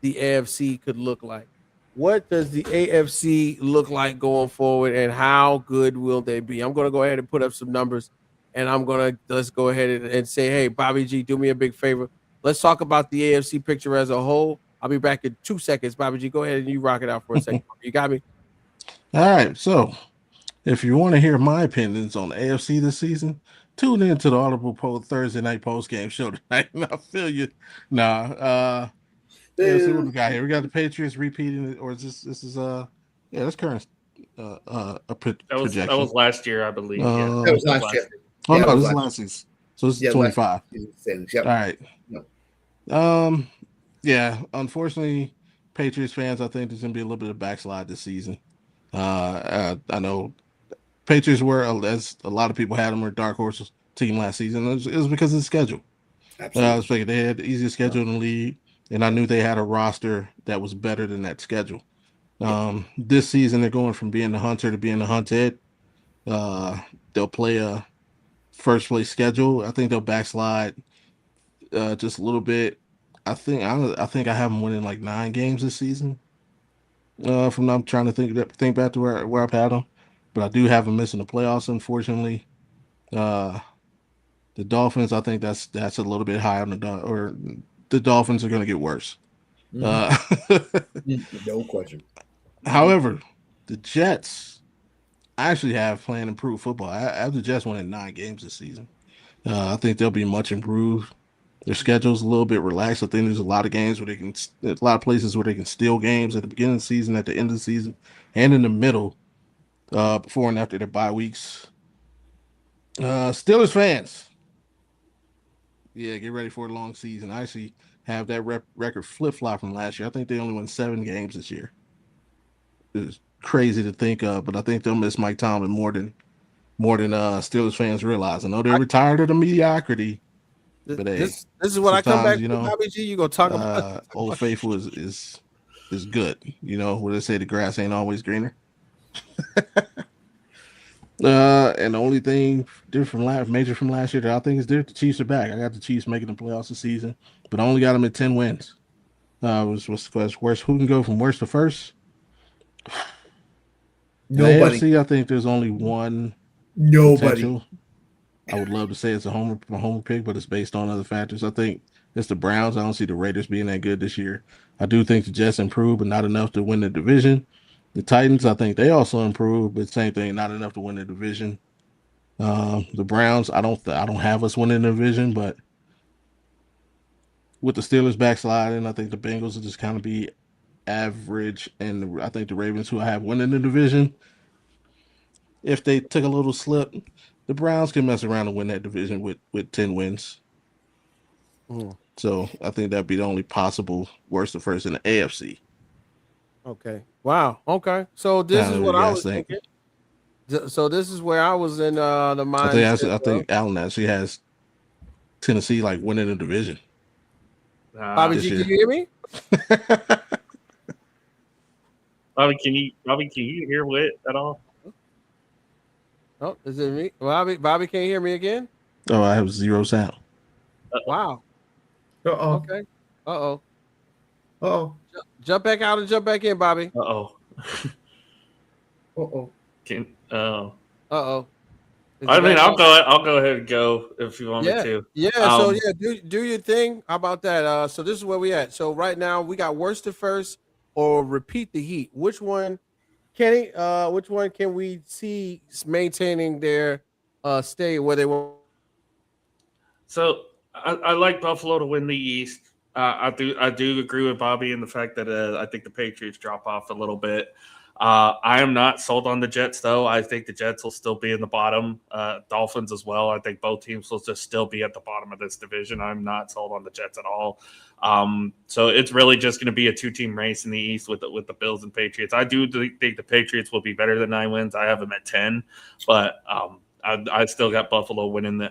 the AFC could look like? What does the AFC look like going forward, and how good will they be? I'm going to go ahead and put up some numbers, and let's go ahead and say, hey, Bobby G, do me a big favor. Let's talk about the AFC picture as a whole. I'll be back in 2 seconds. Bobby G, go ahead and you rock it out for a second. You got me? All right. So if you want to hear my opinions on the AFC this season, tune in to the Audible Thursday night post game show tonight. I feel you. Let's see what we got here. We got the Patriots repeating it, or is this is that's current projection. That was last year, I believe. That was last year. Oh Yeah, it no, was this is last- last season. So this is Yeah, 25. Yep. All right. Yep. Yeah, unfortunately, Patriots fans, I think there's gonna be a little bit of backslide this season. I know Patriots were, as a lot of people had them, were dark horse team last season. It was because of the schedule. I Absolutely. was thinking they had the easiest schedule in the league, and I knew they had a roster that was better than that schedule. This season they're going from being the hunter to being the hunted. They'll play a first place schedule. I think they'll backslide just a little bit. I think I have them winning like 9 games this season. From I'm trying to think back to where I've had them, but I do have them missing the playoffs. Unfortunately, the Dolphins. I think that's a little bit high on the Dolphins are going to get worse. No question. However, the Jets I actually have playing improved football. I have the Jets winning 9 games this season. I think they'll be much improved. Their schedule's a little bit relaxed. I think there's a lot of games where there's a lot of places where they can steal games at the beginning of the season, at the end of the season, and in the middle, before and after their bye weeks. Steelers fans, yeah, get ready for a long season. I actually have that record flip-flop from last year. I think they only won 7 games this year. It's crazy to think of, but I think they'll miss Mike Tomlin more than Steelers fans realize. I know they're retired of the mediocrity. But hey, this is what I come back to, you know, Bobby G. You gonna talk about Old Faithful is good. You know, where they say the grass ain't always greener. And the only thing major from last year that I think is the Chiefs are back. I got the Chiefs making the playoffs this season, but I only got them at 10 wins. Was worse. Who can go from worst to first? Nobody. In the AFC, I think there's only one. Nobody. Potential. I would love to say it's a homer pick, but it's based on other factors. I think it's the Browns. I don't see the Raiders being that good this year. I do think the Jets improved, but not enough to win the division. The Titans, I think they also improved, but same thing, not enough to win the division. The Browns, I don't have us winning the division, but with the Steelers backsliding, I think the Bengals will just kind of be average, and I think the Ravens, who I have winning the division, if they took a little slip, the Browns can mess around and win that division with 10 wins. So I think that'd be the only possible worst to first in the AFC. Okay. Wow. Okay. So this is what I was thinking. So this is where I was in the mindset. I think Allen actually has Tennessee like winning the division. Bobby G, can you hear me? Bobby, can you hear Whit at all? Oh, is it me? Bobby can't hear me again? Oh, I have 0 sound. Wow. Uh-oh. Okay. Uh-oh. Uh-oh. Jump back out and jump back in, Bobby. Uh-oh. Uh-oh. Uh-oh. I mean, I'll go ahead and go if you want me to. Yeah, do your thing. How about that? So this is where we at. So right now we got worst to first or repeat the heat. Which one, Kenny? Which one can we see maintaining their stay where they want? So I like Buffalo to win the East. I do agree with Bobby in the fact that I think the Patriots drop off a little bit. I am not sold on the Jets, though. I think the Jets will still be in the bottom. Dolphins as well. I think both teams will just still be at the bottom of this division. I'm not sold on the Jets at all. So it's really just going to be a 2-team race in the East with the Bills and Patriots. I do think the Patriots will be better than 9 wins. I have them at 10, but I still got Buffalo winning the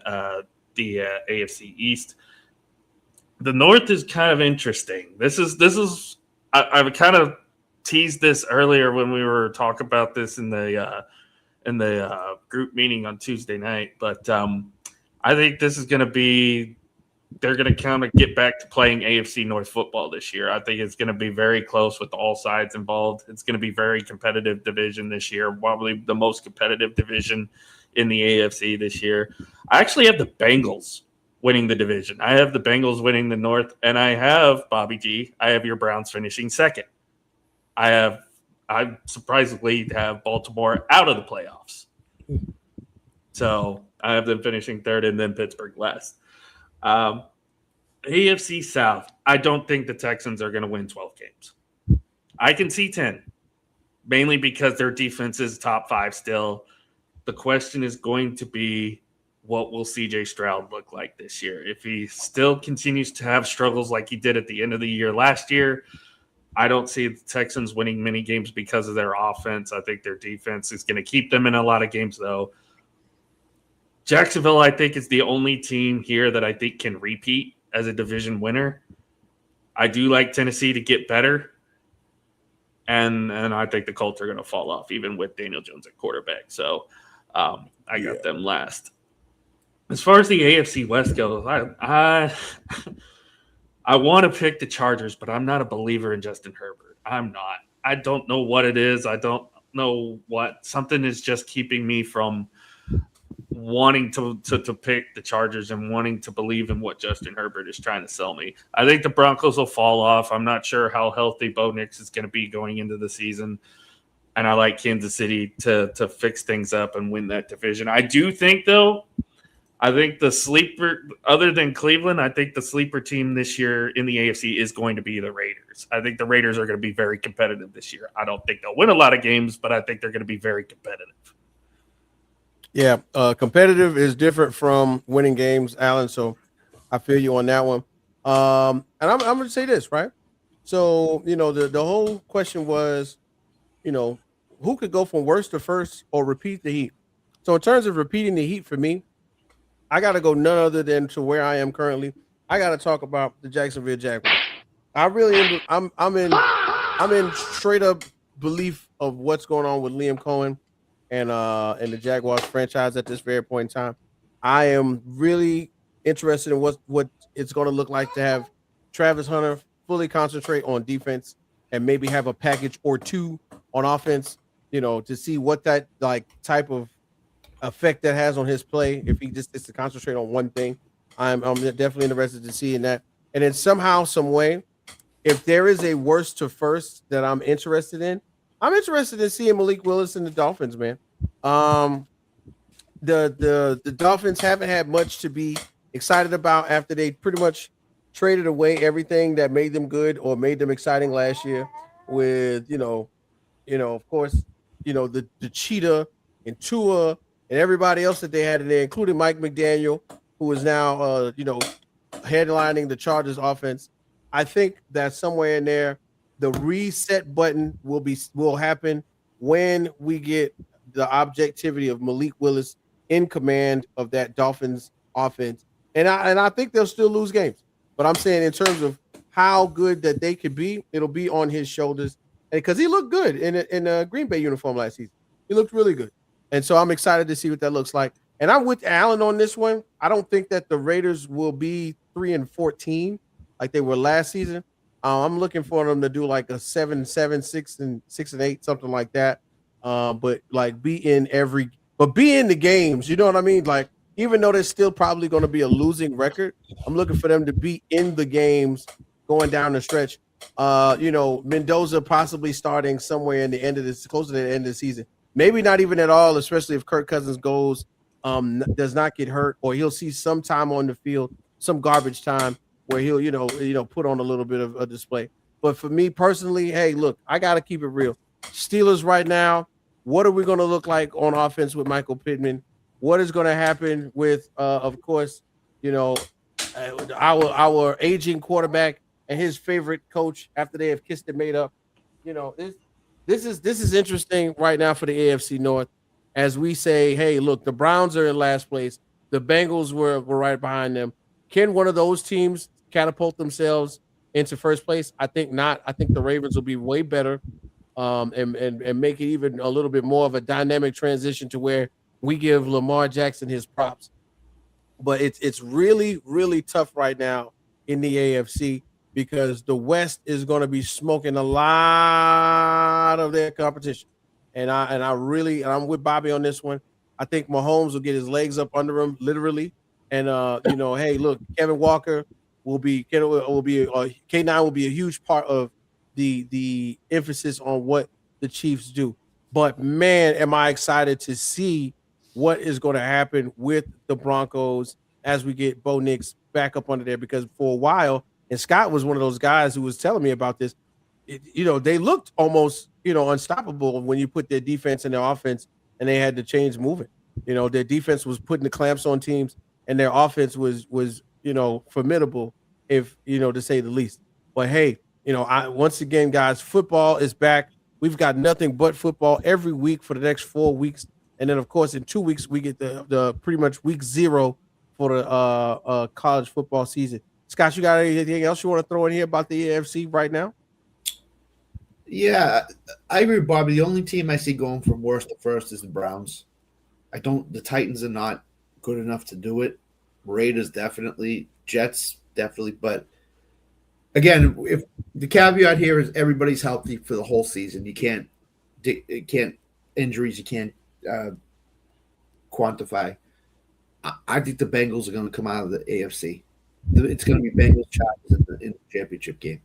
AFC East. The North is kind of interesting. This is I've kind of teased this earlier when we were talking about this in the group meeting on Tuesday night, but I think this is going to be they're going to kind of get back to playing AFC North football this year. I think it's going to be very close with all sides involved. It's going to be very competitive division this year, probably the most competitive division in the AFC this year. I actually have the Bengals winning the division. I have the Bengals winning the North, and I have, Bobby G, I have your Browns finishing second. I surprisingly have Baltimore out of the playoffs. So I have them finishing third and then Pittsburgh last. AFC South, I don't think the Texans are going to win 12 games. I can see 10, mainly because their defense is top 5 still. The question is going to be, what will CJ Stroud look like this year? If he still continues to have struggles like he did at the end of the year last year, I don't see the Texans winning many games because of their offense. I think their defense is going to keep them in a lot of games, though. Jacksonville, I think, is the only team here that I think can repeat as a division winner. I do like Tennessee to get better, and I think the Colts are going to fall off, even with Daniel Jones at quarterback. So I got them last. As far as the AFC West goes, I want to pick the Chargers, but I'm not a believer in Justin Herbert. I'm not. I don't know what it is. I don't know what. Something is just keeping me from wanting to pick the Chargers and wanting to believe in what Justin Herbert is trying to sell me. I think the Broncos will fall off. I'm not sure how healthy Bo Nix is going to be going into the season. And I like Kansas City to fix things up and win that division. I do think, though, the sleeper, other than Cleveland, I think the sleeper team this year in the AFC is going to be the Raiders. I think the Raiders are going to be very competitive this year. I don't think they'll win a lot of games, but I think they're going to be very competitive. Yeah, competitive is different from winning games, Alan. So I feel you on that one. And I'm going to say this, right? So, the whole question was, who could go from worst to first or repeat the Heat? So in terms of repeating the Heat for me, I got to go none other than to where I am currently. I got to talk about the Jacksonville Jaguars. I really am. I'm in straight up belief of what's going on with Liam Cohen and the Jaguars franchise at this very point in time. I am really interested in what it's going to look like to have Travis Hunter fully concentrate on defense and maybe have a package or two on offense, to see what that type of effect that has on his play if he just is to concentrate on one thing. I'm definitely interested to see in that. And then somehow, some way, if there is a worst to first that I'm interested in seeing Malik Willis and the Dolphins, man. The Dolphins haven't had much to be excited about after they pretty much traded away everything that made them good or made them exciting last year with, of course, the Cheetah and Tua and everybody else that they had in there, including Mike McDaniel, who is now, headlining the Chargers offense. I think that somewhere in there, the reset button will happen when we get the objectivity of Malik Willis in command of that Dolphins offense. And I think they'll still lose games. But I'm saying in terms of how good that they could be, it'll be on his shoulders. Because he looked good in a Green Bay uniform last season. He looked really good. And so I'm excited to see what that looks like. And I'm with Allen on this one. I don't think that the Raiders will be 3-14 like they were last season. I'm looking for them to do like a 7-7, 6-8, something like that. But be in the games. You know what I mean? Like, even though there's still probably going to be a losing record, I'm looking for them to be in the games going down the stretch. Mendoza possibly starting somewhere in the end of this, closer to the end of the season. Maybe not even at all, especially if Kirk Cousins does not get hurt, or he'll see some time on the field, some garbage time where he'll put on a little bit of a display. But for me personally, hey, look, I got to keep it real. Steelers right now, what are we going to look like on offense with Michael Pittman? What is going to happen with, of course, our aging quarterback and his favorite coach after they have kissed and made up? This is interesting right now for the AFC North, as we say, hey, look, the Browns are in last place. The Bengals were right behind them. Can one of those teams catapult themselves into first place? I think not. I think the Ravens will be way better and make it even a little bit more of a dynamic transition to where we give Lamar Jackson his props. But it's really, really tough right now in the AFC because the West is going to be smoking a lot of their competition. And I'm with Bobby on this one. I think Mahomes will get his legs up under him, literally. And hey, look, Kevin Walker K9 will be a huge part of the emphasis on what the Chiefs do. But man, am I excited to see what is going to happen with the Broncos as we get Bo Nix back up under there, because for a while, and Scott was one of those guys who was telling me about this, they looked almost, unstoppable when you put their defense and their offense and they had to change moving. Their defense was putting the clamps on teams, and their offense was formidable, if to say the least. But hey, once again, guys, football is back. We've got nothing but football every week for the next 4 weeks, and then of course in 2 weeks we get the pretty much week 0 for the college football season. Scott, you got anything else you want to throw in here about the AFC right now? Yeah, I agree with Bobby. The only team I see going from worst to first is the Browns. The Titans are not good enough to do it. Raiders definitely, Jets definitely, but again, if the caveat here is everybody's healthy for the whole season, you can't injuries you can't quantify. I think the Bengals are going to come out of the AFC. It's going to be Bengals Chargers in the championship game.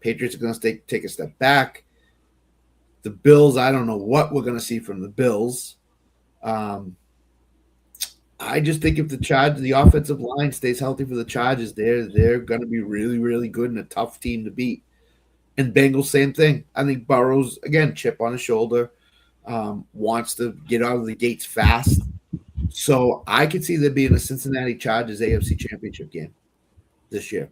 Patriots are going to take a step back. The Bills, I don't know what we're going to see from the Bills. I just think if the offensive line stays healthy for the Chargers, they're going to be really, really good and a tough team to beat. And Bengals, same thing. I think Burrows, again, chip on his shoulder, wants to get out of the gates fast. So I could see there being a Cincinnati Chargers AFC Championship game this year.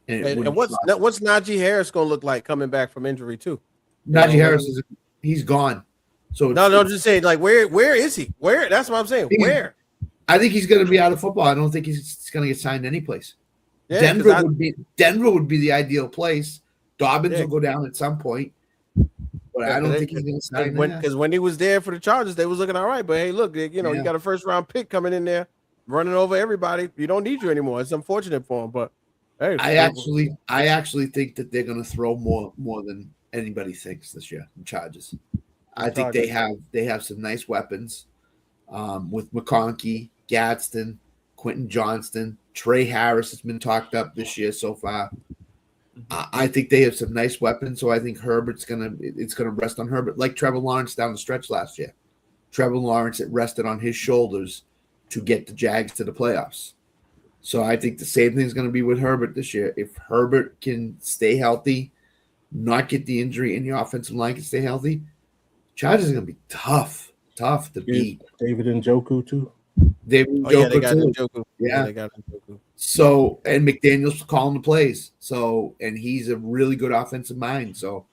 And what's Najee Harris going to look like coming back from injury too? Najee Harris he's gone. So no, just saying, like, where is he? Where? That's what I'm saying. Where? I think he's going to be out of football. I don't think he's going to get signed anyplace. Yeah, Denver would be the ideal place. Dobbins will go down at some point, but I don't think he's going to sign. Because when he was there for the Chargers, they was looking all right. But hey, look, you got a first round pick coming in there, running over everybody. You don't need you anymore. It's unfortunate for him, but hey, I actually think that they're going to throw more than anybody thinks this year in Chargers. I think they have some nice weapons with McConkey, Gadsden, Quentin Johnston, Trey Harris has been talked up this year so far. I think they have some nice weapons, so I think it's gonna rest on Herbert, like Trevor Lawrence down the stretch last year. Trevor Lawrence, it rested on his shoulders to get the Jags to the playoffs. So I think the same thing is going to be with Herbert this year. If Herbert can stay healthy, not get the injury, and the offensive line can stay healthy, Chargers are going to be tough to beat. David Njoku too. They got Njoku. Yeah, they got Njoku. So, and McDaniel's calling the plays. So, and he's a really good offensive mind. So,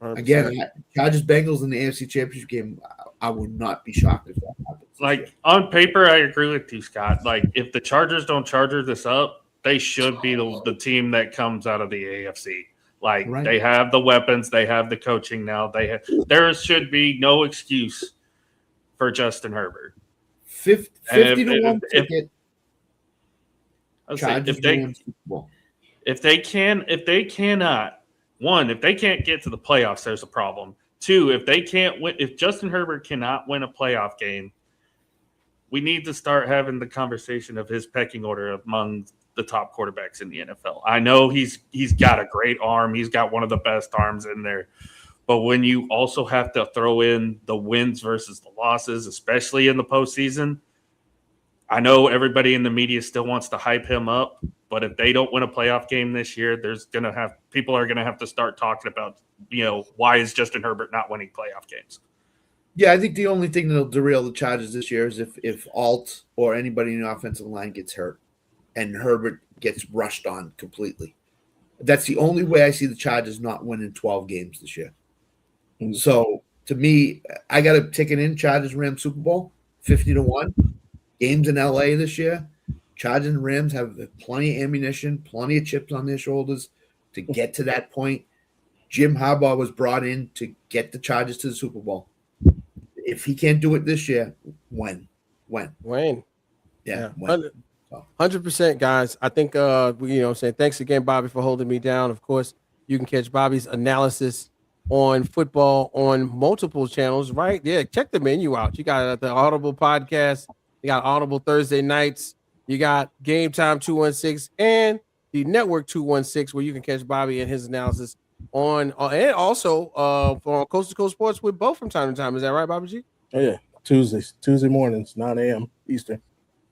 100%. Again, Chargers Bengals in the AFC Championship game, I would not be shocked if that happens. Like, on paper, I agree with you, Scott. Like, if the Chargers don't charger this up, they should be the team that comes out of the AFC. Like, right. They have the weapons, they have the coaching now. There should be no excuse for Justin Herbert. 50 to 1 ticket. If they cannot, one, if they can't get to the playoffs, there's a problem. Two, if Justin Herbert cannot win a playoff game, we need to start having the conversation of his pecking order among the top quarterbacks in the NFL. I know he's got a great arm. He's got one of the best arms in there. But when you also have to throw in the wins versus the losses, especially in the postseason, I know everybody in the media still wants to hype him up, but if they don't win a playoff game this year, people are going to have to start talking about, why is Justin Herbert not winning playoff games? Yeah, I think the only thing that'll derail the Chargers this year is if Alt or anybody in the offensive line gets hurt and Herbert gets rushed on completely. That's the only way I see the Chargers not winning 12 games this year. Mm-hmm. So, to me, I got a ticket in Chargers-Rams Super Bowl, 50 to 1. Games in LA this year. Chargers and Rams have plenty of ammunition, plenty of chips on their shoulders to get to that point. Jim Harbaugh was brought in to get the Chargers to the Super Bowl. If he can't do it this year, when? Yeah. 100%, guys. I think saying thanks again, Bobby, for holding me down. Of course, you can catch Bobby's analysis on football on multiple channels, right? Yeah, check the menu out. You got the Audible podcast, you got Audible Thursday nights, you got Game Time 216 and the Network 216, where you can catch Bobby and his analysis on and also for Coast to Coast Sports with both from time to time. Is that right, Bobby G? Oh yeah, Tuesday mornings, 9 a.m. Eastern.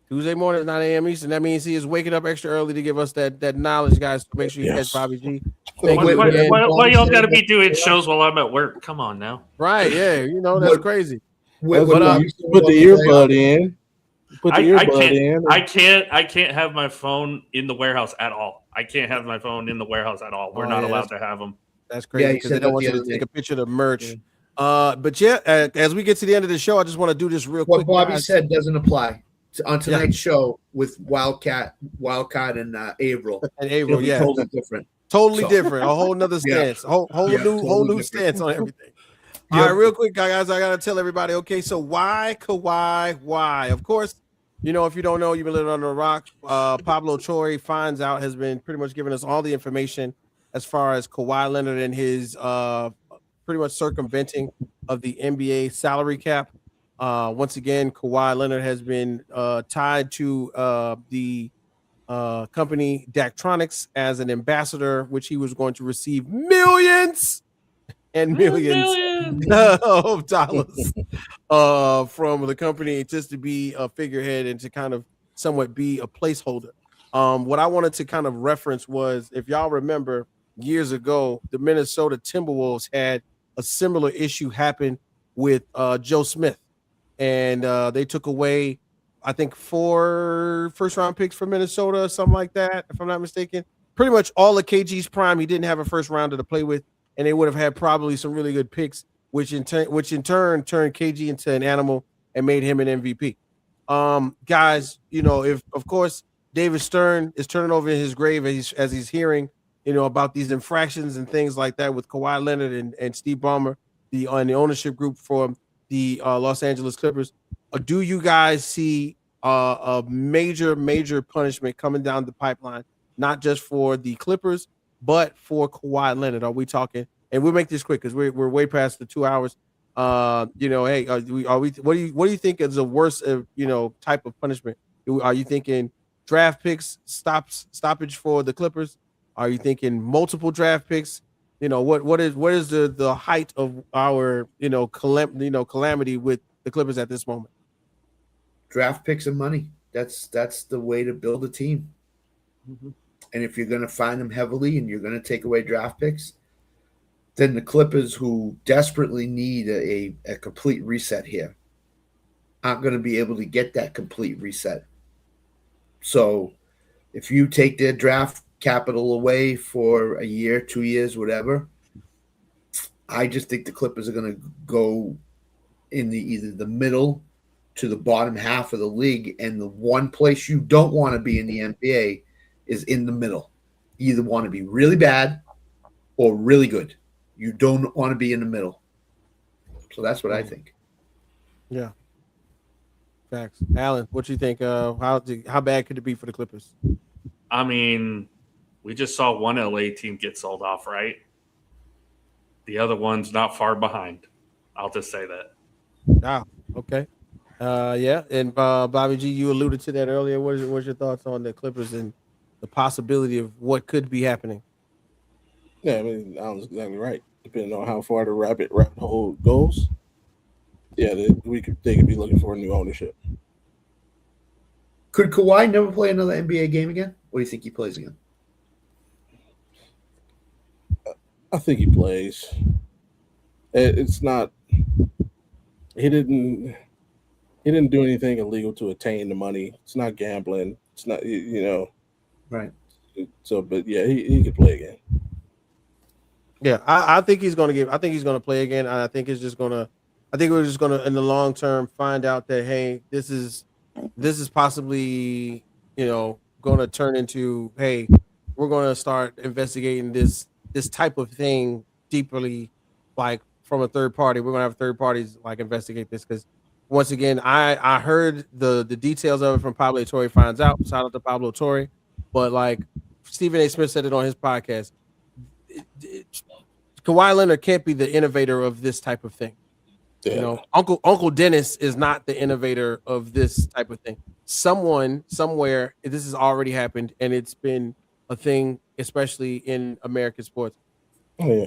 Tuesday morning, 9 a.m. Eastern. That means he is waking up extra early to give us that knowledge, guys. So make sure you catch Bobby G. Why y'all got to be doing shows while I'm at work? Come on now. Right, yeah. That's crazy. With But, Bobby Put the earbud in. Put the I earbud in. I can't have my phone in the warehouse at all. I can't have my phone in the warehouse at all. We're not allowed to have them. That's Yeah, crazy he because said they don't that want the you to other take day. a picture of the merch. Yeah. But yeah, as we get to the end of the show, I just want to do this real What quick. Bobby guys. said doesn't apply on tonight's show with Wildcat and Averill. And It'll April, be yeah, totally different. totally So- different. A whole nother Yeah. stance. Whole Totally new different. stance on everything. Yep. All right, real quick, guys, I gotta tell everybody. Okay, so why Kawhi? Why? Of course, you know, if you don't know, you've been living under a rock. Pablo Torre has been pretty much giving us all the information as far as Kawhi Leonard and his pretty much circumventing of the NBA salary cap. Once again, Kawhi Leonard has been tied to the company Daktronics as an ambassador, which he was going to receive millions and millions of dollars from the company just to be a figurehead and to kind of somewhat be a placeholder. What I wanted to kind of reference was, if y'all remember years ago, the Minnesota Timberwolves had a similar issue happen with Joe Smith, and they took away, I think, 4 first-round picks from Minnesota, something like that, if I'm not mistaken. Pretty much all of KG's prime, he didn't have a first rounder to play with, and they would have had probably some really good picks, which in turn turned KG into an animal and made him an MVP. Guys, you know, if of course David Stern is turning over in his grave as he's hearing, you know, about these infractions and things like that with Kawhi Leonard and Steve Ballmer, the ownership group for the Los Angeles Clippers. Do you guys see a major punishment coming down the pipeline, not just for the Clippers, but for Kawhi Leonard? Are we talking? And we'll make this quick because we're way past the 2 hours. You know, hey, are we? What do you think is the worst, you know, type of punishment? Are you thinking draft picks, stoppage for the Clippers? Are you thinking multiple draft picks? You know, what is the height of our calamity with the Clippers at this moment? Draft picks and money. That's the way to build a team. Mm-hmm. And if you're going to find them heavily and you're going to take away draft picks, then the Clippers, who desperately need a complete reset here, aren't going to be able to get that complete reset. So if you take their draft capital away for a year, 2 years, whatever, I just think the Clippers are going to go in either the middle to the bottom half of the league. And the one place you don't want to be in the NBA is in the middle. You either want to be really bad or really good. You don't want to be in the middle. So that's what I think. Yeah. Facts. Alan, what you think? How bad could it be for the Clippers? I mean, we just saw one LA team get sold off, right? The other one's not far behind. I'll just say that. Wow. Okay. Yeah. And Bobby G, you alluded to that earlier. What's your thoughts on the Clippers and the possibility of what could be happening? Yeah, I mean, Alan's exactly right. Depending on how far the rabbit hole goes, yeah, they could be looking for a new ownership. Could Kawhi never play another NBA game again? Or do you think he plays again? I think he plays. It's not. He didn't do anything illegal to attain the money. It's not gambling. It's not, you know. Right. So, but yeah, he could play again. Yeah, I think he's going to I think he's going to play again. I think we're just going to, in the long term, find out that, hey, this is possibly, you know, going to turn into, hey, we're going to start investigating this type of thing deeply, like from a third party. We're going to have third parties like investigate this because, once again, I heard the details of it from Pablo Torre finds out. Shout out to Pablo Torre, but like Stephen A. Smith said it on his podcast. Kawhi Leonard can't be the innovator of this type of thing. Yeah. You know, Uncle Dennis is not the innovator of this type of thing. Someone somewhere, this has already happened, and it's been a thing, especially in American sports. Oh yeah.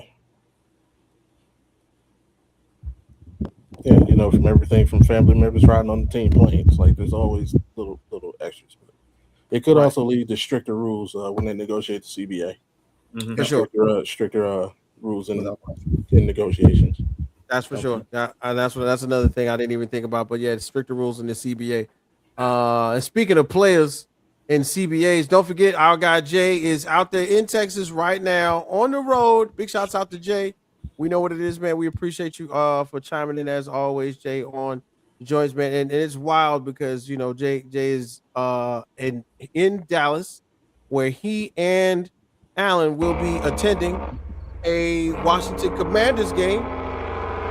Yeah, you know, from everything from family members riding on the team planes, like there's always little extras. It could also lead to stricter rules when they negotiate the CBA. For sure. Stricter rules in negotiations. That's for sure. Yeah, that's another thing I didn't even think about. But yeah, stricter rules in the CBA. And speaking of players in CBAs, don't forget our guy Jay is out there in Texas right now on the road. Big shouts out to Jay. We know what it is, man. We appreciate you for chiming in as always, Jay, on the joints, man. And it's wild because Jay is in Dallas, where he and Allen will be attending a Washington Commanders game.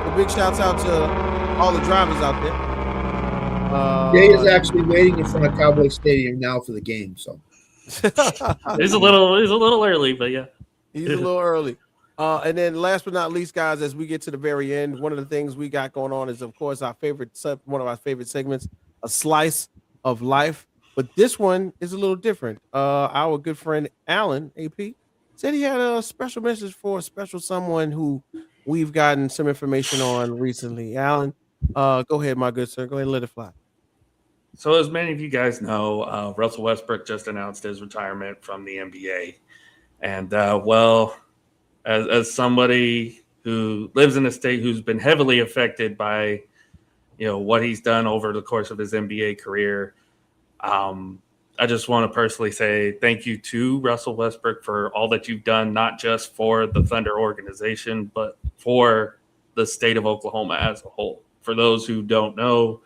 So big shouts out to all the drivers out there. Jay is actually waiting in front of Cowboy Stadium now for the game. So He's a little early, but yeah, he's a little early. And then last but not least, guys, as we get to the very end, one of the things we got going on is, of course, one of our favorite segments, a slice of life. But this one is a little different. Our good friend Alan AP said he had a special message for a special someone who we've gotten some information on recently. Alan, go ahead, my good sir. Go ahead and let it fly. So as many of you guys know, Russell Westbrook just announced his retirement from the NBA. And, as somebody who lives in a state who's been heavily affected by, what he's done over the course of his NBA career, I just want to personally say thank you to Russell Westbrook for all that you've done, not just for the Thunder organization, but for the state of Oklahoma as a whole. For those who don't know,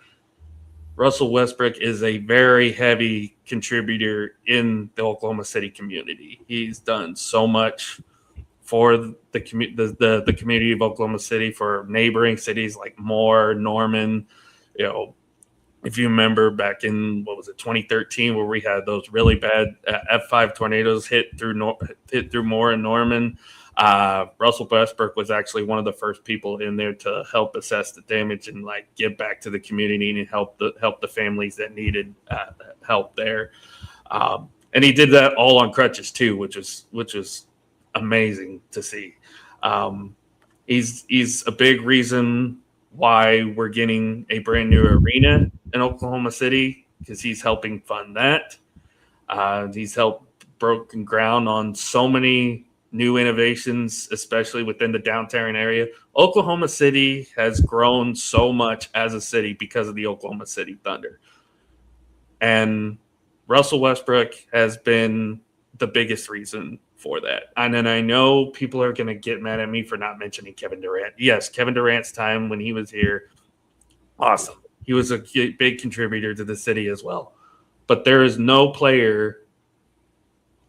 Russell Westbrook is a very heavy contributor in the Oklahoma City community. He's done so much for the community of Oklahoma City, for neighboring cities like Moore, Norman. If you remember back in 2013, where we had those really bad F5 tornadoes hit through Moore and Norman. Russell Westbrook was actually one of the first people in there to help assess the damage and give back to the community and help the families that needed help there. And he did that all on crutches too, which was amazing to see. He's a big reason why we're getting a brand new arena in Oklahoma City, because he's helping fund that. He's helped broken ground on so many new innovations, especially within the downtown area. Oklahoma City has grown so much as a city because of the Oklahoma City Thunder. And Russell Westbrook has been the biggest reason for that. And then I know people are going to get mad at me for not mentioning Kevin Durant. Yes, Kevin Durant's time when he was here, awesome. He was a big contributor to the city as well. But there is no player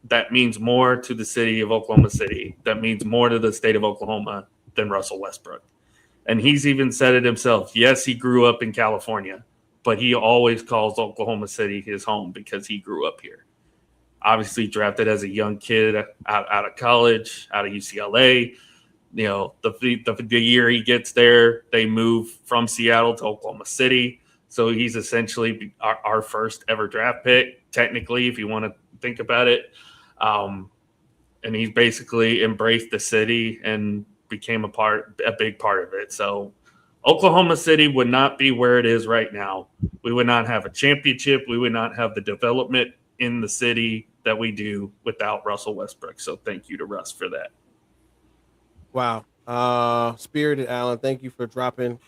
that means more to the city of Oklahoma City, that means more to the state of Oklahoma than Russell Westbrook. And he's even said it himself. Yes, he grew up in California, but he always calls Oklahoma City his home because he grew up here. Obviously drafted as a young kid out of college, out of UCLA. The year he gets there, they move from Seattle to Oklahoma City. So he's essentially our first ever draft pick, technically, if you want to think about it. And he's basically embraced the city and became a big part of it. So Oklahoma City would not be where it is right now. We would not have a championship. We would not have the development in the city that we do without Russell Westbrook. So thank you to Russ for that. Wow. Spirited Alan, thank you for dropping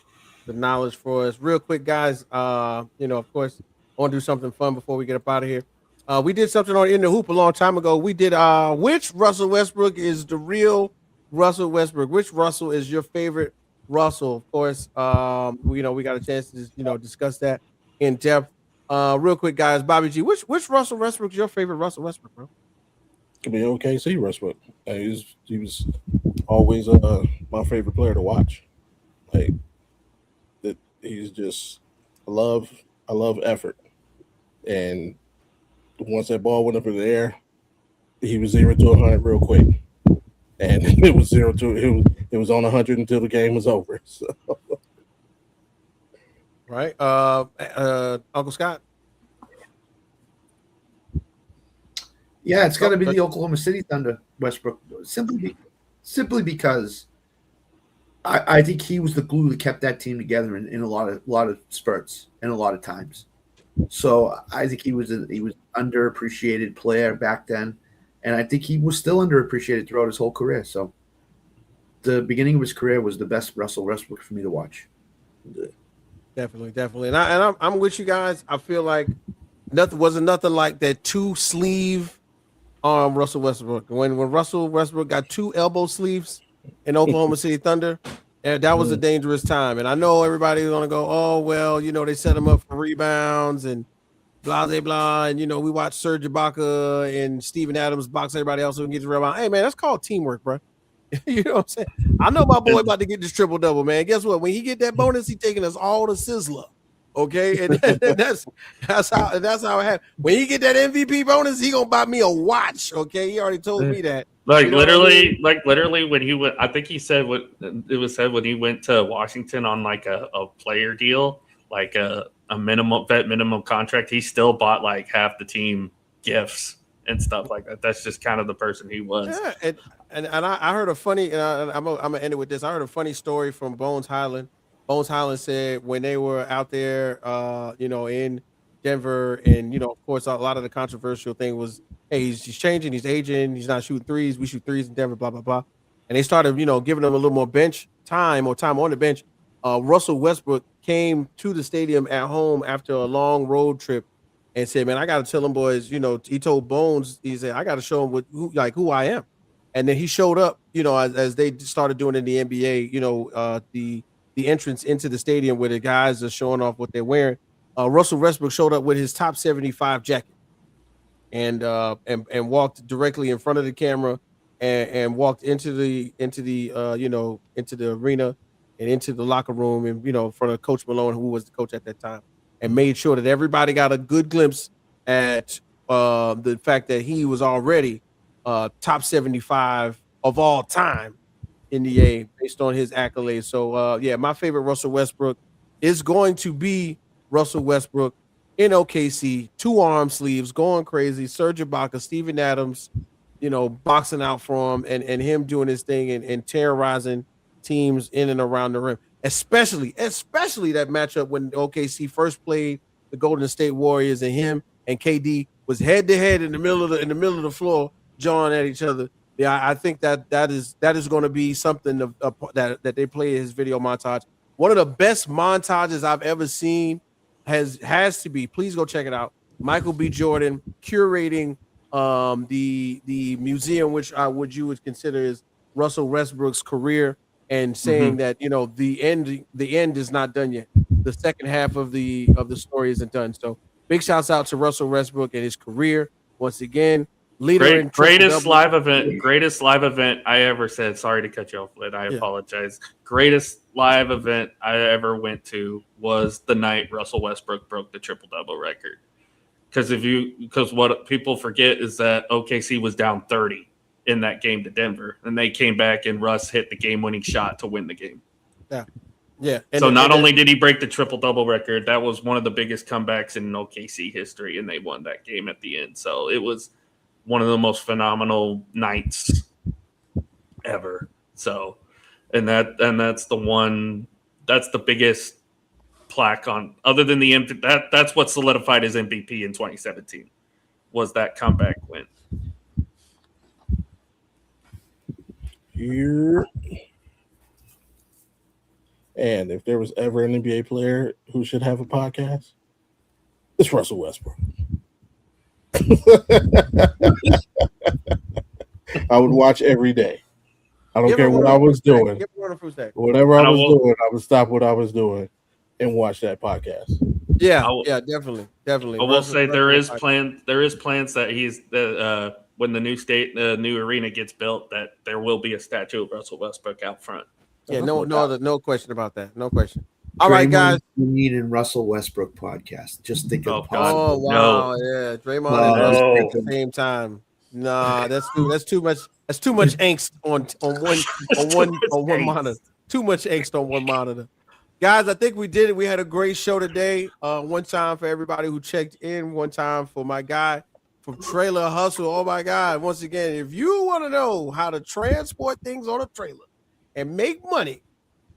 the knowledge for us. Real quick, guys, of course, I want to do something fun before we get up out of here. We did something on In the Hoop a long time ago. We did which Russell Westbrook is the real Russell Westbrook? Which Russell is your favorite Russell? Of course, we got a chance to discuss that in depth. Real quick, guys, Bobby G, which Russell Westbrook is your favorite Russell Westbrook, bro? Could be OKC Westbrook. He was always my favorite player to watch. He's just I love effort, and once that ball went up in the air, he was 0 to 100 real quick, and it was 0 to it was on 100 until the game was over. So. Right, Uncle Scott. Yeah, it's got to be the Oklahoma City Thunder, Westbrook, simply because I think he was the glue that kept that team together in a lot of spurts and a lot of times. So I think he was underappreciated player back then, and I think he was still underappreciated throughout his whole career. So the beginning of his career was the best Russell Westbrook for me to watch. Definitely. And I'm with you guys. I feel like nothing like that 2-sleeve Russell Westbrook. When Russell Westbrook got 2 elbow sleeves in Oklahoma City Thunder, and that was a dangerous time. And I know everybody's gonna go, oh well, they set him up for rebounds and blah blah blah. And we watched Serge Ibaka and Steven Adams box everybody else who can get the rebound. Hey man, that's called teamwork, bro. You know what I'm saying? I know my boy about to get this triple double, man. Guess what? When he get that bonus, he taking us all to Sizzler. Okay, and that's how it happened. When he get that MVP bonus, he gonna buy me a watch. Okay, he already told me that. Literally, when he went, I think he said what it was said when he went to Washington on like a player deal, like a minimum contract. He still bought like half the team gifts and stuff like that. That's just kind of the person he was. Yeah, and I heard a funny, and I'm gonna end it with this. I heard a funny story from Bones Highland. Bones Highland said when they were out there, in Denver, and of course, a lot of the controversial thing was, hey, he's changing, he's aging, he's not shooting threes. We shoot threes in Denver, blah blah blah. And they started, giving him a little more bench time or time on the bench. Russell Westbrook came to the stadium at home after a long road trip and said, "Man, I got to tell them boys." He told Bones, he said, "I got to show them who I am." And then he showed up, as they started doing in the NBA, the entrance into the stadium where the guys are showing off what they're wearing. Russell Westbrook showed up with his top 75 jacket and walked directly in front of the camera and walked into the arena and into the locker room and in front of Coach Malone, who was the coach at that time, and made sure that everybody got a good glimpse at the fact that he was already top 75 of all time in the A based on his accolades. So my favorite Russell Westbrook is going to be Russell Westbrook in OKC, 2 arm sleeves, going crazy. Serge Ibaka, Steven Adams, boxing out for him and him doing his thing and terrorizing teams in and around the rim. Especially that matchup when OKC first played the Golden State Warriors and him and KD was head to head in the middle of the floor, jawing at each other. Yeah, I think that is going to be something that they play his video montage. One of the best montages I've ever seen has to be. Please go check it out. Michael B. Jordan curating the museum, which you would consider is Russell Westbrook's career, and saying that the end is not done yet. The second half of the story isn't done. So big shouts out to Russell Westbrook and his career once again. Greatest live event I ever said. Sorry to cut you off, but I apologize. Greatest live event I ever went to was the night Russell Westbrook broke the triple-double record. Because what people forget is that OKC was down 30 in that game to Denver, and they came back and Russ hit the game-winning shot to win the game. Yeah. So not only did he break the triple-double record, that was one of the biggest comebacks in OKC history, and they won that game at the end. So it was one of the most phenomenal nights ever. So, that's the biggest plaque on, other than the that's what solidified his MVP in 2017 was that comeback win. Here. And if there was ever an NBA player who should have a podcast, it's Russell Westbrook. I would watch every day. I don't care what I was doing. Whatever I was doing, I would stop what I was doing and watch that podcast. Yeah, definitely. I will say there is plans that when the new arena gets built, that there will be a statue of Russell Westbrook out front. Yeah, no question about that. No question. All right, guys. We need a Russell Westbrook podcast. Just think of wow, no. Yeah, Draymond and Westbrook at the same time. Nah, that's too much. That's too much angst on one monitor. Too much angst on one monitor. Guys, I think we did it. We had a great show today. One time for everybody who checked in. One time for my guy from Trailer Hustle. Oh my God! Once again, if you want to know how to transport things on a trailer and make money,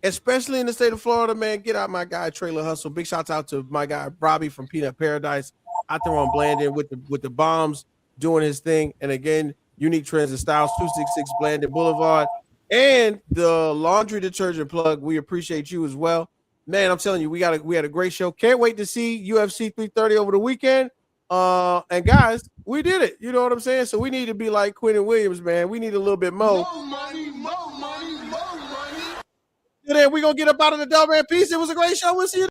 especially in the state of Florida, man, get out my guy Trailer Hustle. Big shouts out to my guy Robbie from Peanut Paradise out there on Blandon with the bombs doing his thing. And again, Unique Trends and Styles, 266 Blandon Boulevard. and the laundry detergent plug. We appreciate you as well. Man, I'm telling you, we had a great show. Can't wait to see UFC 330 over the weekend. And guys, we did it. You know what I'm saying? So we need to be like Quentin Williams, man. We need a little bit more. More money, more money, more money. And then we're going to get up out of the dumb man piece. It was a great show. We'll see you.